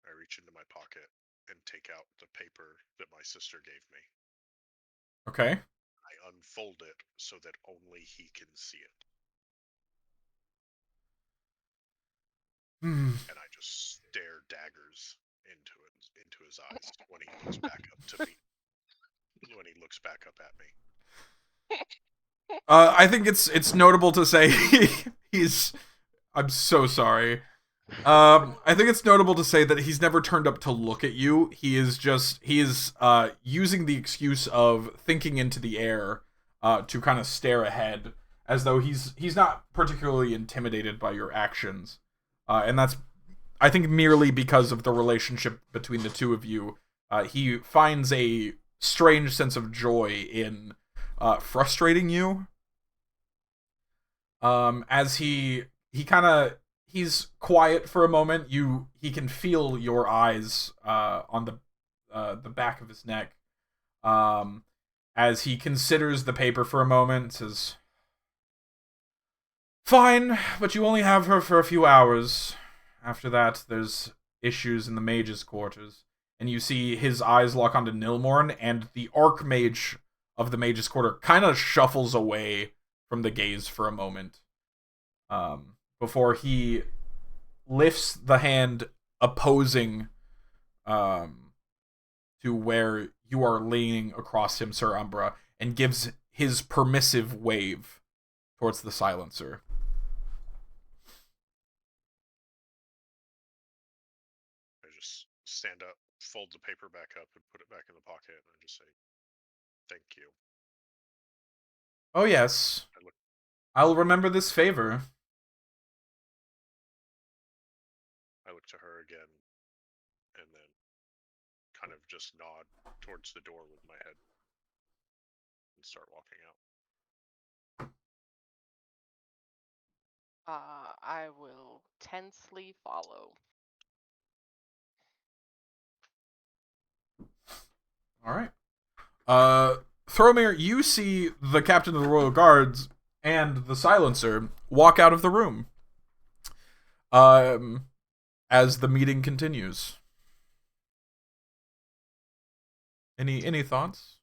[SPEAKER 5] I reach into my pocket and take out the paper that my sister gave me.
[SPEAKER 1] Okay.
[SPEAKER 5] I unfold it so that only he can see it. And I just stare daggers into his eyes when he looks back up to me. when he looks back up at me.
[SPEAKER 1] I think it's notable to say he's. I'm so sorry. I think it's notable to say that he's never turned up to look at you. He is using the excuse of thinking into the air to kind of stare ahead, as though he's not particularly intimidated by your actions, and that's, I think, merely because of the relationship between the two of you. He finds a strange sense of joy in frustrating you. As he's quiet for a moment. He can feel your eyes on the back of his neck. As he considers the paper for a moment, says, "Fine, but you only have her for a few hours. After that, there's issues in the mage's quarters." And you see his eyes lock onto Nilmorn, and the archmage of the mage's quarter kind of shuffles away from the gaze for a moment. Before he lifts the hand opposing to where you are leaning across him, Sir Umbra, and gives his permissive wave towards the silencer.
[SPEAKER 5] I just stand up, fold the paper back up, and put it back in the pocket, and I just say, "Thank you."
[SPEAKER 1] Oh yes, I'll remember this favor.
[SPEAKER 5] I look to her again, and then kind of just nod towards the door with my head and start walking out.
[SPEAKER 2] I will tensely follow.
[SPEAKER 1] All right. Thromir, you see the captain of the Royal Guards and the silencer walk out of the room. As the meeting continues. Any thoughts?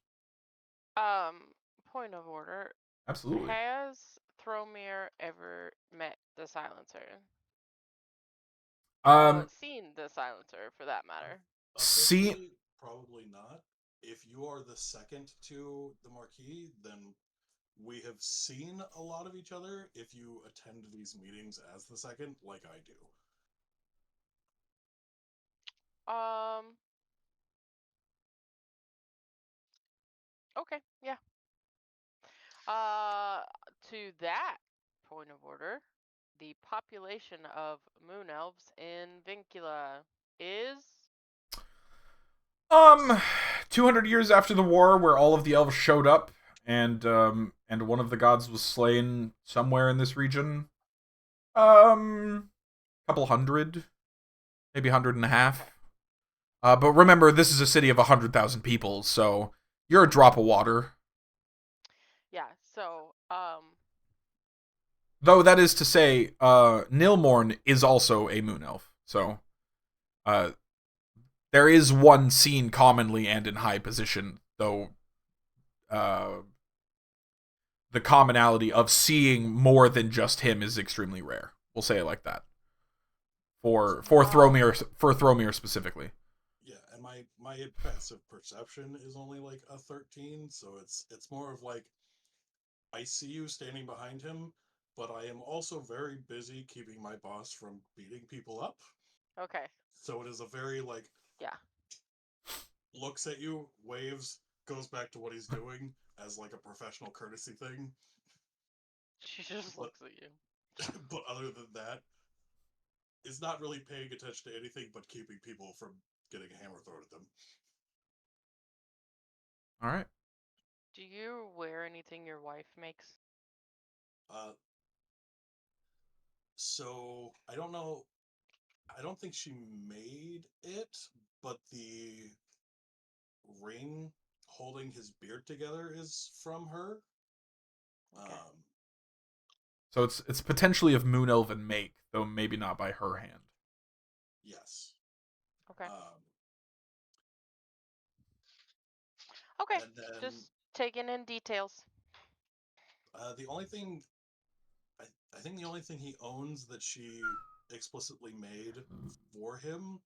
[SPEAKER 2] Point of order.
[SPEAKER 1] Absolutely.
[SPEAKER 2] Has Thromir ever met the silencer? Seen the silencer, for that matter.
[SPEAKER 4] Officially, probably not. If you are the second to the Marquis, then we have seen a lot of each other if you attend these meetings as the second, like I do.
[SPEAKER 2] Okay, yeah. To that point of order, the population of moon elves in Vincula is
[SPEAKER 1] 200 years after the war, where all of the elves showed up, and one of the gods was slain somewhere in this region. Couple hundred, maybe 150. But remember, this is a city of 100,000 people, so you're a drop of water.
[SPEAKER 2] Yeah. So
[SPEAKER 1] Though that is to say, Nilmorn is also a moon elf, so there is one seen commonly and in high position, though the commonality of seeing more than just him is extremely rare. We'll say it like that. For Thromir specifically.
[SPEAKER 4] Yeah, and my passive perception is only like a 13, so it's more of like I see you standing behind him, but I am also very busy keeping my boss from beating people up.
[SPEAKER 2] okay.
[SPEAKER 4] So it is a very like
[SPEAKER 2] Yeah.
[SPEAKER 4] looks at you, waves, goes back to what he's doing as like a professional courtesy thing.
[SPEAKER 2] She just
[SPEAKER 4] But-
[SPEAKER 2] looks at you.
[SPEAKER 4] But other than that, is not really paying attention to anything but keeping people from getting a hammer thrown at them.
[SPEAKER 1] All right.
[SPEAKER 2] Do you wear anything your wife makes?
[SPEAKER 4] So I don't know. I don't think she made it, but the ring holding his beard together is from her.
[SPEAKER 2] Okay.
[SPEAKER 1] So it's potentially of moon elven make, though maybe not by her hand.
[SPEAKER 4] Yes.
[SPEAKER 2] Okay.
[SPEAKER 4] Um,
[SPEAKER 2] Okay.
[SPEAKER 4] and then
[SPEAKER 2] Just taking in details.
[SPEAKER 4] the only thing I think the only thing he owns that she explicitly made for him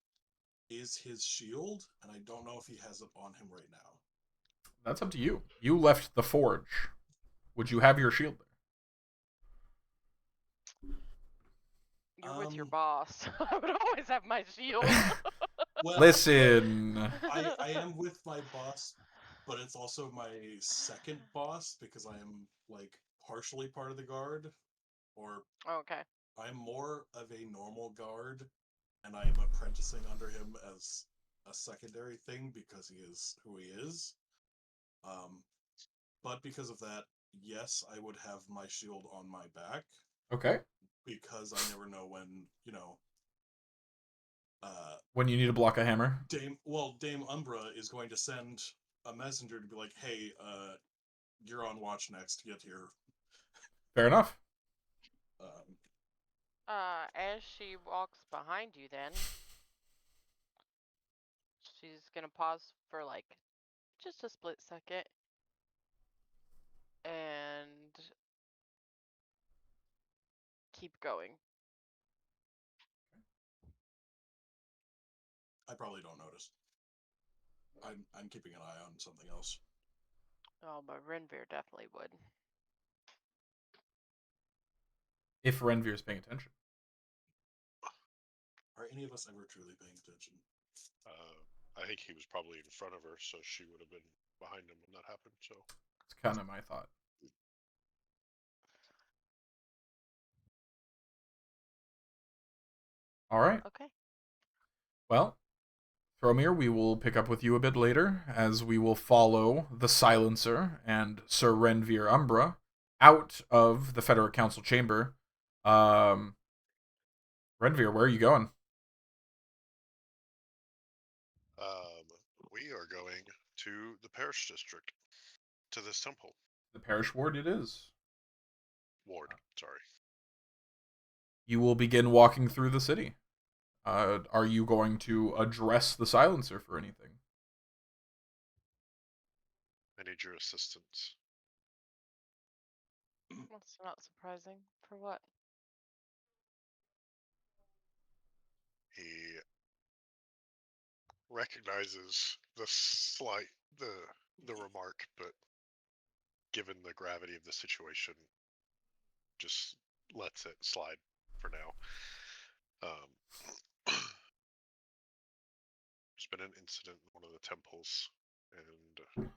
[SPEAKER 4] is his shield, and I don't know if he has it on him right now.
[SPEAKER 1] That's up to you. You left the forge. Would you have your shield there?
[SPEAKER 2] You're with your boss. I would always have my shield.
[SPEAKER 4] Well,
[SPEAKER 1] Listen.
[SPEAKER 4] I am with my boss, but it's also my second boss because I am like partially part of the guard, or
[SPEAKER 2] Okay.
[SPEAKER 4] I'm more of a normal guard, and I am apprenticing under him as a secondary thing because he is who he is. But because of that, yes, I would have my shield on my back
[SPEAKER 1] Okay.
[SPEAKER 4] because I never know when,
[SPEAKER 1] When you need to block a hammer.
[SPEAKER 4] Dame Umbra is going to send a messenger to be like, hey, you're on watch next, get here.
[SPEAKER 1] Fair enough.
[SPEAKER 2] As she walks behind you, then she's gonna pause for like just a split second and keep going.
[SPEAKER 4] I probably don't notice. I'm keeping an eye on something else.
[SPEAKER 2] Oh, but Renvir definitely would.
[SPEAKER 1] If Renvir is paying attention.
[SPEAKER 4] Are any of us ever truly paying attention?
[SPEAKER 5] I think he was probably in front of her, so she would have been behind him when that happened. So
[SPEAKER 1] It's kind of my thought. All right.
[SPEAKER 2] Okay.
[SPEAKER 1] Well, Thromir, we will pick up with you a bit later as we will follow the Silencer and Sir Renvir Umbra out of the Federate Council chamber. Renvir, where are you going?
[SPEAKER 5] we are going to the parish district, to this temple.
[SPEAKER 1] The parish ward it is.
[SPEAKER 5] Ward, sorry.
[SPEAKER 1] You will begin walking through the city. Are you going to address the Silencer for anything?
[SPEAKER 5] I need your assistance.
[SPEAKER 2] That's not surprising. For what?
[SPEAKER 5] He recognizes the remark, but given the gravity of the situation, just lets it slide for now. There's been an incident in one of the temples, and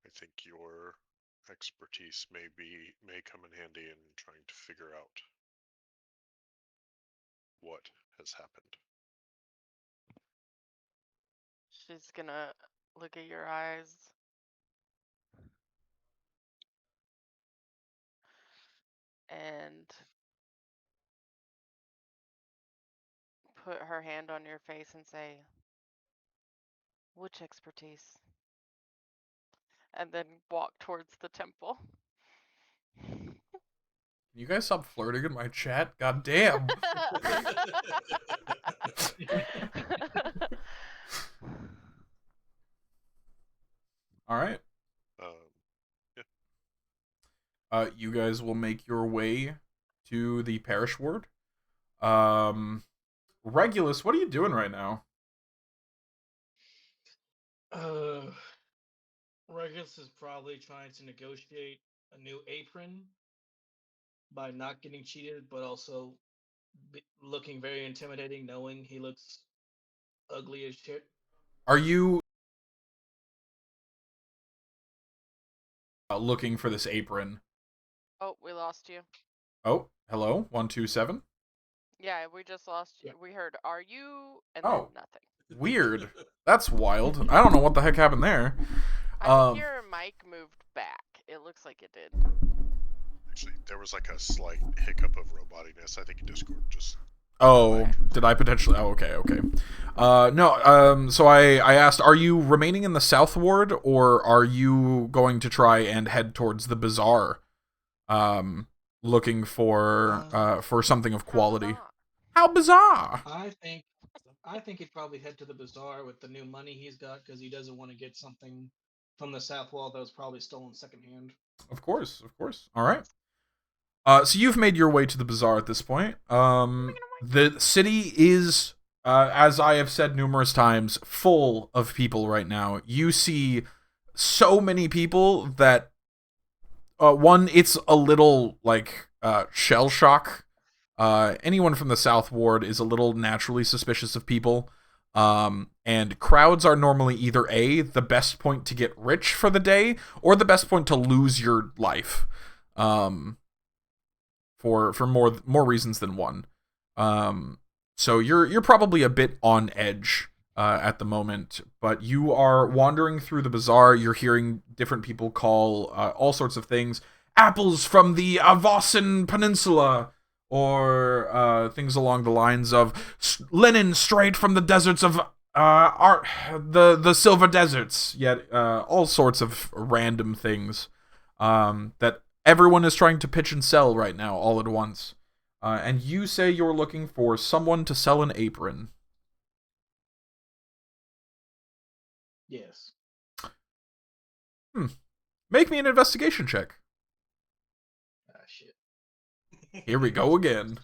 [SPEAKER 5] I think your expertise may come in handy in trying to figure out what has happened.
[SPEAKER 2] She's gonna look at your eyes. And put her hand on your face and say, which expertise? And then walk towards the temple.
[SPEAKER 1] Can you guys stop flirting in my chat? God damn. All right.
[SPEAKER 5] Yeah.
[SPEAKER 1] You guys will make your way to the parish ward. Regulus, what are you doing right now?
[SPEAKER 3] Regulus is probably trying to negotiate a new apron by not getting cheated, but also looking very intimidating, knowing he looks ugly as shit.
[SPEAKER 1] Are you looking for this apron?
[SPEAKER 2] Oh, we lost you.
[SPEAKER 1] Oh, hello, 127.
[SPEAKER 2] Yeah, we just lost you.
[SPEAKER 3] Yeah.
[SPEAKER 2] We heard, are you? And
[SPEAKER 1] Oh.
[SPEAKER 2] then nothing.
[SPEAKER 1] Weird. That's wild. I don't know what the heck happened there.
[SPEAKER 2] I think your mic moved back. It looks like it did.
[SPEAKER 5] Actually, there was like a slight hiccup of robotiness. I think Discord just...
[SPEAKER 1] Oh, did I potentially... Oh, okay. No, so I asked, are you remaining in the South Ward, or are you going to try and head towards the Bazaar, looking for something of quality? How bizarre!
[SPEAKER 3] I think he'd probably head to the Bazaar with the new money he's got, because he doesn't want to get something from the South Wall that was probably stolen secondhand.
[SPEAKER 1] Of course. All right. So you've made your way to the Bazaar at this point. The city is as I have said numerous times, full of people right now. You see so many people that one, it's a little like shell shock. Anyone from the South Ward is a little naturally suspicious of people. And crowds are normally either the best point to get rich for the day, or the best point to lose your life. For more reasons than one. So you're probably a bit on edge at the moment, but you are wandering through the bazaar. You're hearing different people call all sorts of things: apples from the Avossen Peninsula, or things along the lines of linen straight from the deserts of the Silver Deserts. Yet all sorts of random things that everyone is trying to pitch and sell right now, all at once. And you say you're looking for someone to sell an apron.
[SPEAKER 3] Yes.
[SPEAKER 1] Make me an investigation check.
[SPEAKER 3] Ah, shit.
[SPEAKER 1] Here we go again.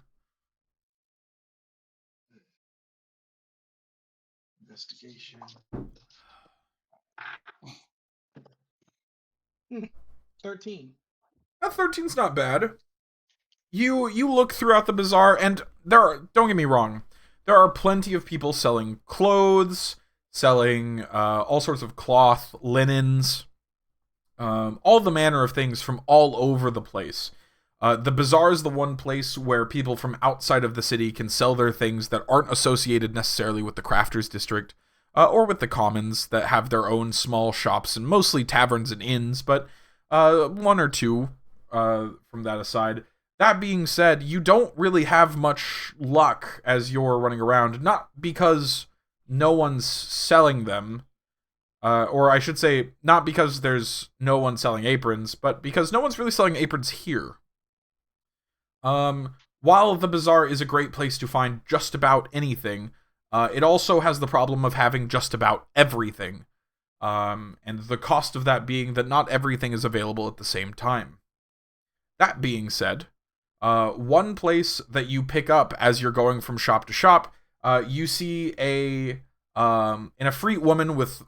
[SPEAKER 3] Investigation. 13.
[SPEAKER 1] That 13's not bad. You look throughout the bazaar, and don't get me wrong, there are plenty of people selling clothes, selling all sorts of cloth, linens, all the manner of things from all over the place. The bazaar is the one place where people from outside of the city can sell their things that aren't associated necessarily with the crafters district, or with the commons that have their own small shops and mostly taverns and inns, but one or two from that aside. That being said, you don't really have much luck as you're running around, not because no one's selling them, or I should say, not because there's no one selling aprons, but because no one's really selling aprons here. While the bazaar is a great place to find just about anything, it also has the problem of having just about everything, and the cost of that being that not everything is available at the same time. That being said, one place that you pick up as you're going from shop to shop, you see an effreet woman with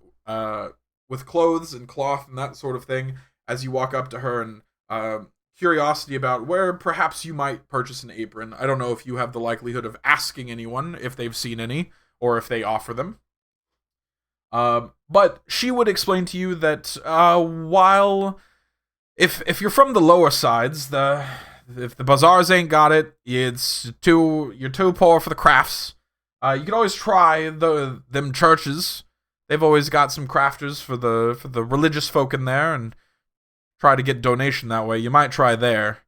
[SPEAKER 1] clothes and cloth and that sort of thing. As you walk up to her, and curiosity about where perhaps you might purchase an apron. I don't know if you have the likelihood of asking anyone if they've seen any or if they offer them. But she would explain to you that while if you're from the lower sides, if the bazaars ain't got it, you're too poor for the crafts. You could always try them churches. They've always got some crafters for the religious folk in there, and try to get donation that way. You might try there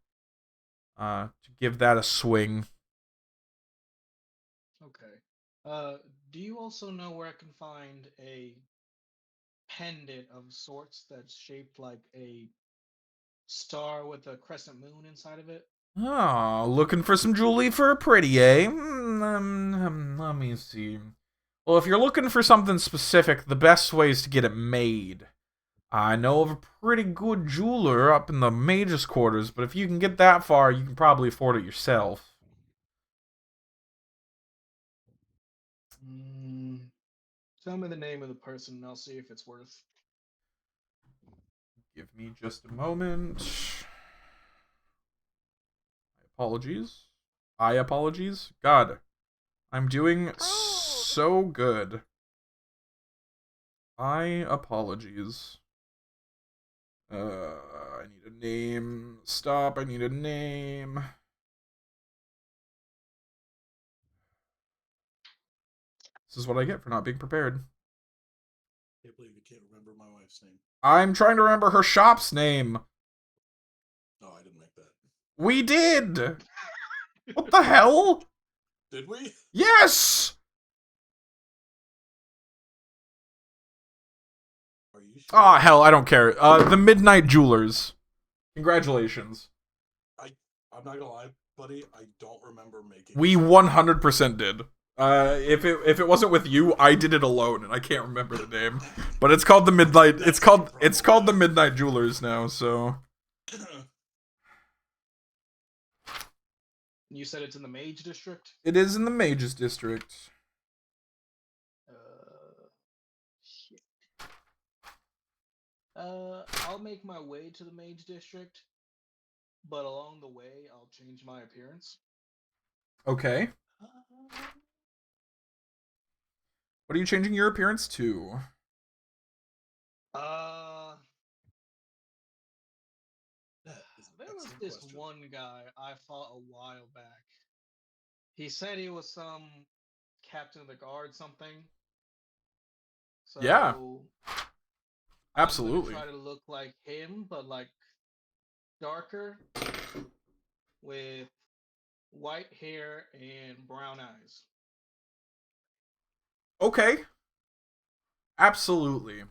[SPEAKER 1] to give that a swing.
[SPEAKER 3] Okay. Do you also know where I can find a pendant of sorts that's shaped like a star with a crescent moon inside of it?
[SPEAKER 1] Oh, looking for some jewelry for a pretty, eh? Let me see. Well, if you're looking for something specific, the best way is to get it made. I know of a pretty good jeweler up in the mage's quarters, but if you can get that far, you can probably afford it yourself.
[SPEAKER 3] Tell me the name of the person and I'll see if it's worth.
[SPEAKER 1] Give me just a moment. I apologies. God, I'm doing so good. I apologies. I need a name. Stop, I need a name. This is what I get for not being prepared.
[SPEAKER 4] I can't believe you can't remember my wife's name.
[SPEAKER 1] I'm trying to remember her shop's name.
[SPEAKER 4] No, I didn't make that.
[SPEAKER 1] We did! What the hell?
[SPEAKER 4] Did we?
[SPEAKER 1] Yes!
[SPEAKER 4] Are you sure?
[SPEAKER 1] Ah, hell, I don't care. The Midnight Jewelers. Congratulations.
[SPEAKER 4] I'm not gonna lie, buddy, I don't remember making
[SPEAKER 1] We 100% did. If it wasn't with you, I did it alone, and I can't remember the name. But it's called the Midnight. It's called the Midnight Jewelers now. So.
[SPEAKER 3] You said it's in the Mage District?
[SPEAKER 1] It is in the Mages District.
[SPEAKER 3] I'll make my way to the Mage District, but along the way, I'll change my appearance.
[SPEAKER 1] Okay. What are you changing your appearance to?
[SPEAKER 3] There was this one guy I fought a while back. He said he was some captain of the guard something. So
[SPEAKER 1] Yeah.
[SPEAKER 3] I'm
[SPEAKER 1] Absolutely.
[SPEAKER 3] gonna try to look like him, but like darker, with white hair and brown eyes.
[SPEAKER 1] Okay. Absolutely.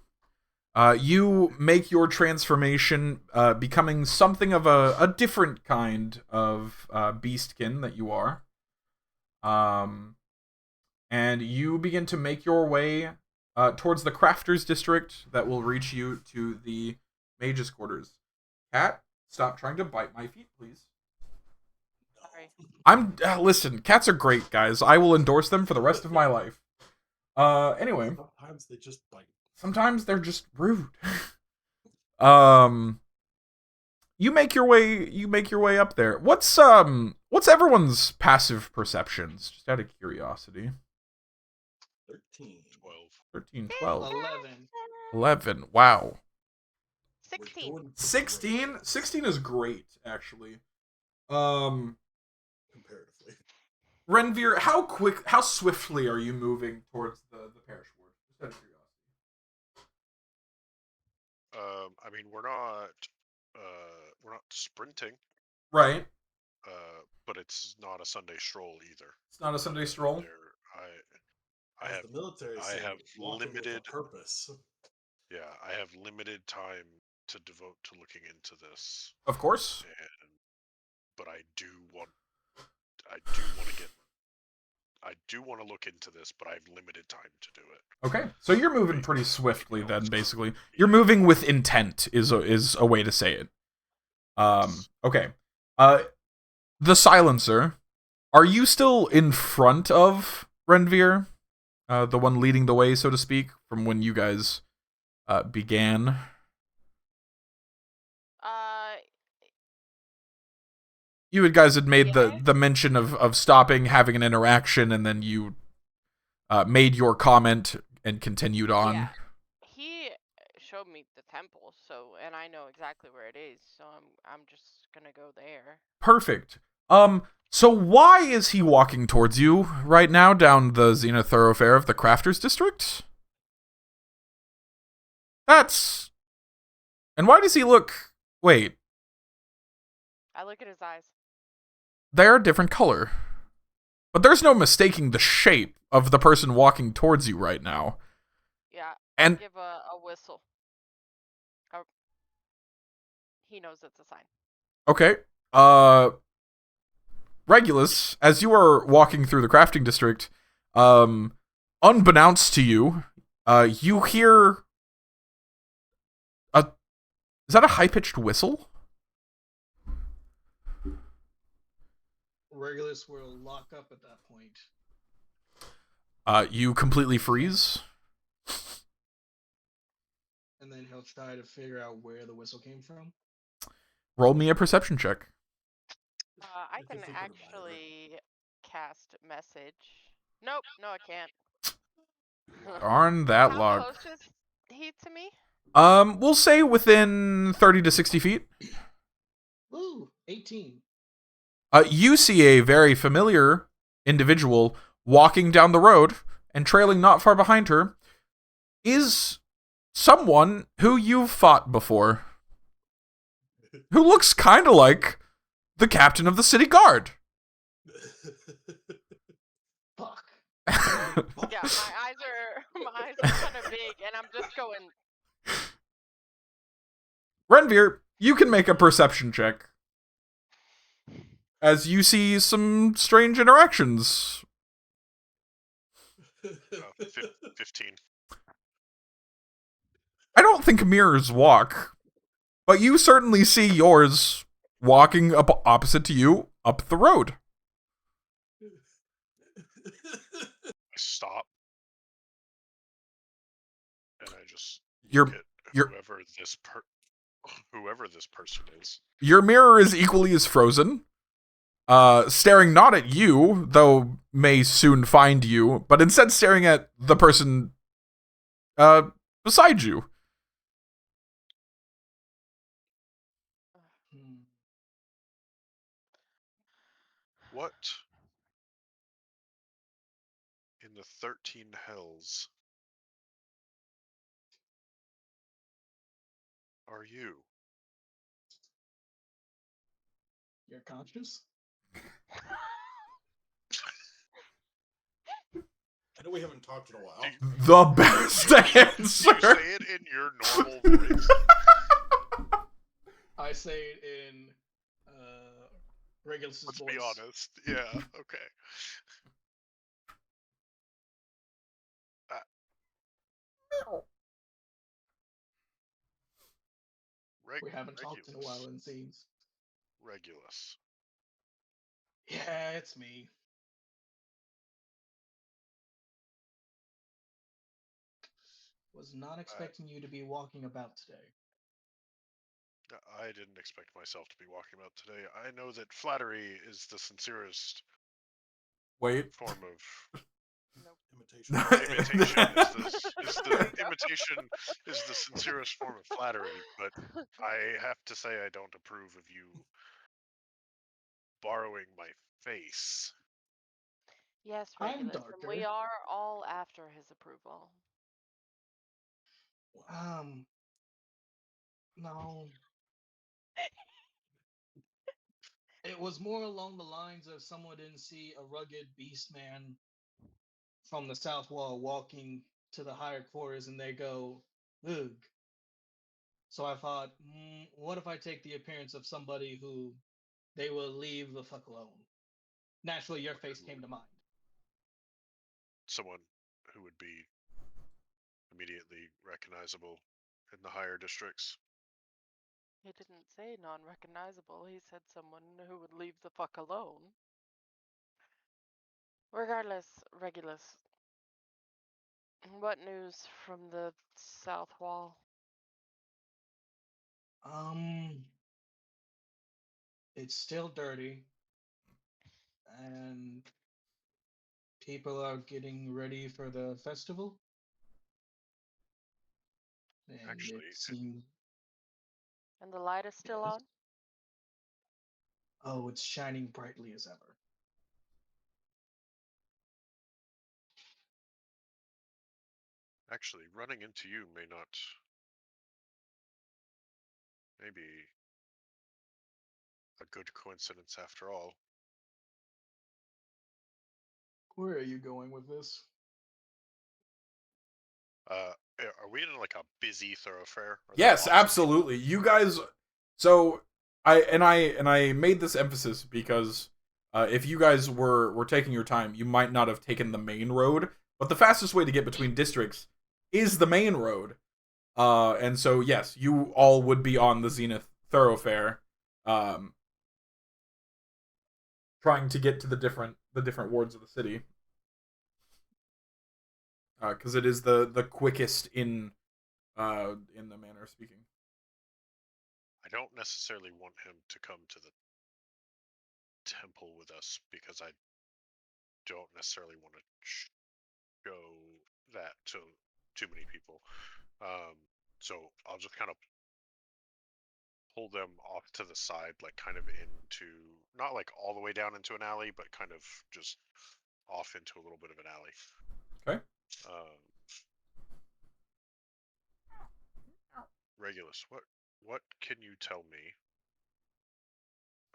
[SPEAKER 1] You make your transformation, becoming something of a different kind of beastkin that you are. And you begin to make your way towards the Crafters District that will reach you to the Mage's Quarters. Cat, stop trying to bite my feet, please.
[SPEAKER 2] Sorry.
[SPEAKER 1] Listen, cats are great, guys. I will endorse them for the rest of my life. Anyway.
[SPEAKER 4] Sometimes they just bite.
[SPEAKER 1] Sometimes they're just rude. You make your way up there. What's everyone's passive perceptions? Just out of curiosity.
[SPEAKER 4] 13.
[SPEAKER 5] 12.
[SPEAKER 1] 13, 12.
[SPEAKER 3] 11.
[SPEAKER 1] 11. Wow.
[SPEAKER 2] 16.
[SPEAKER 1] 16? 16 is great, actually.
[SPEAKER 4] Comparatively.
[SPEAKER 1] Renvir, how swiftly are you moving towards the parish ward? Just out of curiosity.
[SPEAKER 5] I mean, we're not sprinting.
[SPEAKER 1] Right.
[SPEAKER 5] But it's not a Sunday stroll either.
[SPEAKER 1] It's not a Sunday stroll.
[SPEAKER 5] I have
[SPEAKER 4] the military.
[SPEAKER 5] I have
[SPEAKER 4] walking with a
[SPEAKER 5] limited
[SPEAKER 4] purpose.
[SPEAKER 5] Yeah, I have limited time to devote to looking into this.
[SPEAKER 1] Of course.
[SPEAKER 5] But I do want to look into this, but I have limited time to do it.
[SPEAKER 1] Okay, so you're moving pretty swiftly then, basically. You're moving with intent is a way to say it. Okay. The Silencer, are you still in front of Renvir? The one leading the way, so to speak, from when you guys began? You guys had made the mention of stopping, having an interaction, and then you made your comment and continued on.
[SPEAKER 2] Yeah. He showed me the temple, and I know exactly where it is, so I'm just gonna go there.
[SPEAKER 1] Perfect. So why is he walking towards you right now down the Xena thoroughfare of the Crafters District? And why does he look... Wait.
[SPEAKER 2] I look at his eyes.
[SPEAKER 1] They're a different color. But there's no mistaking the shape of the person walking towards you right now.
[SPEAKER 2] Yeah,
[SPEAKER 1] and
[SPEAKER 2] give a whistle. He knows it's a sign.
[SPEAKER 1] Okay. Regulus, as you are walking through the crafting district, unbeknownst to you, you hear is that a high-pitched whistle?
[SPEAKER 3] Regulus will lock up at that point.
[SPEAKER 1] You completely freeze.
[SPEAKER 3] And then he'll try to figure out where the whistle came from.
[SPEAKER 1] Roll me a perception check.
[SPEAKER 2] I can actually cast message. Nope, no I can't.
[SPEAKER 1] Darn that luck.
[SPEAKER 2] How close is he to me?
[SPEAKER 1] We'll say within 30 to 60 feet.
[SPEAKER 3] Woo, 18.
[SPEAKER 1] You see a very familiar individual walking down the road, and trailing not far behind her is someone who you've fought before. Who looks kind of like the captain of the city guard.
[SPEAKER 3] Fuck.
[SPEAKER 2] Yeah, my eyes are kind of big, and I'm just going.
[SPEAKER 1] Renvir, you can make a perception check as you see some strange interactions.
[SPEAKER 5] 15.
[SPEAKER 1] I don't think mirrors walk, but you certainly see yours walking up opposite to you up the road.
[SPEAKER 5] I stop. And I just
[SPEAKER 1] You're
[SPEAKER 5] look at
[SPEAKER 1] Your
[SPEAKER 5] whoever this person is.
[SPEAKER 1] your mirror is equally as frozen, staring not at you, though may soon find you, but instead staring at the person beside you.
[SPEAKER 3] Hmm.
[SPEAKER 5] What in the 13 hells are you?
[SPEAKER 3] You're conscious?
[SPEAKER 4] I know we haven't talked in a while.
[SPEAKER 1] The best answer.
[SPEAKER 5] You say it in your normal voice.
[SPEAKER 3] I say it in Regulus's
[SPEAKER 5] Let's
[SPEAKER 3] voice.
[SPEAKER 5] be honest. Yeah. Okay.
[SPEAKER 3] We haven't talked in a while, it seems.
[SPEAKER 5] Regulus.
[SPEAKER 3] Yeah, it's me. Was not expecting you to be walking about today.
[SPEAKER 5] I didn't expect myself to be walking about today. I know that flattery is the sincerest
[SPEAKER 1] Wait.
[SPEAKER 5] form of
[SPEAKER 4] Imitation.
[SPEAKER 5] imitation is the sincerest form of flattery, but I have to say I don't approve of you borrowing my face.
[SPEAKER 2] Yes,
[SPEAKER 3] I'm
[SPEAKER 2] Regulus, and we
[SPEAKER 3] darker.
[SPEAKER 2] are all after his approval.
[SPEAKER 3] No. It was more along the lines of someone didn't see a rugged beast man from the south wall walking to the higher quarters and they go, ugh. So I thought, what if I take the appearance of somebody who they will leave the fuck alone? Naturally, your face came to mind.
[SPEAKER 5] Someone who would be immediately recognizable in the higher districts.
[SPEAKER 2] He didn't say non-recognizable. He said someone who would leave the fuck alone. Regardless, Regulus, what news from the south wall?
[SPEAKER 3] It's still dirty, and people are getting ready for the festival. And
[SPEAKER 5] Actually,
[SPEAKER 3] it seems.
[SPEAKER 2] And the light is still
[SPEAKER 3] Yes.
[SPEAKER 2] on?
[SPEAKER 3] Oh, it's shining brightly as ever.
[SPEAKER 5] Actually, running into you may not. Maybe a good coincidence after all.
[SPEAKER 3] Where are you going with this?
[SPEAKER 5] Are we in like a busy thoroughfare? Are there
[SPEAKER 1] Yes,
[SPEAKER 5] lots of
[SPEAKER 1] absolutely. You guys. So I made this emphasis because if you guys were taking your time, you might not have taken the main road. But the fastest way to get between districts is the main road. And so yes, you all would be on the Zenith thoroughfare, trying to get to the different wards of the city. Because it is the quickest in the manner of speaking.
[SPEAKER 5] I don't necessarily want him to come to the temple with us because I don't necessarily want to show that to too many people. So I'll just kind of pull them off to the side, like kind of into, not like all the way down into an alley, but kind of just off into a little bit of an alley.
[SPEAKER 1] Okay.
[SPEAKER 5] Regulus, what can you tell me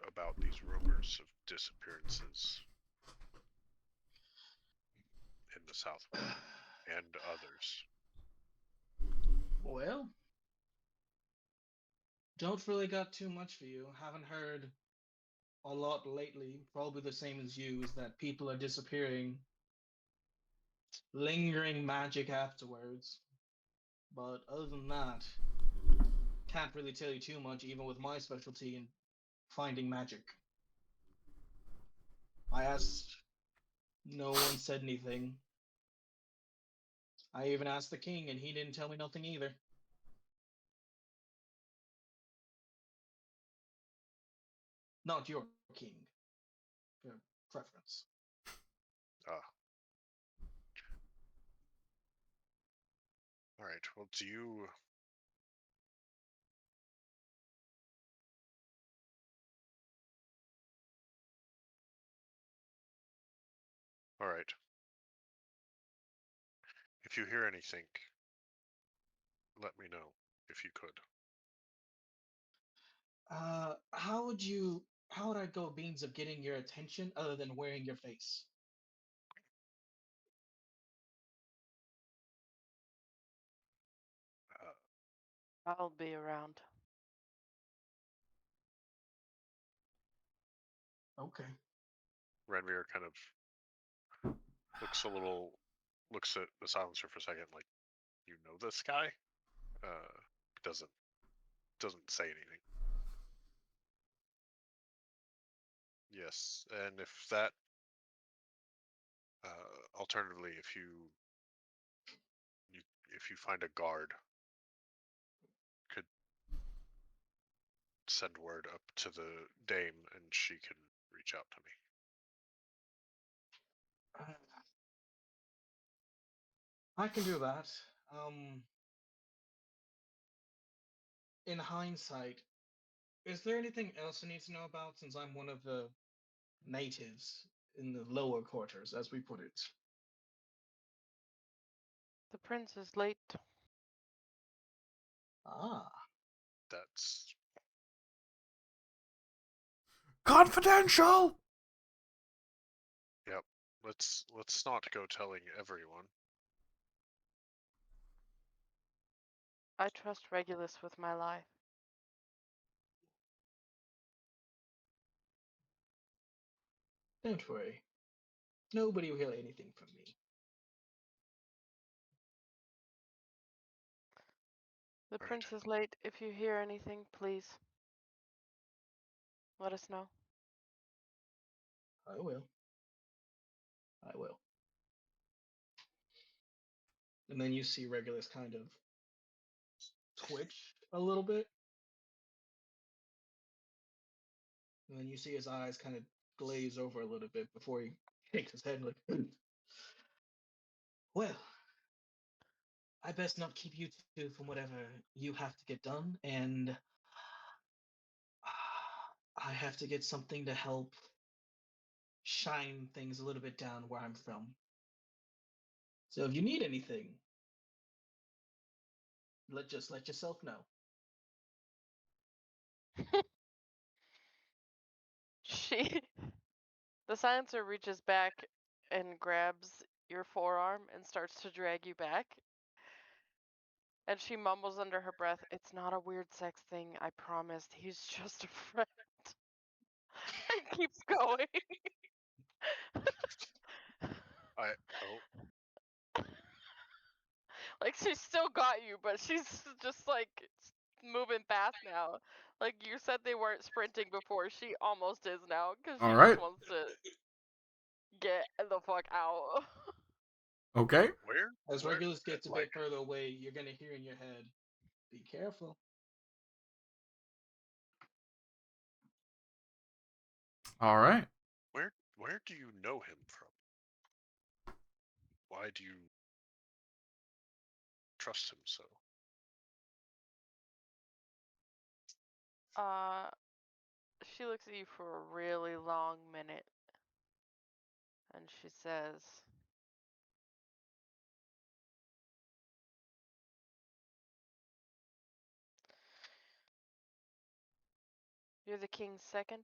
[SPEAKER 5] about these rumors of disappearances in the Southwest and others?
[SPEAKER 3] Well, don't really got too much for you. Haven't heard a lot lately. Probably the same as you, is that people are disappearing, lingering magic afterwards. But other than that, can't really tell you too much, even with my specialty in finding magic. I asked, no one said anything. I even asked the king, and he didn't tell me nothing either. not your king. Your preference.
[SPEAKER 5] All right. Well, do you? All right. If you hear anything, let me know if you could.
[SPEAKER 3] How would I go means of getting your attention other than wearing your face?
[SPEAKER 2] I'll be around.
[SPEAKER 3] Okay.
[SPEAKER 5] Renvir kind of looks at the silencer for a second, like, you know this guy? Doesn't say anything. Yes, and if that, alternatively, if you find a guard, could send word up to the dame, and she can reach out to me.
[SPEAKER 3] I can do that. In hindsight, is there anything else I need to know about since I'm one of the natives in the lower quarters, as we put it?
[SPEAKER 2] The prince is late.
[SPEAKER 3] Ah.
[SPEAKER 5] That's
[SPEAKER 1] Confidential!
[SPEAKER 5] Yep. Let's not go telling everyone.
[SPEAKER 2] I trust Regulus with my life.
[SPEAKER 3] Don't worry. Nobody will hear anything from me.
[SPEAKER 2] The
[SPEAKER 5] Right.
[SPEAKER 2] prince is late. If you hear anything, please let us know.
[SPEAKER 3] I will. And then you see Regulus kind of twitch a little bit. And then you see his eyes kind of glaze over a little bit before he shakes his head like, well, I best not keep you two from whatever you have to get done, and I have to get something to help shine things a little bit down where I'm from. So if you need anything, let yourself know.
[SPEAKER 2] The silencer reaches back and grabs your forearm and starts to drag you back. And she mumbles under her breath, "It's not a weird sex thing, I promised. He's just a friend." And keeps going. Like, she's still got you, but she's just like moving fast now. Like, you said they weren't sprinting before. She almost is now because she
[SPEAKER 1] All right.
[SPEAKER 2] just wants to get the fuck out.
[SPEAKER 1] Okay.
[SPEAKER 5] Where?
[SPEAKER 3] As
[SPEAKER 5] Where?
[SPEAKER 3] Regulus gets a
[SPEAKER 5] Like,
[SPEAKER 3] bit further away, you're gonna hear in your head, "Be careful."
[SPEAKER 1] All right.
[SPEAKER 5] where do you know him from? Why do you trust him so?
[SPEAKER 2] She looks at you for a really long minute. And she says, "You're the king's second?"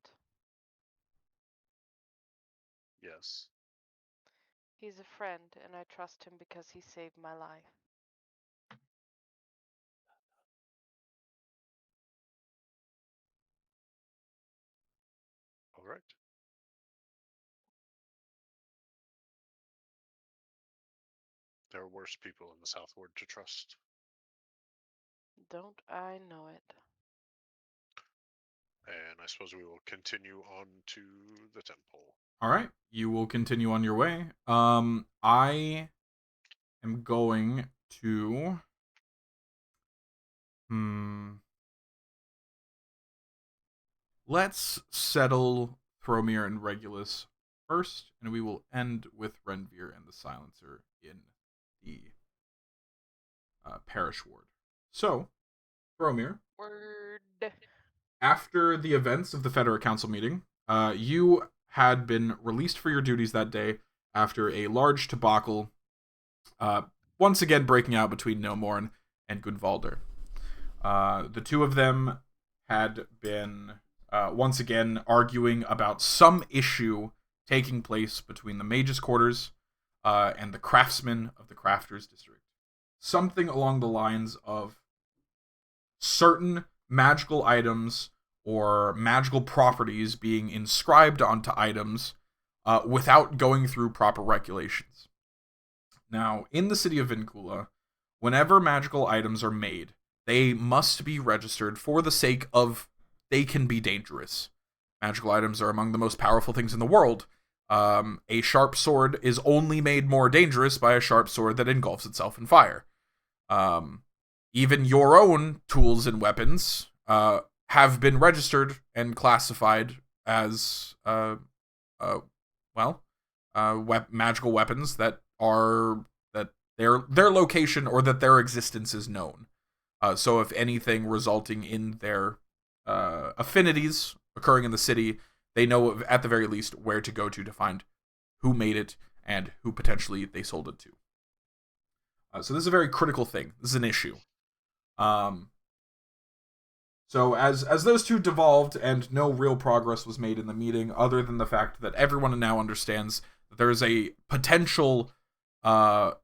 [SPEAKER 5] Yes.
[SPEAKER 2] "He's a friend, and I trust him because he saved my life."
[SPEAKER 5] All right. There are worse people in the Southward to trust.
[SPEAKER 2] Don't I know it?
[SPEAKER 5] And I suppose we will continue on to the temple.
[SPEAKER 1] All right. You will continue on your way. I am going to. let's settle Thromir and Regulus first, and we will end with Renvir and the Silencer in the parish ward. So, Thromir,
[SPEAKER 2] Word.
[SPEAKER 1] after the events of the Federate Council meeting, you had been released for your duties that day after a large debacle, once again breaking out between Nomorn and Gunvalder. The two of them had been once again arguing about some issue taking place between the Mages' Quarters and the craftsmen of the Crafters District. Something along the lines of certain magical items or magical properties being inscribed onto items without going through proper regulations. Now, in the city of Vincula, whenever magical items are made, they must be registered for the sake of they can be dangerous. Magical items are among the most powerful things in the world. A sharp sword is only made more dangerous by a sharp sword that engulfs itself in fire. Even your own tools and weapons have been registered and classified as magical weapons that are that their location or that their existence is known. So if anything resulting in their affinities occurring in the city, they know at the very least where to go to find who made it and who potentially they sold it to. So this is a very critical thing. This is an issue. So as those two devolved and no real progress was made in the meeting, other than the fact that everyone now understands that there is a potential there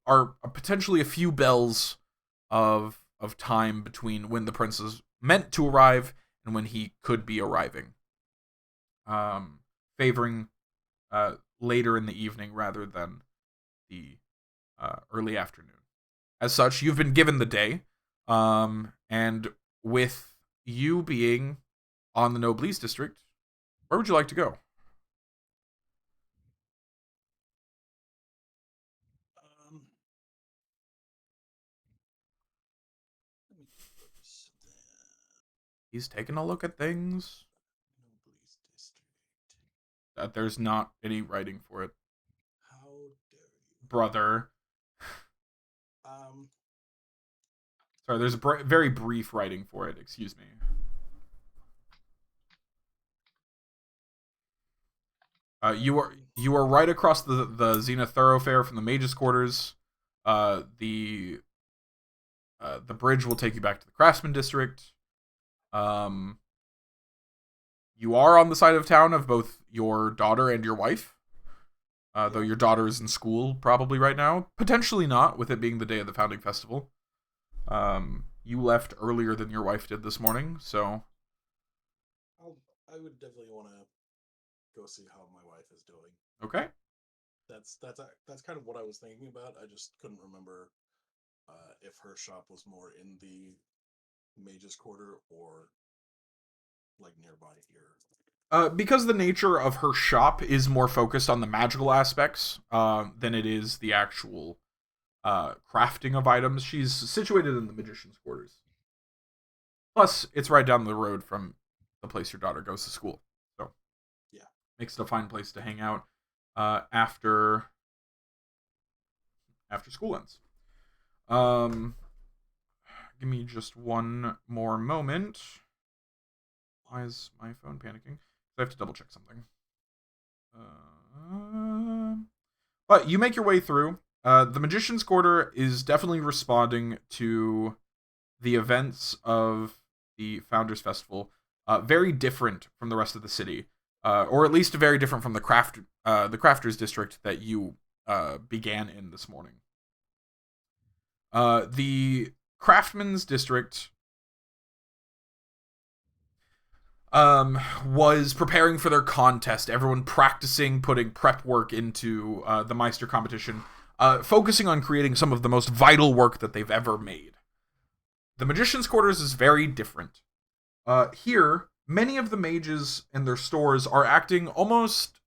[SPEAKER 1] are potentially a few bells of time between when the prince is meant to arrive and when he could be arriving, favoring later in the evening rather than the early afternoon. As such, you've been given the day, and with you being on the Noblesse district, where would you like to go?
[SPEAKER 4] Let me first
[SPEAKER 1] He's taking a look at things.
[SPEAKER 4] Noblesse District.
[SPEAKER 1] There's not any writing for it,
[SPEAKER 4] How dare you?
[SPEAKER 1] brother.
[SPEAKER 4] Um,
[SPEAKER 1] Sorry, there's a very brief writing for it. Excuse me. You are right across the Zenith thoroughfare from the Mages' Quarters. The bridge will take you back to the Craftsman District. You are on the side of town of both your daughter and your wife. Though your daughter is in school probably right now. Potentially not, with it being the day of the Founding Festival. You left earlier than your wife did this morning, so...
[SPEAKER 4] I would definitely want to go see how my wife is doing.
[SPEAKER 1] Okay.
[SPEAKER 4] That's kind of what I was thinking about. I just couldn't remember if her shop was more in the Mage's Quarter or like nearby here.
[SPEAKER 1] Because the nature of her shop is more focused on the magical aspects than it is the actual crafting of items, she's situated in the Magician's Quarters. Plus, it's right down the road from the place your daughter goes to school. So,
[SPEAKER 4] yeah,
[SPEAKER 1] makes it a fine place to hang out after school ends. Give me just one more moment. Why is my phone panicking? I have to double check something. But you make your way through. The Magician's Quarter is definitely responding to the events of the Founders Festival. Very different from the rest of the city, or at least very different from the Crafters District that you began in this morning. The Craftsman's District was preparing for their contest. Everyone practicing, putting prep work into the Meister competition, focusing on creating some of the most vital work that they've ever made. The Magician's Quarters is very different. Here, many of the mages and their stores are acting almost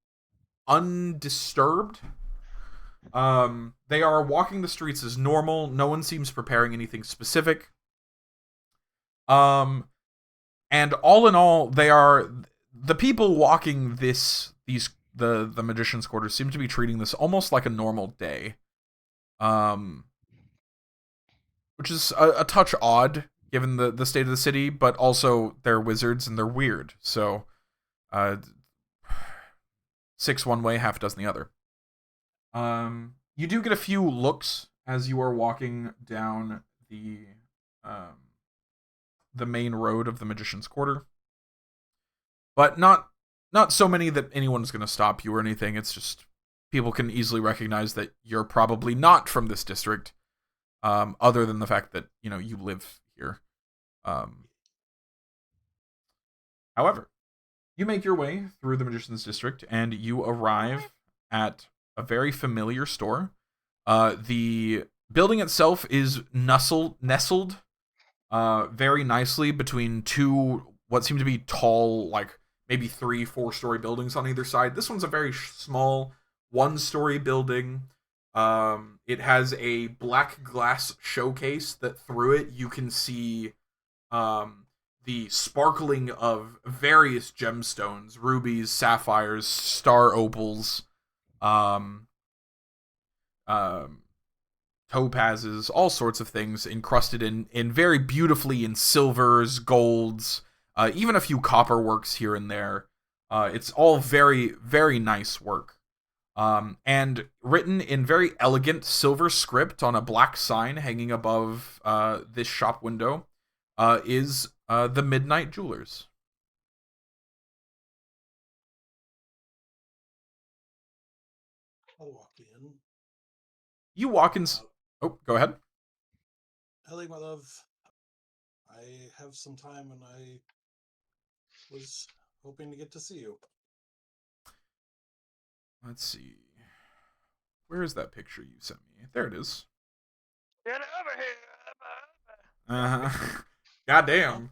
[SPEAKER 1] undisturbed. They are walking the streets as normal. No one seems preparing anything specific. And all in all, they are the people walking the magician's quarters seem to be treating this almost like a normal day, which is a touch odd given the state of the city, but also they're wizards and they're weird. So, 6 one way, half a dozen the other. You do get a few looks as you are walking down the main road of the Magician's Quarter, but not so many that anyone's going to stop you or anything. It's just people can easily recognize that you're probably not from this district, other than the fact that you live here. However, you make your way through the Magician's District and you arrive at a very familiar store. The building itself is nestled very nicely between two what seem to be tall, like maybe 3-4 story buildings on either side. This one's a very small 1-story building. It has a black glass showcase that through it you can see the sparkling of various gemstones, rubies, sapphires, star opals, topazes, all sorts of things encrusted in very beautifully in silvers, golds, even a few copper works here and there. It's all very, very nice work. And written in very elegant silver script on a black sign hanging above this shop window is the Midnight Jewelers.
[SPEAKER 4] I'll walk in.
[SPEAKER 1] You walk in. Oh, go ahead.
[SPEAKER 4] Ellie, my love, I have some time and I was hoping to get to see you.
[SPEAKER 1] Let's see. Where is that picture you sent me? There it is.
[SPEAKER 2] Get over here.
[SPEAKER 1] Goddamn.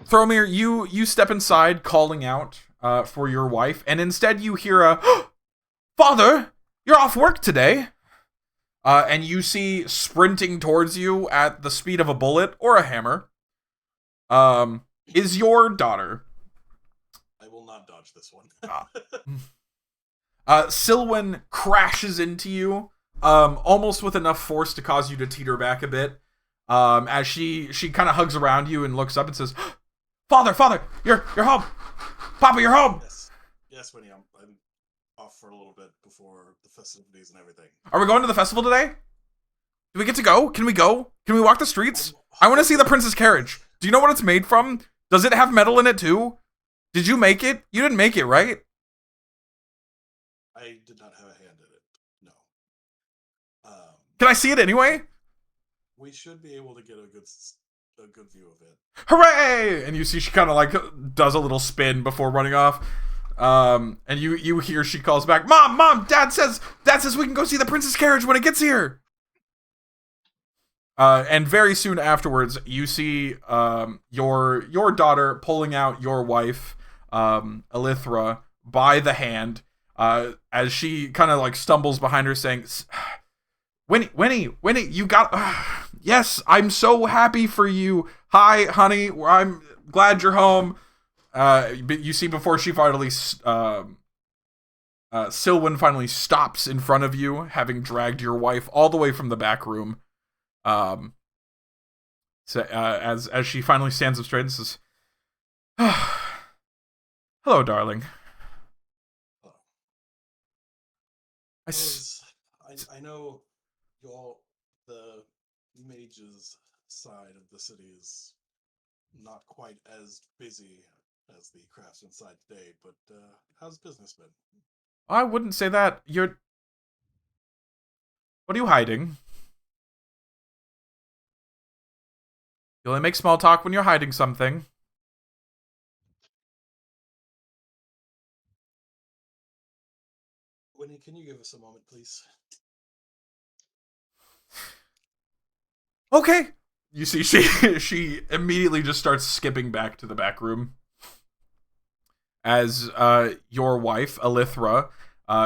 [SPEAKER 1] Thromir, you step inside calling out for your wife, and instead you hear a, "Father, you're off work today." And you see sprinting towards you at the speed of a bullet or a hammer is your daughter.
[SPEAKER 4] I will not dodge this one.
[SPEAKER 1] Silwen crashes into you, almost with enough force to cause you to teeter back a bit, as she kind of hugs around you and looks up and says, Father, you're home. Papa, you're home.
[SPEAKER 4] Yes, Winnie, I'm off for a little bit before the festivities and everything.
[SPEAKER 1] Are we going to the festival today? Do we get to go? Can we go? Can we walk the streets? I want to see the Prince's carriage. Do you know what it's made from? Does it have metal in it too? Did you make it? You didn't make it, right?
[SPEAKER 4] I did not have a hand in it. No.
[SPEAKER 1] Can I see it anyway?
[SPEAKER 4] We should be able to get a good view of it.
[SPEAKER 1] Hooray! And you see she kind of like does a little spin before running off. And you hear she calls back, Mom, Dad says we can go see the Prince's carriage when it gets here. And very soon afterwards, you see your daughter pulling out your wife, Elithra, by the hand, as she kind of like stumbles behind her, saying, Winnie, you got. Yes, I'm so happy for you. Hi, honey. I'm glad you're home. But you see, before she finally, Silwen finally stops in front of you, having dragged your wife all the way from the back room. So, as she finally stands up straight and says, "Hello, darling."
[SPEAKER 4] I know the mage's side of the city is not quite as busy as the craftsman side today, but how's business been?
[SPEAKER 1] I wouldn't say that. What are you hiding? You only make small talk when you're hiding something.
[SPEAKER 4] Winnie, can you give us a moment, please?
[SPEAKER 1] Okay. You see, she immediately just starts skipping back to the back room. As your wife, Elithra,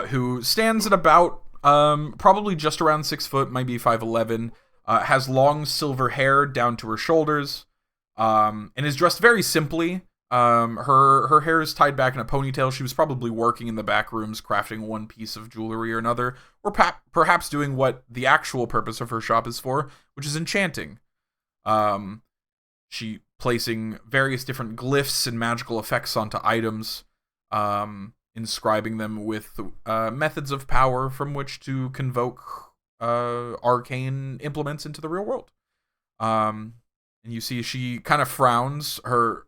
[SPEAKER 1] who stands at about probably just around 6 foot, maybe 5'11", has long silver hair down to her shoulders, and is dressed very simply. Her hair is tied back in a ponytail. She was probably working in the back rooms, crafting one piece of jewelry or another, or perhaps doing what the actual purpose of her shop is for, which is enchanting. She placing various different glyphs and magical effects onto items, inscribing them with methods of power from which to convoke arcane implements into the real world. And you see she kind of frowns. Her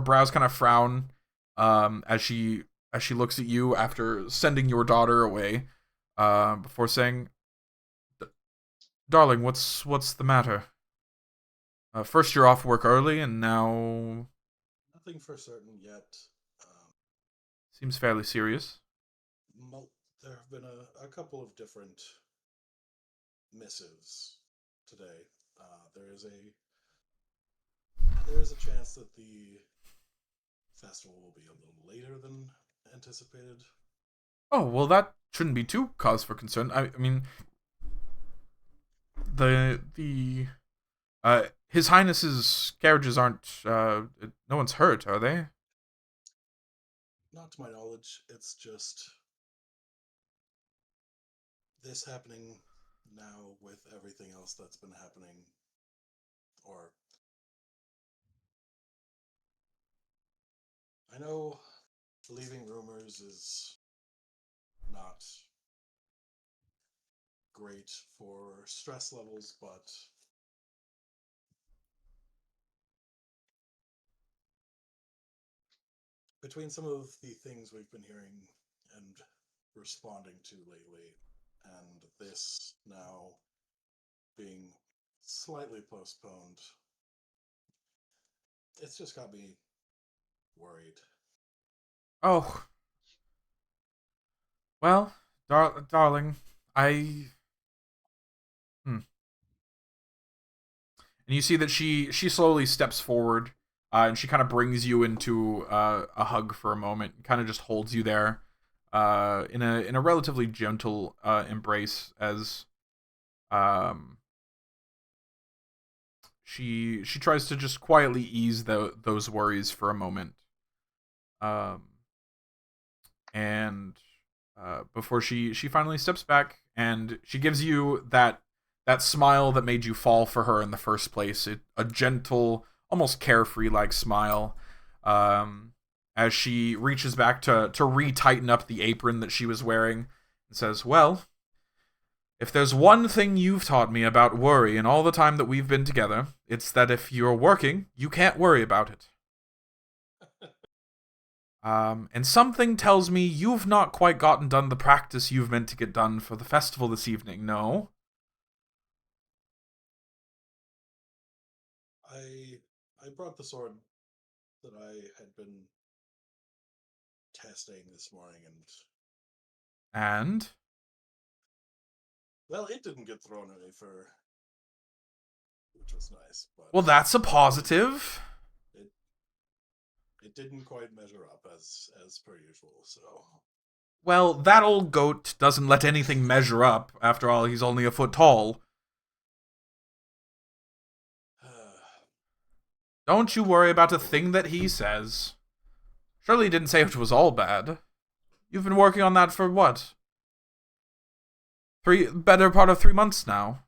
[SPEAKER 1] brows kind of frown as she looks at you after sending your daughter away, before saying, "Darling, what's the matter? First you're off work early, and now
[SPEAKER 4] Nothing for certain yet.
[SPEAKER 1] seems fairly serious."
[SPEAKER 4] There have been a couple of different missives today. There is a chance that the festival will be a little later than anticipated.
[SPEAKER 1] Oh, well, that shouldn't be too cause for concern. I mean, His Highness's carriages aren't, no one's hurt, are they?
[SPEAKER 4] Not to my knowledge. It's just this happening now with everything else that's been happening, or I know believing rumors is not great for stress levels, but between some of the things we've been hearing and responding to lately, and this now being slightly postponed, it's just got me worried.
[SPEAKER 1] Oh. Well, darling, I... And you see that she slowly steps forward, and she kind of brings you into a hug for a moment, kind of just holds you there, in a relatively gentle embrace as she tries to just quietly ease those worries for a moment, and before she finally steps back, and she gives you that smile that made you fall for her in the first place. A gentle, almost carefree like smile, as she reaches back to retighten up the apron that she was wearing, and says, "Well, if there's one thing you've taught me about worry in all the time that we've been together, it's that if you're working, you can't worry about it. And something tells me you've not quite gotten done the practice you've meant to get done for the festival this evening, no?"
[SPEAKER 4] I brought the sword that I had been testing this morning,
[SPEAKER 1] And?
[SPEAKER 4] well, it didn't get thrown at me which was nice. But
[SPEAKER 1] Well, that's a positive.
[SPEAKER 4] It didn't quite measure up as per usual. So,
[SPEAKER 1] Well, that old goat doesn't let anything measure up. After all, he's only a foot tall. Don't you worry about a thing that he says. Surely he didn't say it was all bad. You've been working on that for what? Better part of 3 months now.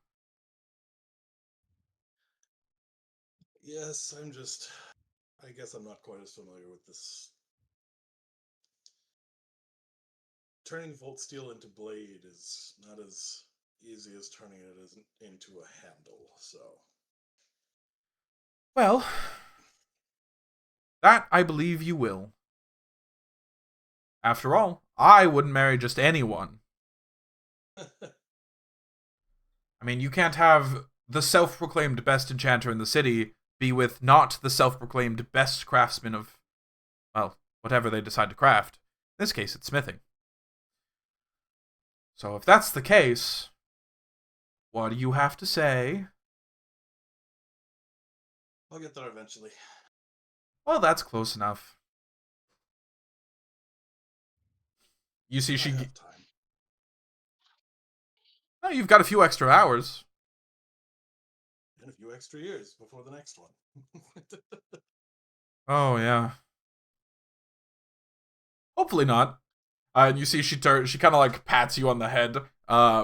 [SPEAKER 4] yes, I guess I'm not quite as familiar with this. Turning Volt Steel into blade is not as easy as turning it into a handle, so.
[SPEAKER 1] Well, that I believe you will. After all, I wouldn't marry just anyone. I mean, you can't have the self-proclaimed best enchanter in the city be with not the self-proclaimed best craftsman of, well, whatever they decide to craft. In this case, it's smithing. So if that's the case, what do you have to say?
[SPEAKER 4] I'll get there eventually.
[SPEAKER 1] Well, that's close enough. You see,
[SPEAKER 4] I have time.
[SPEAKER 1] Oh, you've got a few extra hours.
[SPEAKER 4] in a few extra years before the next one.
[SPEAKER 1] Oh yeah. Hopefully not. And you see she kind of like pats you on the head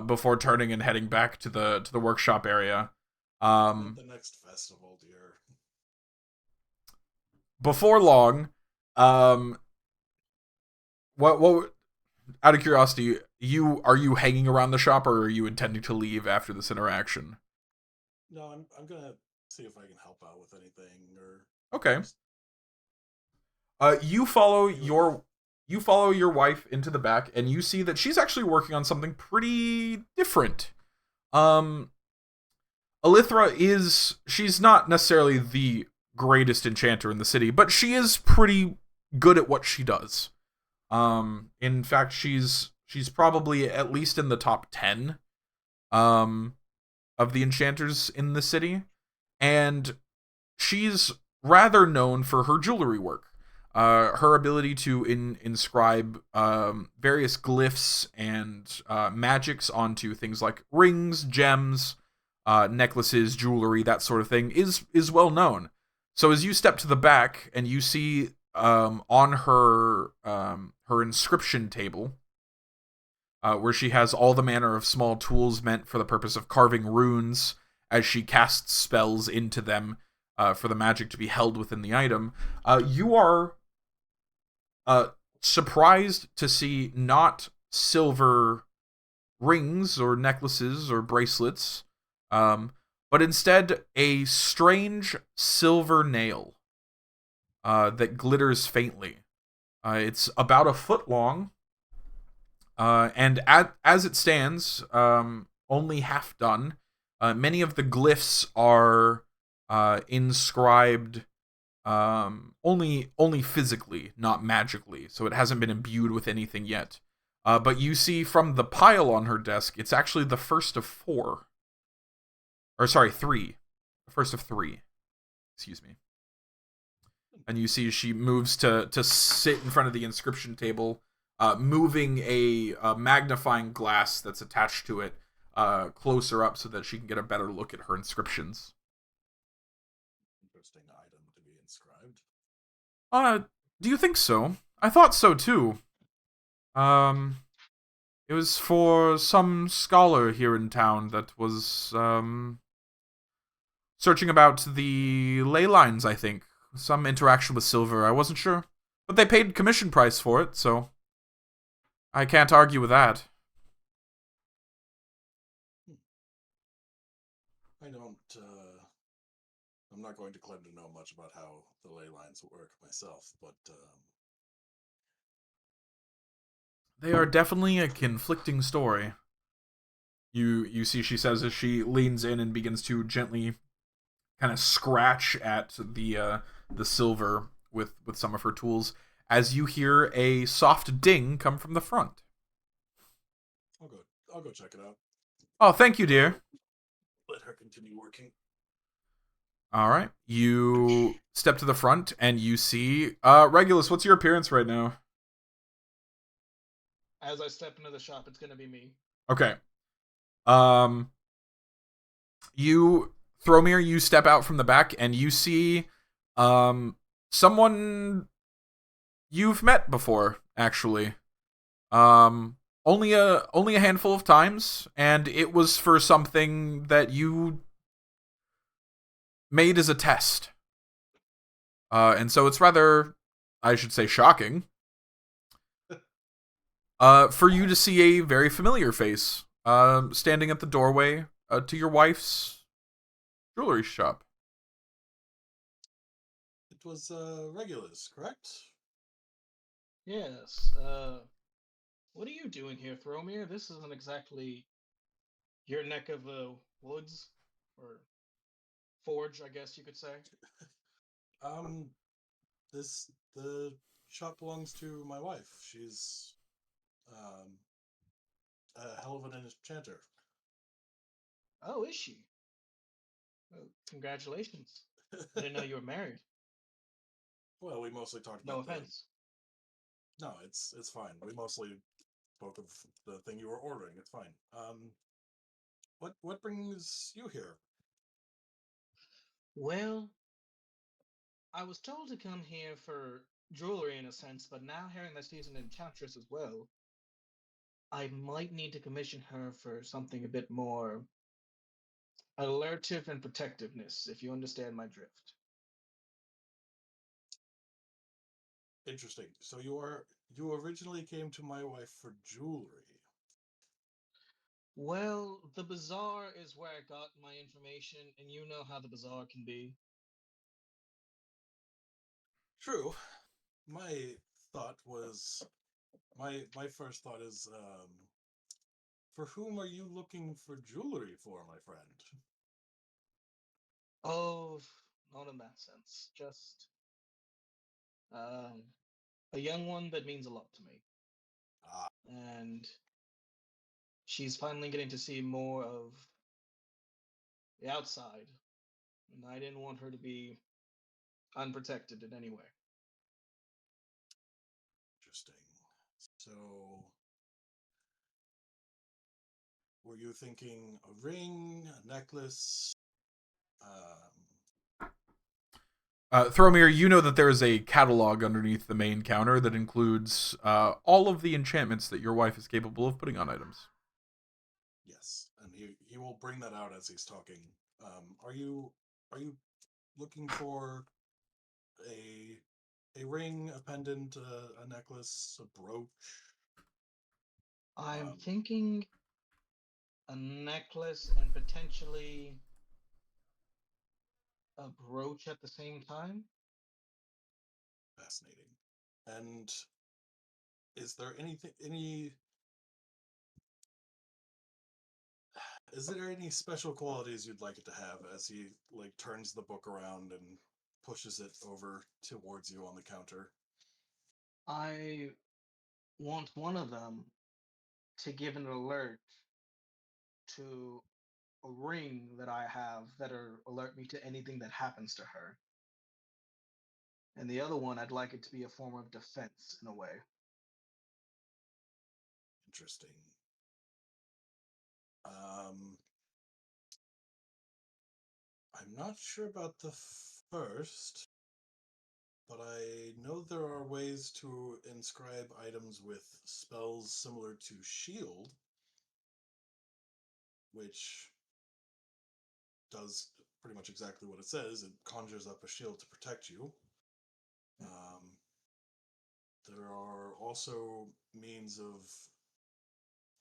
[SPEAKER 1] before turning and heading back to the workshop area.
[SPEAKER 4] At the next festival, dear.
[SPEAKER 1] Before long, um what out of curiosity, are you hanging around the shop, or are you intending to leave after this interaction?
[SPEAKER 4] No, I'm gonna see if I can help out with anything or
[SPEAKER 1] Okay.
[SPEAKER 4] just
[SPEAKER 1] You follow your wife into the back, and you see that she's actually working on something pretty different. Um, she's not necessarily the greatest enchanter in the city, but she is pretty good at what she does. In fact, she's probably at least in the top 10 um of the enchanters in the city, and she's rather known for her jewelry work. Her ability to inscribe various glyphs and magics onto things like rings, gems, necklaces, jewelry, that sort of thing is well known. So as you step to the back and you see on her inscription table, where she has all the manner of small tools meant for the purpose of carving runes as she casts spells into them for the magic to be held within the item. You are surprised to see not silver rings or necklaces or bracelets, but instead a strange silver nail that glitters faintly. It's about a foot long, and as it stands, only half done. Many of the glyphs are inscribed only physically, not magically, so it hasn't been imbued with anything yet. But you see from the pile on her desk, it's actually the first of four. Or sorry, three. The first of three. Excuse me. And you see she moves to sit in front of the inscription table, moving a magnifying glass that's attached to it closer up so that she can get a better look at her inscriptions.
[SPEAKER 4] interesting item to be inscribed.
[SPEAKER 1] Do you think so? I thought so too. Um, it was for some scholar here in town that was searching about the ley lines, I think. Some interaction with silver, I wasn't sure. But they paid commission price for it, so I can't argue with that.
[SPEAKER 4] I don't. I'm not going to claim to know much about how the ley lines work myself, but
[SPEAKER 1] They are definitely a conflicting story. You see, she says as she leans in and begins to gently kind of scratch at the silver with some of her tools, as you hear a soft ding come from the front.
[SPEAKER 4] I'll go check it out.
[SPEAKER 1] Oh, thank you, dear.
[SPEAKER 4] Let her continue working.
[SPEAKER 1] All right. You step to the front and you see Regulus, what's your appearance right now?
[SPEAKER 3] As I step into the shop, it's gonna be me.
[SPEAKER 1] Okay. You Thromir, you step out from the back and you see someone you've met before, actually. Only a handful of times, and it was for something that you made as a test. And so it's rather, I should say, shocking for you to see a very familiar face standing at the doorway to your wife's jewelry shop.
[SPEAKER 4] It was Regulus, correct?
[SPEAKER 3] Yes. What are you doing here, Thromir? This isn't exactly your neck of the woods, or forge, I guess you could say.
[SPEAKER 4] Um, the shop belongs to my wife. She's um a hell of an enchanter.
[SPEAKER 3] Oh, is she? Oh, congratulations. I didn't know you were married.
[SPEAKER 4] Well, we mostly talked
[SPEAKER 3] No
[SPEAKER 4] about
[SPEAKER 3] offense.
[SPEAKER 4] No, it's fine. We mostly spoke of the thing you were ordering. It's fine. What brings you here?
[SPEAKER 3] Well, I was told to come here for jewelry in a sense, but now hearing that she's an enchantress as well, I might need to commission her for something a bit more alertive and protectiveness, if you understand my drift.
[SPEAKER 4] Interesting. So you originally came to my wife for jewelry.
[SPEAKER 3] Well, the bazaar is where I got my information, and you know how the bazaar can be.
[SPEAKER 4] True. My thought was my first thought is for whom are you looking for jewelry for, my friend?
[SPEAKER 3] Oh, not in that sense. Just um, a young one that means a lot to me.
[SPEAKER 4] Ah,
[SPEAKER 3] And she's finally getting to see more of the outside. And I didn't want her to be unprotected in any way.
[SPEAKER 4] interesting. So were you thinking a ring, a necklace?
[SPEAKER 1] Thromir, you know that there is a catalog underneath the main counter that includes all of the enchantments that your wife is capable of putting on items.
[SPEAKER 4] Yes, and he will bring that out as he's talking. Are you looking for a ring, a pendant, a necklace, a brooch?
[SPEAKER 3] I'm
[SPEAKER 4] Um,
[SPEAKER 3] thinking a necklace and potentially a brooch at the same time.
[SPEAKER 4] Fascinating. And is there anything any is there any special qualities you'd like it to have as he like turns the book around and pushes it over towards you on the counter?
[SPEAKER 3] I want one of them to give an alert to a ring that I have that'll alert me to anything that happens to her. And the other one, I'd like it to be a form of defense in a way.
[SPEAKER 4] Interesting. Um, I'm not sure about the first, but I know there are ways to inscribe items with spells similar to shield, which does pretty much exactly what it says. It conjures up a shield to protect you. There are also means of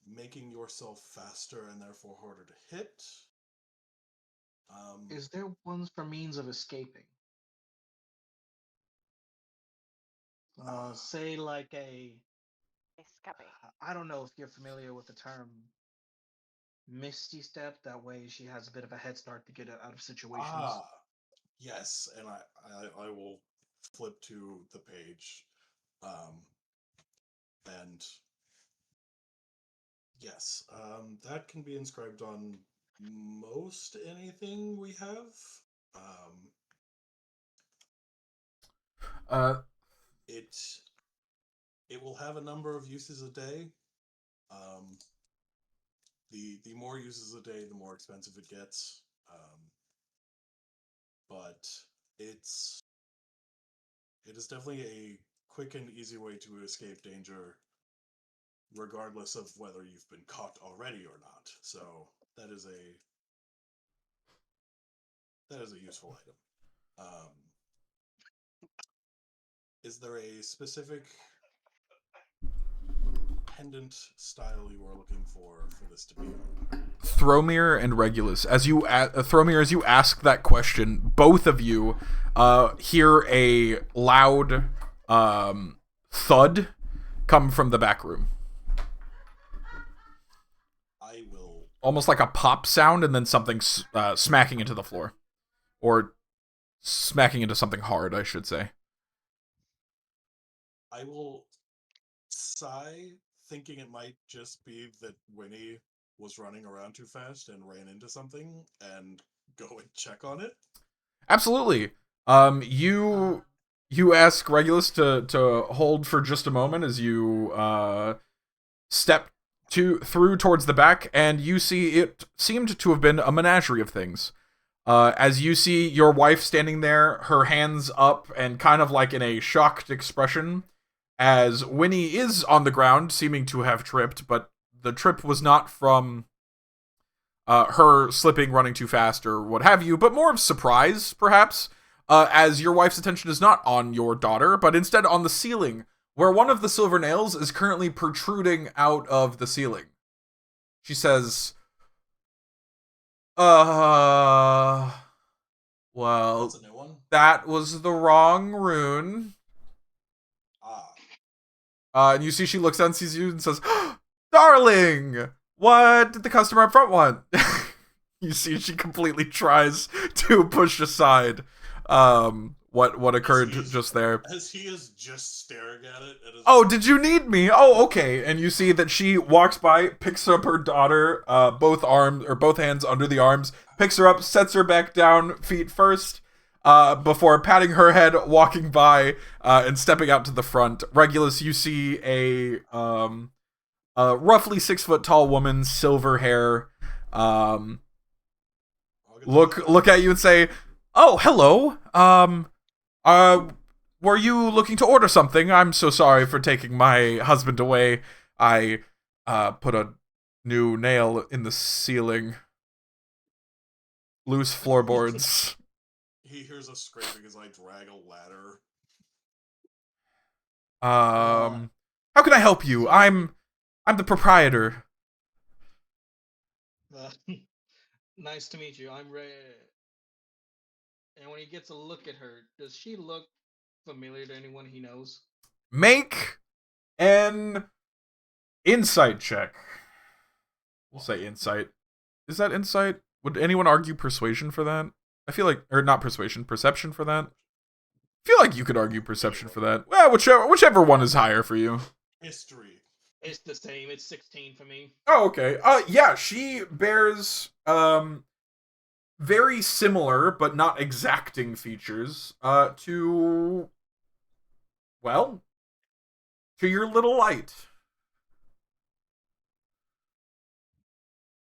[SPEAKER 4] making yourself faster and therefore harder to hit.
[SPEAKER 3] Is there ones for means of escaping? Say like a,
[SPEAKER 2] Escape.
[SPEAKER 3] I don't know if you're familiar with the term Misty Step. That way she has a bit of a head start to get out of situations.
[SPEAKER 4] ah, yes, and I will flip to the page, and yes, that can be inscribed on most anything we have. Um,
[SPEAKER 1] Uh,
[SPEAKER 4] it it will have a number of uses a day. Um, the more uses a day, the more expensive it gets. But it's it is definitely a quick and easy way to escape danger, regardless of whether you've been caught already or not. So that is a useful item. Um, is there a specific pendant style you are looking for this to be on?
[SPEAKER 1] Thromir and Regulus, as you Thromir, as you ask that question, both of you hear a loud thud come from the back room,
[SPEAKER 4] I will
[SPEAKER 1] almost like a pop sound, and then something smacking into the floor, or smacking into something hard, I should say.
[SPEAKER 4] I will sigh, thinking it might just be that Winnie was running around too fast and ran into something, and go and check on it.
[SPEAKER 1] Absolutely. You ask Regulus to hold for just a moment as you step through towards the back, and you see it seemed to have been a menagerie of things. As you see your wife standing there, her hands up and kind of like in a shocked expression, as Winnie is on the ground, seeming to have tripped, but the trip was not from her slipping, running too fast, or what have you, but more of surprise, perhaps, as your wife's attention is not on your daughter, but instead on the ceiling, where one of the silver nails is currently protruding out of the ceiling. She says, well,
[SPEAKER 4] That's a new one.
[SPEAKER 1] that was the wrong rune. And you see she looks down, sees you, and says, darling, what did the customer up front want? You see she completely tries to push aside what occurred just there.
[SPEAKER 4] As he is just staring at it.
[SPEAKER 1] Oh, did you need me? Oh, okay. And you see that she walks by, picks up her daughter, both hands under the arms, picks her up, sets her back down, feet first, before patting her head, walking by, and stepping out to the front. Regulus, you see a roughly 6 foot tall woman, silver hair, look at you and say, "Oh, hello. Were you looking to order something? I'm so sorry for taking my husband away. I put a new nail in the ceiling. Loose floorboards."
[SPEAKER 4] He hears a scraping as I drag a ladder.
[SPEAKER 1] How can I help you? I'm the proprietor.
[SPEAKER 3] Nice to meet you. I'm Ray. And when he gets a look at her, does she look familiar to anyone he knows?
[SPEAKER 1] Make an insight check. We'll say insight. Is that insight? Would anyone argue persuasion for that? I feel like, or not persuasion, perception for that? I feel like you could argue perception for that. Well, whichever one is higher for you.
[SPEAKER 4] History.
[SPEAKER 3] It's the same. It's 16 for me.
[SPEAKER 1] Oh, okay. Yeah, she bears very similar but not exacting features to your little light.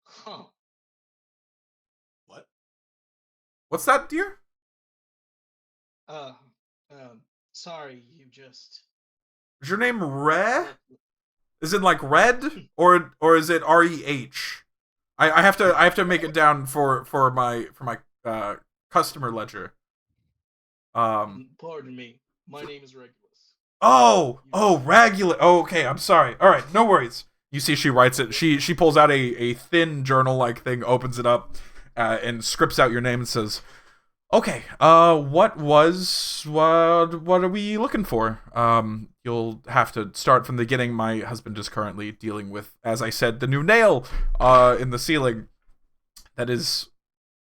[SPEAKER 3] Huh.
[SPEAKER 4] What?
[SPEAKER 1] What's that, dear?
[SPEAKER 3] Sorry, you just...
[SPEAKER 1] Is your name Re? Is it like red, or is it REH? I have to make it down for my customer ledger.
[SPEAKER 3] Pardon me. My name is Regulus.
[SPEAKER 1] Regular. Oh, okay. I'm sorry. All right, no worries. You see, she writes it. She pulls out a thin journal-like thing, opens it up, and scripts out your name and says, "Okay. What are we looking for? You'll have to start from the beginning. My husband is currently dealing with, as I said, the new nail in the ceiling that is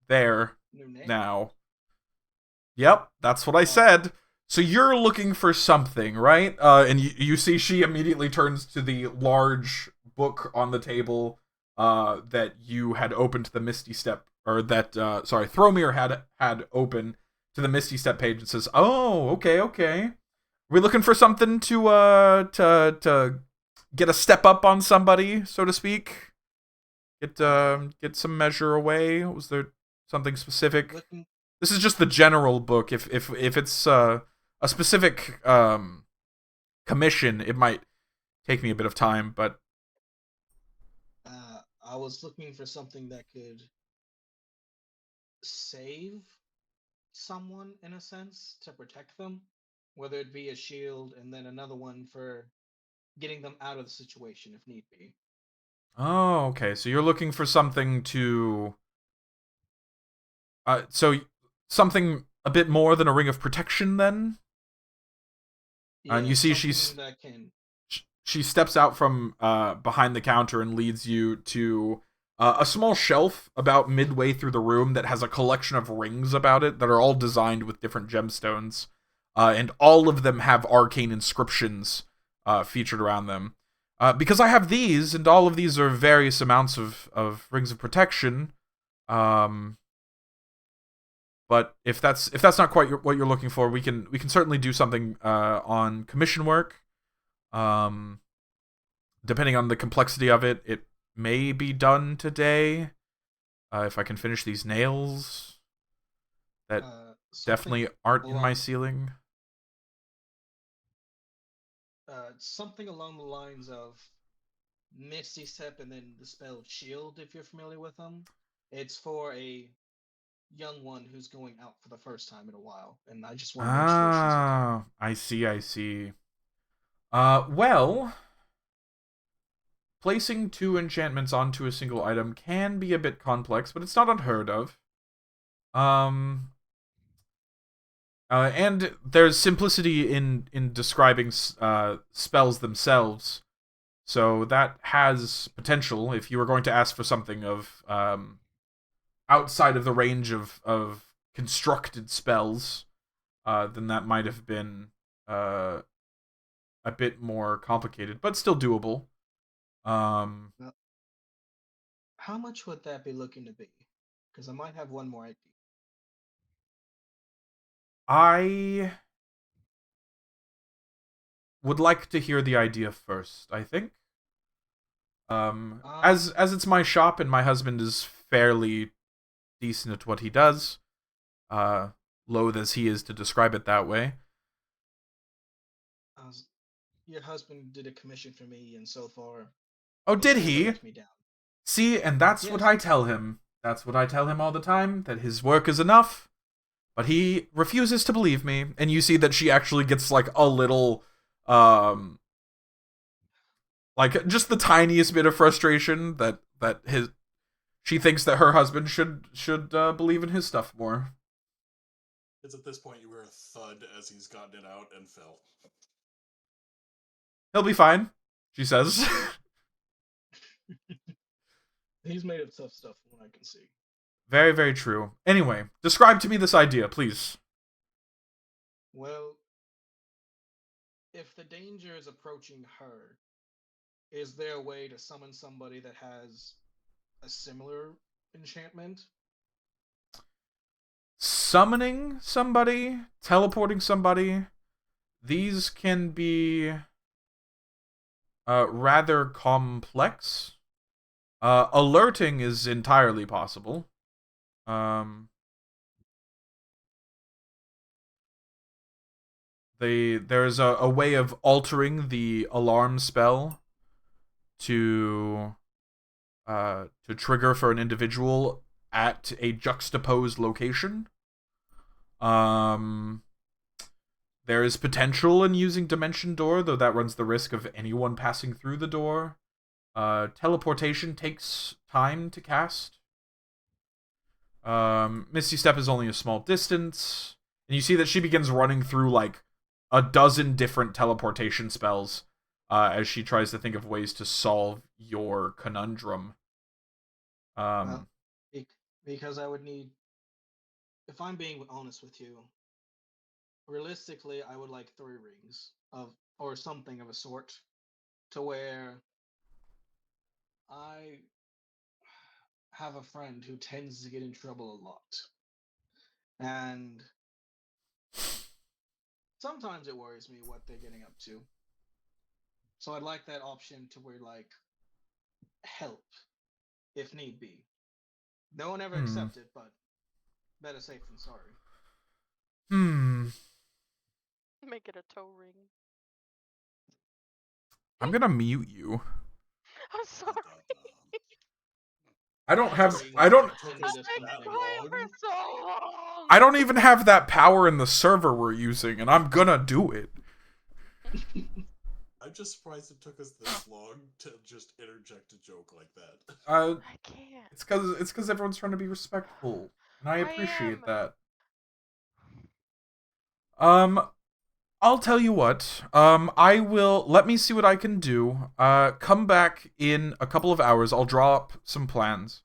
[SPEAKER 1] there now." Yep, that's what I said. So you're looking for something, right? And you see she immediately turns to the large book on the table that you had opened to the Misty Step, or that, Thromir had open to the Misty Step page, and says, "Oh, okay. We're looking for something to get a step up on somebody, so to speak. Get some measure away. Was there something specific?" This is just the general book. If it's a specific commission, it might take me a bit of time, but
[SPEAKER 3] I was looking for something that could save someone, in a sense, to protect them, whether it be a shield and then another one for getting them out of the situation if need be.
[SPEAKER 1] Oh, okay. So you're looking for something to so something a bit more than a ring of protection, then?
[SPEAKER 3] Yeah,
[SPEAKER 1] and you see she steps out from behind the counter and leads you to a small shelf about midway through the room that has a collection of rings about it that are all designed with different gemstones, and all of them have arcane inscriptions featured around them. Because I have these, and all of these are various amounts of rings of protection. But if that's not quite what you're looking for, we can certainly do something on commission work. Depending on the complexity of it, it may be done today. If I can finish these nails, that
[SPEAKER 3] Something
[SPEAKER 1] definitely aren't in my
[SPEAKER 3] along
[SPEAKER 1] ceiling.
[SPEAKER 3] something along the lines of Misty Step and then the spell Shield, if you're familiar with them. It's for a young one who's going out for the first time in a while, and I just want to make sure she's okay.
[SPEAKER 1] Ah, I see, I see. Well, placing 2 enchantments onto a single item can be a bit complex, but it's not unheard of. And there's simplicity in describing spells themselves, so that has potential. If you were going to ask for something of outside of the range of constructed spells, then that might have been a bit more complicated, but still doable.
[SPEAKER 3] Now, how much would that be looking to be? Because I might have one more idea.
[SPEAKER 1] I would like to hear the idea first, I think. As it's my shop and my husband is fairly decent at what he does, loath as he is to describe it that way.
[SPEAKER 3] Your husband did a commission for me, and so far,
[SPEAKER 1] Oh,
[SPEAKER 3] he's
[SPEAKER 1] did
[SPEAKER 3] never
[SPEAKER 1] he?
[SPEAKER 3] let me down.
[SPEAKER 1] See, and that's what
[SPEAKER 3] Yes.
[SPEAKER 1] I tell him. That's what I tell him all the time, that his work is enough. But he refuses to believe me, and you see that she actually gets like a little like just the tiniest bit of frustration that she thinks that her husband should believe in his stuff more.
[SPEAKER 4] It's at this point you hear a thud as he's gotten it out and fell.
[SPEAKER 1] He'll be fine, she says.
[SPEAKER 3] He's made of tough stuff from what I can see.
[SPEAKER 1] Very, very true. Anyway, describe to me this idea, please.
[SPEAKER 3] Well, if the danger is approaching her, is there a way to summon somebody that has a similar enchantment?
[SPEAKER 1] Summoning somebody, teleporting somebody, these can be rather complex. Alerting is entirely possible. There's a way of altering the alarm spell to trigger for an individual at a juxtaposed location. There is potential in using Dimension Door, though that runs the risk of anyone passing through the door. Teleportation takes time to cast. Misty Step is only a small distance. And you see that she begins running through like a dozen different teleportation spells as she tries to think of ways to solve your conundrum.
[SPEAKER 3] Well, because I would need, if I'm being honest with you, realistically, I would like 3 rings of, or something of a sort, to where I have a friend who tends to get in trouble a lot. And sometimes it worries me what they're getting up to. So I'd like that option to where, like, help if need be. No one ever accepted, but better safe than sorry.
[SPEAKER 2] Make it a toe ring.
[SPEAKER 1] I'm gonna mute you.
[SPEAKER 2] I'm sorry.
[SPEAKER 1] I don't have.
[SPEAKER 3] Ring
[SPEAKER 1] I don't.
[SPEAKER 3] took me
[SPEAKER 2] I've
[SPEAKER 3] this
[SPEAKER 2] been
[SPEAKER 3] company.
[SPEAKER 2] quiet for so long.
[SPEAKER 1] I don't even have that power in the server we're using, and I'm gonna do it.
[SPEAKER 4] I'm just surprised it took us this long to just interject a joke like that.
[SPEAKER 2] I can't.
[SPEAKER 1] It's because everyone's trying to be respectful, and I appreciate that. I'll tell you what. I will let me see what I can do. Come back in a couple of hours. I'll draw up some plans.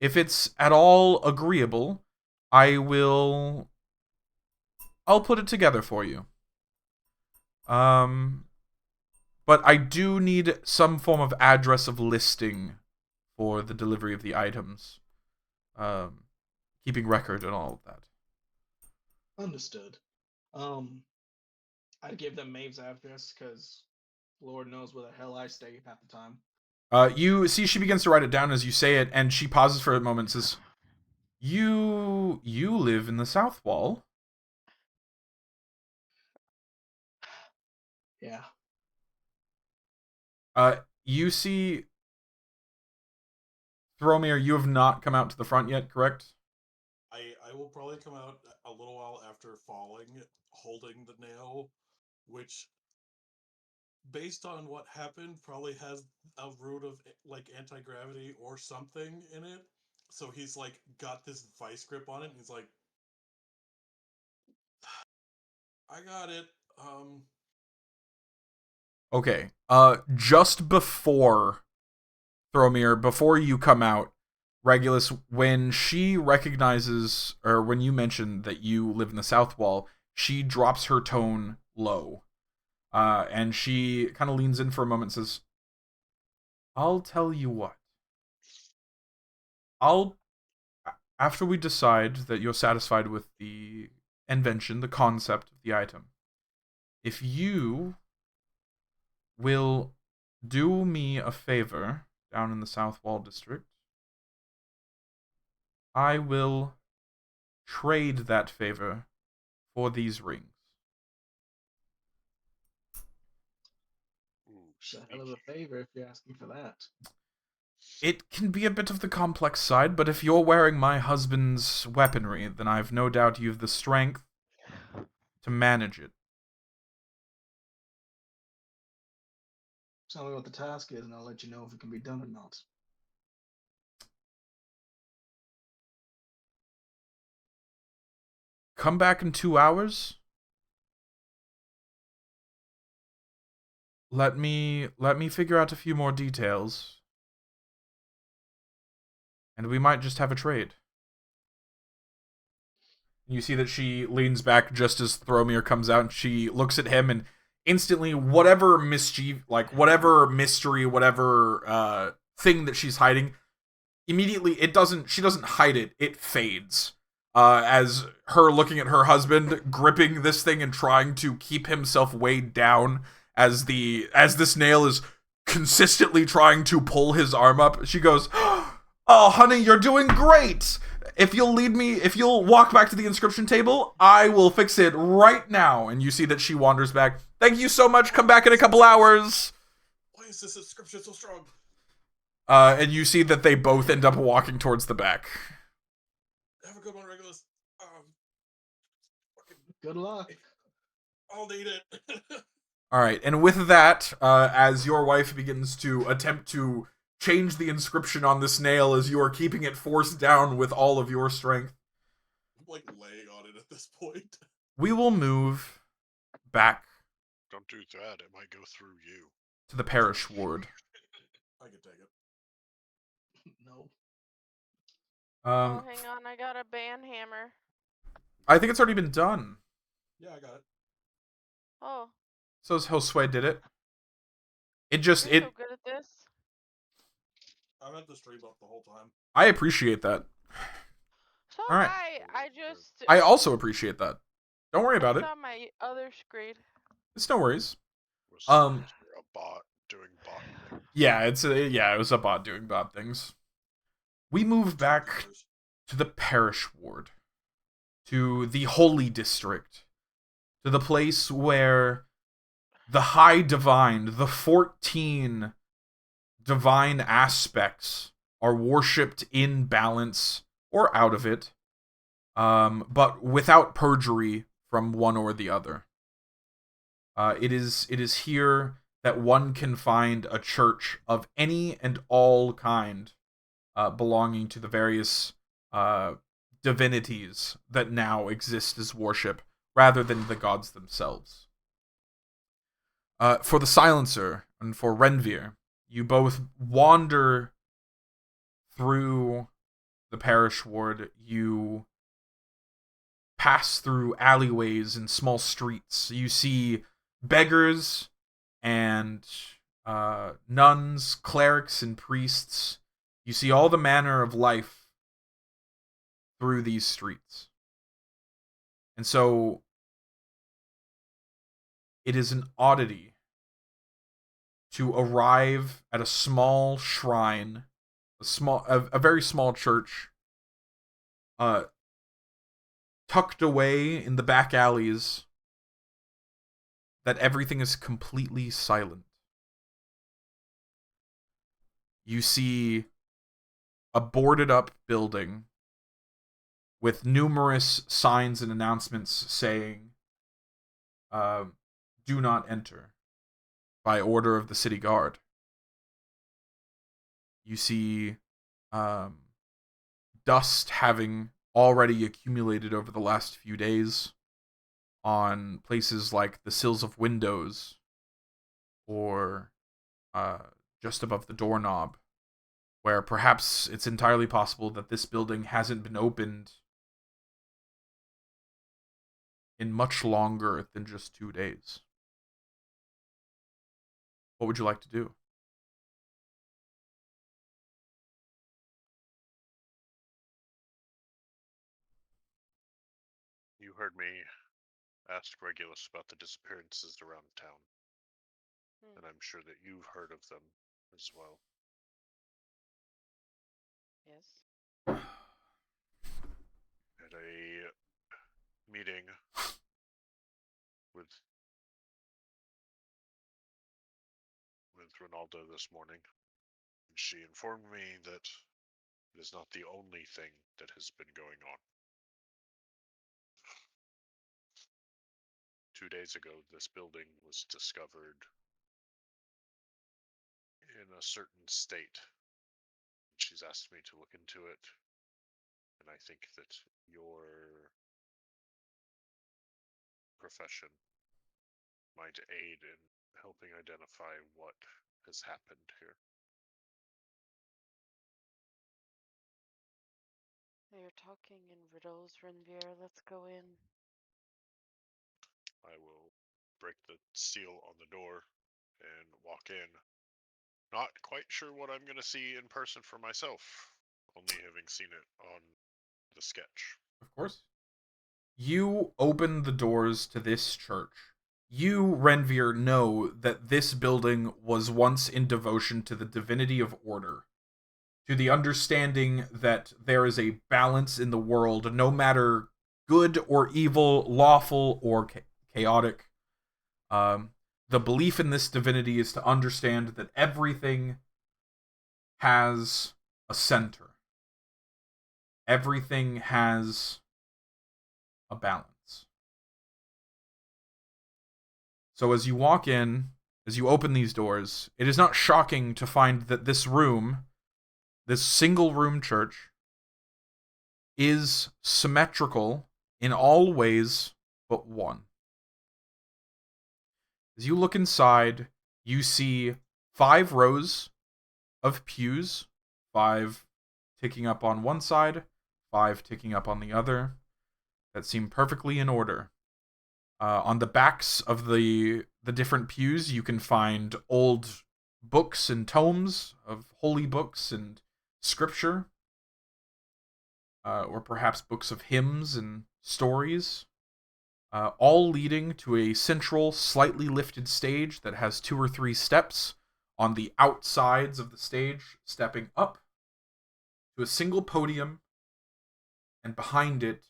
[SPEAKER 1] If it's at all agreeable, I'll put it together for you. But I do need some form of address of listing for the delivery of the items. Keeping record and all of that.
[SPEAKER 3] Understood. I'd give them Maeve's address because Lord knows where the hell I stay half the time.
[SPEAKER 1] You see she begins to write it down as you say it, and she pauses for a moment and says, You live in the South Wall.
[SPEAKER 3] Yeah.
[SPEAKER 1] You see, Thromir, you have not come out to the front yet, correct?
[SPEAKER 4] I will probably come out a little while after falling, holding the nail, which, based on what happened, probably has a root of like anti-gravity or something in it. So he's like got this vice grip on it, and he's like, "I got it."
[SPEAKER 1] Okay. Just before Thromir, before you come out, Regulus, when she recognizes, or when you mention that you live in the South Wall, she drops her tone low. And she kind of leans in for a moment and says, I'll tell you what. After we decide that you're satisfied with the invention, the concept of the item, if you will do me a favor down in the South Wall District, I will trade that favor for these rings.
[SPEAKER 5] Ooh,
[SPEAKER 3] It's a hell of a favor if you're asking for that.
[SPEAKER 1] It can be a bit of the complex side, but if you're wearing my husband's weaponry, then I've no doubt you have the strength to manage it.
[SPEAKER 3] Tell me what the task is, and I'll let you know if it can be done or not.
[SPEAKER 1] Come back in 2 hours. Let me figure out a few more details. And we might just have a trade. You see that she leans back just as Thromir comes out, and she looks at him, and instantly, whatever mischief, like whatever mystery, whatever thing that she's hiding, immediately she doesn't hide it, it fades. As her looking at her husband, gripping this thing and trying to keep himself weighed down as this nail is consistently trying to pull his arm up, she goes, "Oh, honey, you're doing great. If you'll walk back to the inscription table, I will fix it right now." And you see that she wanders back. "Thank you so much. Come back in a couple hours."
[SPEAKER 4] Why is this inscription so strong?
[SPEAKER 1] And you see that they both end up walking towards the back.
[SPEAKER 4] Have a good one, Regulus.
[SPEAKER 3] Good luck.
[SPEAKER 4] I'll need it.
[SPEAKER 1] All right, and with that, as your wife begins to attempt to change the inscription on this nail as you are keeping it forced down with all of your strength,
[SPEAKER 4] I'm like laying on it at this point.
[SPEAKER 1] we will move back
[SPEAKER 5] Don't do that, it might go through you.
[SPEAKER 1] to the parish ward.
[SPEAKER 4] I can take it.
[SPEAKER 3] No.
[SPEAKER 2] Oh, hang on, I got a band hammer.
[SPEAKER 1] I think it's already been done.
[SPEAKER 4] Yeah, I got it.
[SPEAKER 2] Oh.
[SPEAKER 1] So Josue did it. It
[SPEAKER 2] You're
[SPEAKER 1] just
[SPEAKER 2] so good at this.
[SPEAKER 4] I've had the stream up the whole time.
[SPEAKER 1] I appreciate that.
[SPEAKER 2] So
[SPEAKER 1] All right. I also appreciate that. Don't worry about it.
[SPEAKER 2] It's on my other screen.
[SPEAKER 1] It's no worries.
[SPEAKER 5] Was a bot doing bot things.
[SPEAKER 1] Yeah, it was a bot doing bot things. We move back to the parish ward, to the holy district, to the place where the high divine, the 14 divine aspects are worshipped in balance or out of it, but without perjury from one or the other. It is here that one can find a church of any and all kind, belonging to the various divinities that now exist as worship, rather than the gods themselves. For the Silencer and for Renvir, you both wander through the parish ward. You pass through alleyways and small streets. You see beggars and nuns, clerics, and priests. You see all the manner of life through these streets. And so it is an oddity to arrive at a small shrine, a very small church, tucked away in the back alleys, that everything is completely silent. You see a boarded up building with numerous signs and announcements saying, do not enter by order of the city guard. You see dust having already accumulated over the last few days on places like the sills of windows or just above the doorknob, where perhaps it's entirely possible that this building hasn't been opened in much longer than just 2 days. What would you like to do?
[SPEAKER 5] You heard me ask Regulus about the disappearances around town, and I'm sure that you've heard of them as well.
[SPEAKER 2] Yes.
[SPEAKER 5] At a meeting with Ronaldo this morning, she informed me that it is not the only thing that has been going on. 2 days ago, this building was discovered in a certain state. She's asked me to look into it, and I think that your profession might aid in helping identify what has happened here.
[SPEAKER 2] You're talking in riddles, Renvier. Let's go in.
[SPEAKER 5] I will break the seal on the door and walk in. Not quite sure what I'm going to see in person for myself, only having seen it on the sketch.
[SPEAKER 1] Of course. You open the doors to this church. You, Renvier, know that this building was once in devotion to the divinity of order, to the understanding that there is a balance in the world, no matter good or evil, lawful or chaotic. The belief in this divinity is to understand that everything has a center. Everything has a balance. So as you walk in, as you open these doors, it is not shocking to find that this room, this single room church, is symmetrical in all ways but one. As you look inside, you see 5 rows of pews, 5 ticking up on one side, 5 ticking up on the other, that seem perfectly in order. On the backs of the different pews, you can find old books and tomes of holy books and scripture, or perhaps books of hymns and stories, all leading to a central, slightly lifted stage that has 2 or 3 steps on the outsides of the stage, stepping up to a single podium, and behind it,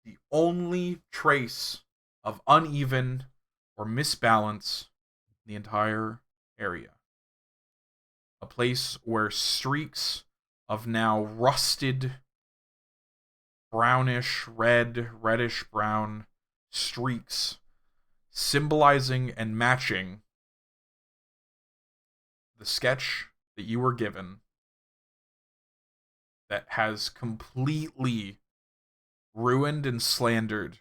[SPEAKER 1] the only trace of uneven or misbalance in the entire area. A place where streaks of now rusted, brownish, reddish brown streaks, symbolizing and matching the sketch that you were given, that has completely ruined and slandered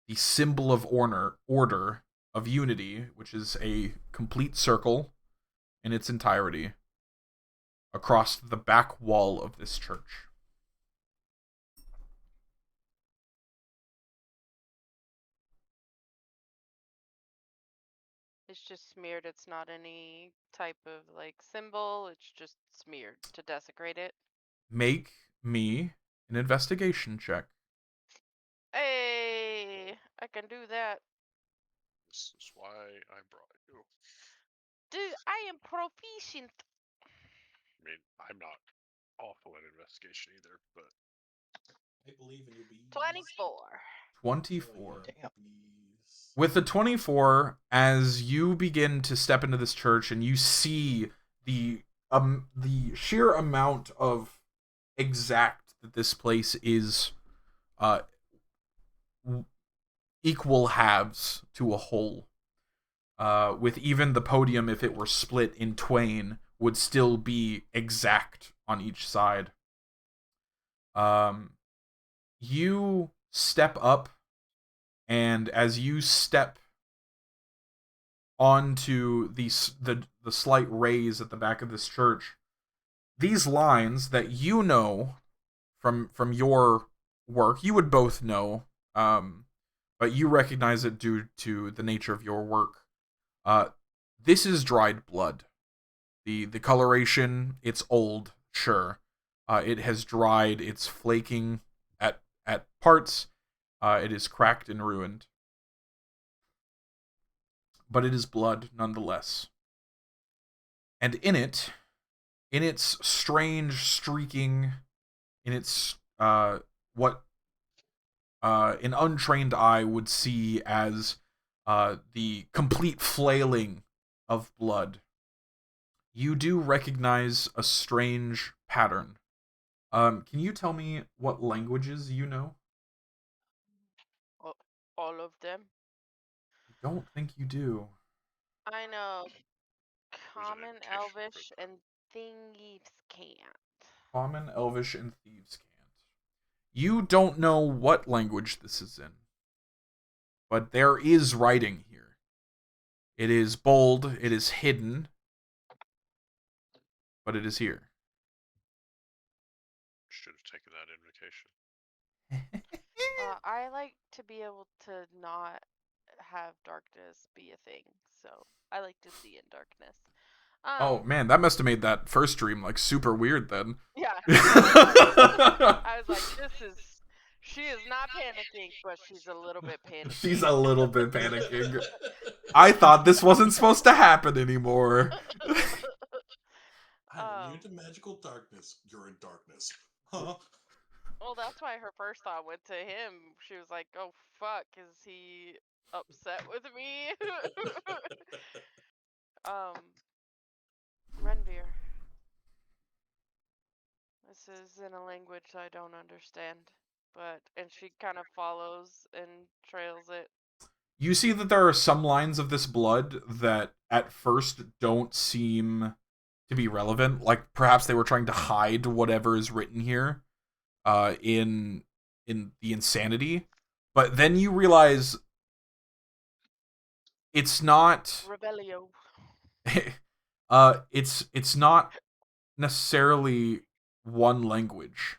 [SPEAKER 1] the symbol of order of unity, which is a complete circle in its entirety across the back wall of this church.
[SPEAKER 2] It's just smeared. It's not any type of like symbol. It's just smeared to desecrate it.
[SPEAKER 1] Make me an investigation check.
[SPEAKER 2] Hey, I can do that.
[SPEAKER 5] This is why I brought you.
[SPEAKER 2] Dude, I am proficient.
[SPEAKER 5] I mean, I'm not awful at investigation either, but
[SPEAKER 4] I believe in you, bees.
[SPEAKER 2] 24.
[SPEAKER 1] 24.
[SPEAKER 4] Oh, yeah,
[SPEAKER 3] Damn.
[SPEAKER 4] bees.
[SPEAKER 1] With the 24, as you begin to step into this church and you see the sheer amount of exact that this place is uh equal halves to a whole. With even the podium, if it were split in twain, would still be exact on each side. You step up, and as you step onto the slight raise at the back of this church, these lines that you know from your work, you would both know, but you recognize it due to the nature of your work. This is dried blood. The coloration, it's old, sure. It has dried, it's flaking at parts. It is cracked and ruined. But it is blood nonetheless. And in its strange streaking, in its what an untrained eye would see as the complete flailing of blood, you do recognize a strange pattern. Can you tell me what languages you know?
[SPEAKER 2] All of them.
[SPEAKER 1] I don't think you do.
[SPEAKER 2] I know
[SPEAKER 5] Was an
[SPEAKER 2] Common,
[SPEAKER 5] education
[SPEAKER 2] Elvish,
[SPEAKER 5] program.
[SPEAKER 2] and Thieves Can't.
[SPEAKER 1] Common, Elvish, and Thieves' Cant. You don't know what language this is in, but there is writing here. It is bold, it is hidden, but it is here.
[SPEAKER 5] Should have taken that invitation.
[SPEAKER 2] I like to be able to not have darkness be a thing, so I like to see in darkness.
[SPEAKER 1] Oh man, that must have made that first stream like super weird then.
[SPEAKER 2] Yeah. I was like, she is not panicking, but she's a little bit panicking.
[SPEAKER 1] She's a little bit panicking. I thought this wasn't supposed to happen anymore.
[SPEAKER 4] I'm immune to magical darkness. You're in darkness. Huh?
[SPEAKER 2] Well, that's why her first thought went to him. She was like, oh, fuck, is he upset with me? Renvir. This is in a language I don't understand, and she kind of follows and trails it.
[SPEAKER 1] You see that there are some lines of this blood that at first don't seem to be relevant. Like perhaps they were trying to hide whatever is written here, in the insanity. But then you realize it's not.
[SPEAKER 2] Revelio.
[SPEAKER 1] It's not necessarily one language,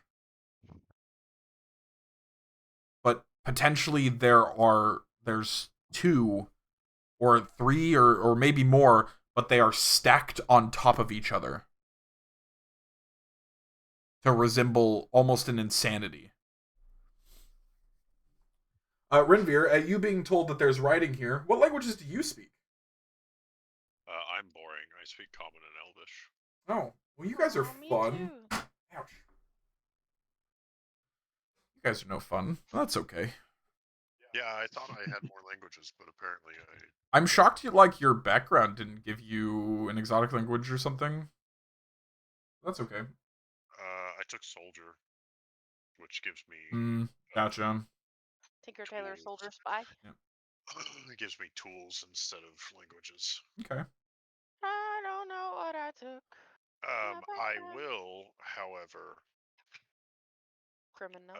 [SPEAKER 1] but potentially there's two or three or maybe more, but they are stacked on top of each other to resemble almost an insanity. Renvir, at you being told that there's writing here, what languages do you speak?
[SPEAKER 5] I'm boring. I speak Common and Elvish.
[SPEAKER 1] Oh, well, you guys are
[SPEAKER 2] Me
[SPEAKER 1] fun.
[SPEAKER 2] too.
[SPEAKER 1] Ouch. You guys are no fun. That's okay.
[SPEAKER 5] Yeah, I thought I had more languages, but apparently
[SPEAKER 1] I'm shocked your background didn't give you an exotic language or something. That's okay.
[SPEAKER 5] I took Soldier, which gives me
[SPEAKER 1] Gotcha.
[SPEAKER 2] Tinker Tailor
[SPEAKER 5] tools.
[SPEAKER 2] Soldier Spy.
[SPEAKER 5] It gives me tools instead of languages.
[SPEAKER 1] Okay.
[SPEAKER 2] I don't know what I took.
[SPEAKER 5] I will, however,
[SPEAKER 2] Criminal.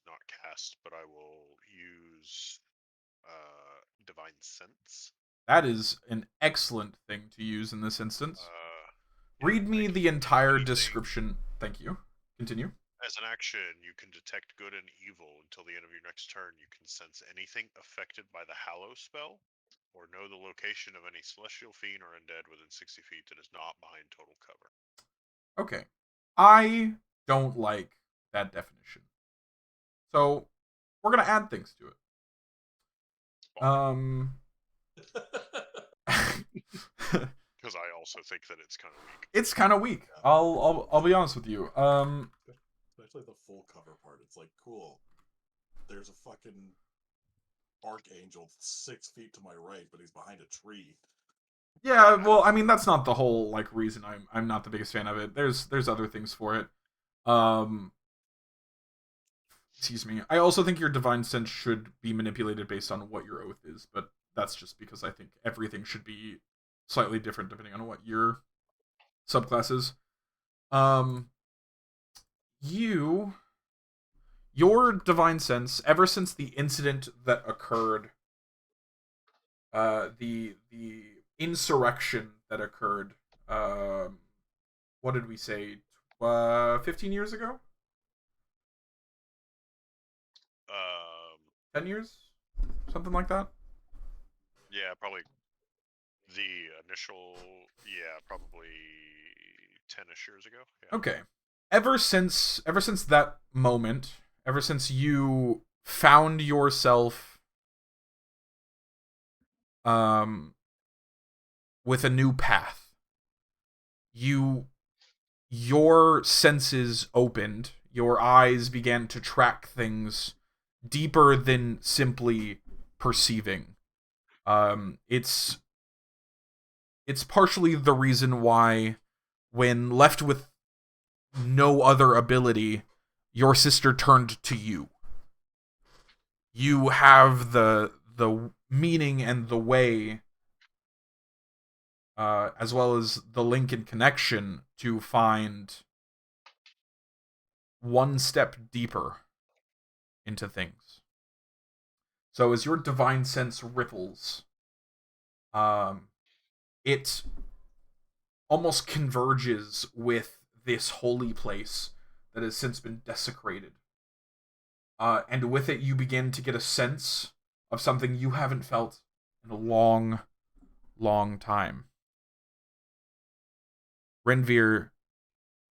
[SPEAKER 5] not cast, but I will use Divine Sense.
[SPEAKER 1] That is an excellent thing to use in this instance. Read me
[SPEAKER 5] like
[SPEAKER 1] the entire
[SPEAKER 5] anything.
[SPEAKER 1] description. Thank you. Continue.
[SPEAKER 5] As an action, you can detect good and evil. Until the end of your next turn, you can sense anything affected by the Hallow spell, or know the location of any celestial fiend or undead within 60 feet that is not behind total cover.
[SPEAKER 1] Okay. I don't like that definition. So, we're going to add things to it.
[SPEAKER 5] Because I also think that it's kind of weak.
[SPEAKER 1] It's kind of weak. I'll be honest with you.
[SPEAKER 4] Especially the full cover part. It's like, cool. There's a fucking archangel 6 feet to my right, but he's behind a tree.
[SPEAKER 1] Yeah, well, I mean that's not the whole like reason I'm not the biggest fan of it. There's other things for it. Excuse me. I also think your divine sense should be manipulated based on what your oath is, but that's just because I think everything should be slightly different depending on what your subclass is. Your divine sense, ever since the incident that occurred, the insurrection that occurred, what did we say, 15 years ago? 10 years? Something like that?
[SPEAKER 5] Yeah, probably the initial, probably 10-ish years ago. Yeah.
[SPEAKER 1] Okay. Ever since that moment, ever since you found yourself with a new path, your senses opened, your eyes began to track things deeper than simply perceiving. It's partially the reason why, when left with no other ability, your sister turned to you. You have the meaning and the way, as well as the link and connection to find one step deeper into things. So as your divine sense ripples, it almost converges with this holy place that has since been desecrated. And with it, you begin to get a sense of something you haven't felt in a long, long time. Renvir,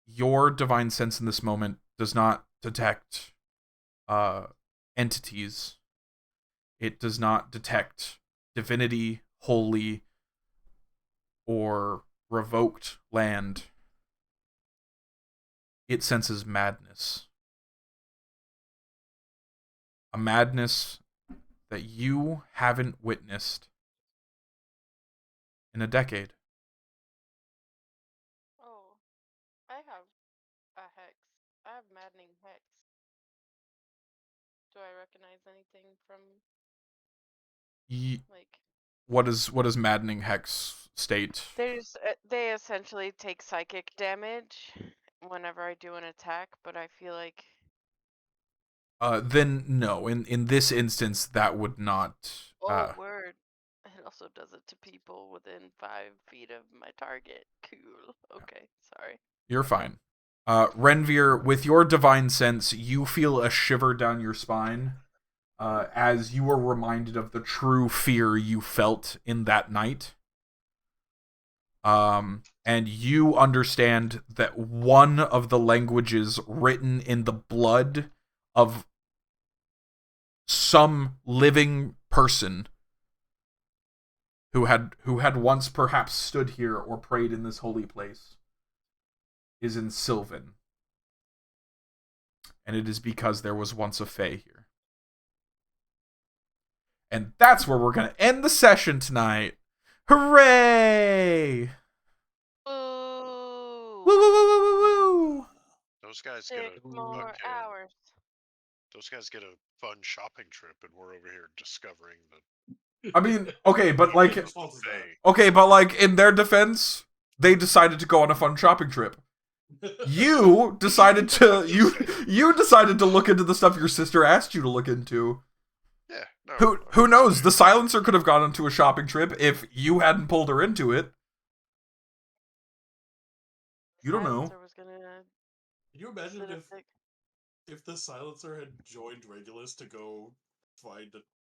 [SPEAKER 1] your divine sense in this moment does not detect entities. It does not detect divinity, holy, or revoked land. It senses madness. A madness that you haven't witnessed in a decade.
[SPEAKER 2] Oh, I have a hex. I have maddening hex. Do I recognize anything from like?
[SPEAKER 1] What does maddening hex state?
[SPEAKER 2] They essentially take psychic damage whenever I do an attack, but I feel like.
[SPEAKER 1] Then no. In this instance, that would not.
[SPEAKER 2] Word. It also does it to people within 5 feet of my target. Cool. Okay, sorry.
[SPEAKER 1] You're fine. Renvir, with your divine sense, you feel a shiver down your spine as you are reminded of the true fear you felt in that night. And you understand that one of the languages written in the blood of some living person who had once perhaps stood here or prayed in this holy place is in Sylvan. And it is because there was once a Fae here. And that's where we're going to end the session tonight. Hooray!
[SPEAKER 2] Ooh.
[SPEAKER 1] Woo, woo, woo, woo, woo, woo!
[SPEAKER 5] Those guys
[SPEAKER 2] 6
[SPEAKER 5] get a
[SPEAKER 2] more
[SPEAKER 5] fucking,
[SPEAKER 2] hours.
[SPEAKER 5] Those guys get a fun shopping trip, and we're over here discovering the.
[SPEAKER 1] I mean, okay, but like,
[SPEAKER 4] Whose fault is that?
[SPEAKER 1] okay, but like in their defense, they decided to go on a fun shopping trip. You decided to you decided to look into the stuff your sister asked you to look into.
[SPEAKER 5] Yeah. No,
[SPEAKER 1] Who knows? The silencer could have gone onto a shopping trip if you hadn't pulled her into it. You don't know.
[SPEAKER 2] Silencer was gonna
[SPEAKER 4] Can you imagine
[SPEAKER 2] sit a big-
[SPEAKER 4] if the silencer had joined Regulus to go find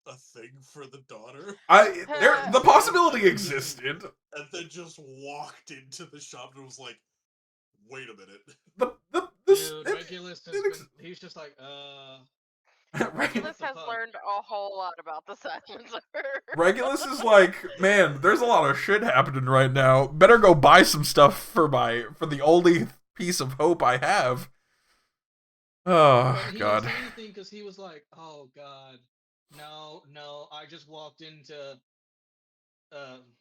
[SPEAKER 4] a thing for the daughter?
[SPEAKER 1] The possibility existed.
[SPEAKER 4] And then just walked into the shop and was like, wait a minute.
[SPEAKER 3] Dude, Regulus has been, he's just like,
[SPEAKER 2] Regulus
[SPEAKER 3] the
[SPEAKER 2] has
[SPEAKER 3] fuck?
[SPEAKER 2] learned a whole lot about the silencer.
[SPEAKER 1] Regulus is like, man, there's a lot of shit happening right now. Better go buy some stuff for the only piece of hope I have. Oh
[SPEAKER 3] And he didn't
[SPEAKER 1] God.
[SPEAKER 3] say anything because he was like, "Oh God, no, I just walked into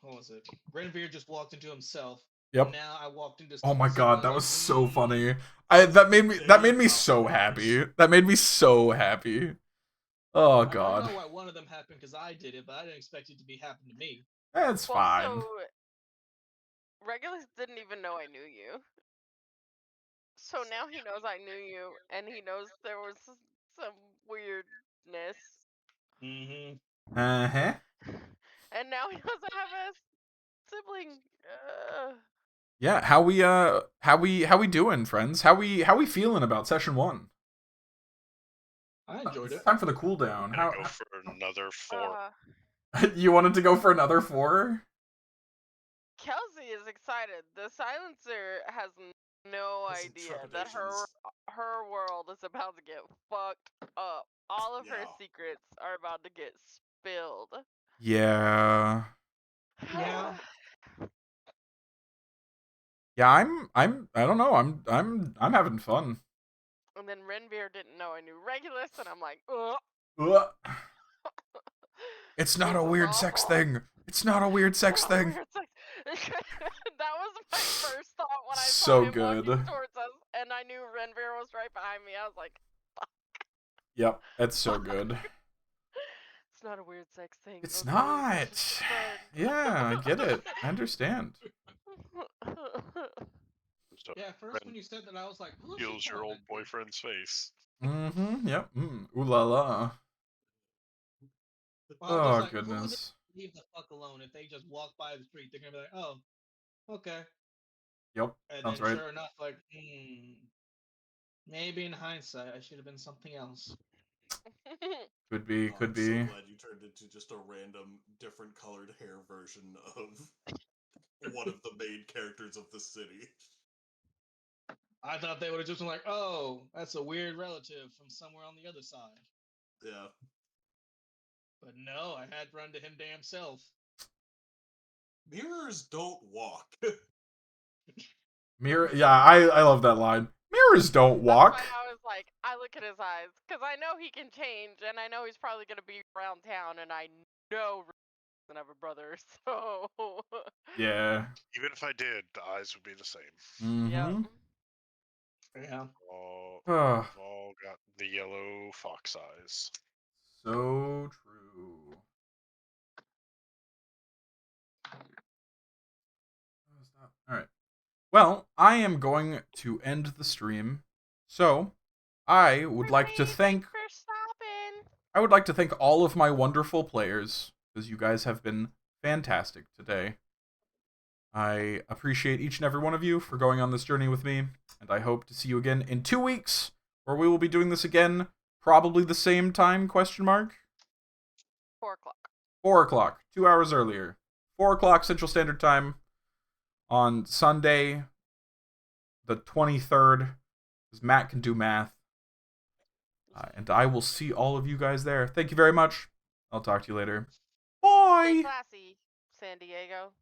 [SPEAKER 3] what was it? Renvir just walked into himself, and
[SPEAKER 1] Yep.
[SPEAKER 3] now I walked into
[SPEAKER 1] Oh my
[SPEAKER 3] someone
[SPEAKER 1] God, that
[SPEAKER 3] like,
[SPEAKER 1] was so funny. That
[SPEAKER 4] Very
[SPEAKER 1] made me so
[SPEAKER 4] compromised.
[SPEAKER 1] happy. That made me so happy. Oh
[SPEAKER 3] I don't
[SPEAKER 1] God.
[SPEAKER 3] know why one of them happened because I did it, but I didn't expect it to be happening to me.
[SPEAKER 1] That's
[SPEAKER 2] Well,
[SPEAKER 1] fine.
[SPEAKER 2] so Regulus didn't even know I knew you. So now he knows I knew you, and he knows there was some weirdness.
[SPEAKER 3] Mm-hmm.
[SPEAKER 1] Uh-huh.
[SPEAKER 2] And now he knows I have a sibling.
[SPEAKER 1] Yeah, how we doing, friends? How we feeling about session 1?
[SPEAKER 3] I enjoyed
[SPEAKER 1] It's
[SPEAKER 3] it.
[SPEAKER 1] time for the cooldown.
[SPEAKER 5] Gonna go for another 4.
[SPEAKER 1] You wanted to go for another 4?
[SPEAKER 2] Kelsey is excited. The silencer has no
[SPEAKER 4] Has some
[SPEAKER 2] idea that
[SPEAKER 4] trepidations.
[SPEAKER 2] her world is about to get fucked up. All of her
[SPEAKER 4] Yeah.
[SPEAKER 2] secrets are about to get spilled.
[SPEAKER 1] Yeah.
[SPEAKER 3] Yeah.
[SPEAKER 1] Yeah, I don't know. I'm having fun.
[SPEAKER 2] And then Renvir didn't know I knew Regulus, and I'm like, ugh.
[SPEAKER 1] Ugh. It's not
[SPEAKER 2] This
[SPEAKER 1] a
[SPEAKER 2] is
[SPEAKER 1] weird sex
[SPEAKER 2] awful.
[SPEAKER 1] thing. It's not a weird
[SPEAKER 2] It's
[SPEAKER 1] sex
[SPEAKER 2] not a
[SPEAKER 1] thing.
[SPEAKER 2] weird sex. That was my first thought when I saw
[SPEAKER 1] So
[SPEAKER 2] him walking
[SPEAKER 1] good.
[SPEAKER 2] towards us, and I knew Renvir was right behind me. I was like,
[SPEAKER 1] Yep, it's so good.
[SPEAKER 2] it's not a weird sex thing.
[SPEAKER 1] It's
[SPEAKER 2] Okay, we're
[SPEAKER 1] not.
[SPEAKER 2] just friends.
[SPEAKER 1] Yeah, I get it. I understand.
[SPEAKER 5] So
[SPEAKER 3] Yeah, at first when you said that, I was like, who's she
[SPEAKER 5] heals your
[SPEAKER 3] telling
[SPEAKER 5] old
[SPEAKER 3] that to?
[SPEAKER 5] boyfriend's face.
[SPEAKER 1] Mm-hmm. Yep. Ooh la la.
[SPEAKER 3] Well, I was just
[SPEAKER 1] Oh
[SPEAKER 3] like, who would
[SPEAKER 1] goodness.
[SPEAKER 3] leave the fuck alone if they just walk by the street? They're gonna be like, oh, okay.
[SPEAKER 1] Yep.
[SPEAKER 3] And
[SPEAKER 1] Sounds
[SPEAKER 3] then
[SPEAKER 1] right.
[SPEAKER 3] sure enough, like, maybe in hindsight, I should have been something else.
[SPEAKER 1] Could be.
[SPEAKER 4] Oh,
[SPEAKER 1] Could
[SPEAKER 4] I'm so
[SPEAKER 1] be.
[SPEAKER 4] glad you turned into just a random, different colored hair version of one of the main characters of the city.
[SPEAKER 3] I thought they would have just been like, oh, that's a weird relative from somewhere on the other side.
[SPEAKER 4] Yeah.
[SPEAKER 3] But no, I had to run to him damn self.
[SPEAKER 4] Mirrors don't walk.
[SPEAKER 1] Mirror. Yeah, I love that line. Mirrors don't walk.
[SPEAKER 2] That's why I was like, I look at his eyes, because I know he can change, and I know he's probably going to be around town, and I know he doesn't have a brother, so...
[SPEAKER 1] Yeah.
[SPEAKER 5] Even if I did, the eyes would be the same.
[SPEAKER 1] Mm-hmm.
[SPEAKER 2] Yep.
[SPEAKER 3] Yeah.
[SPEAKER 5] We've all got the yellow fox eyes.
[SPEAKER 1] So true. All right. Well, I am going to end the stream. So, I would like to thank
[SPEAKER 2] for stopping.
[SPEAKER 1] I would like to thank all of my wonderful players because you guys have been fantastic today. I appreciate each and every one of you for going on this journey with me, and I hope to see you again in 2 weeks, where we will be doing this again, probably the same time, question mark?
[SPEAKER 2] 4 o'clock.
[SPEAKER 1] 4 o'clock, 2 hours earlier. 4 o'clock Central Standard Time on Sunday, the 23rd, because Matt can do math. And I will see all of you guys there. Thank you very much. I'll talk to you later. Bye!
[SPEAKER 2] Stay classy, San Diego.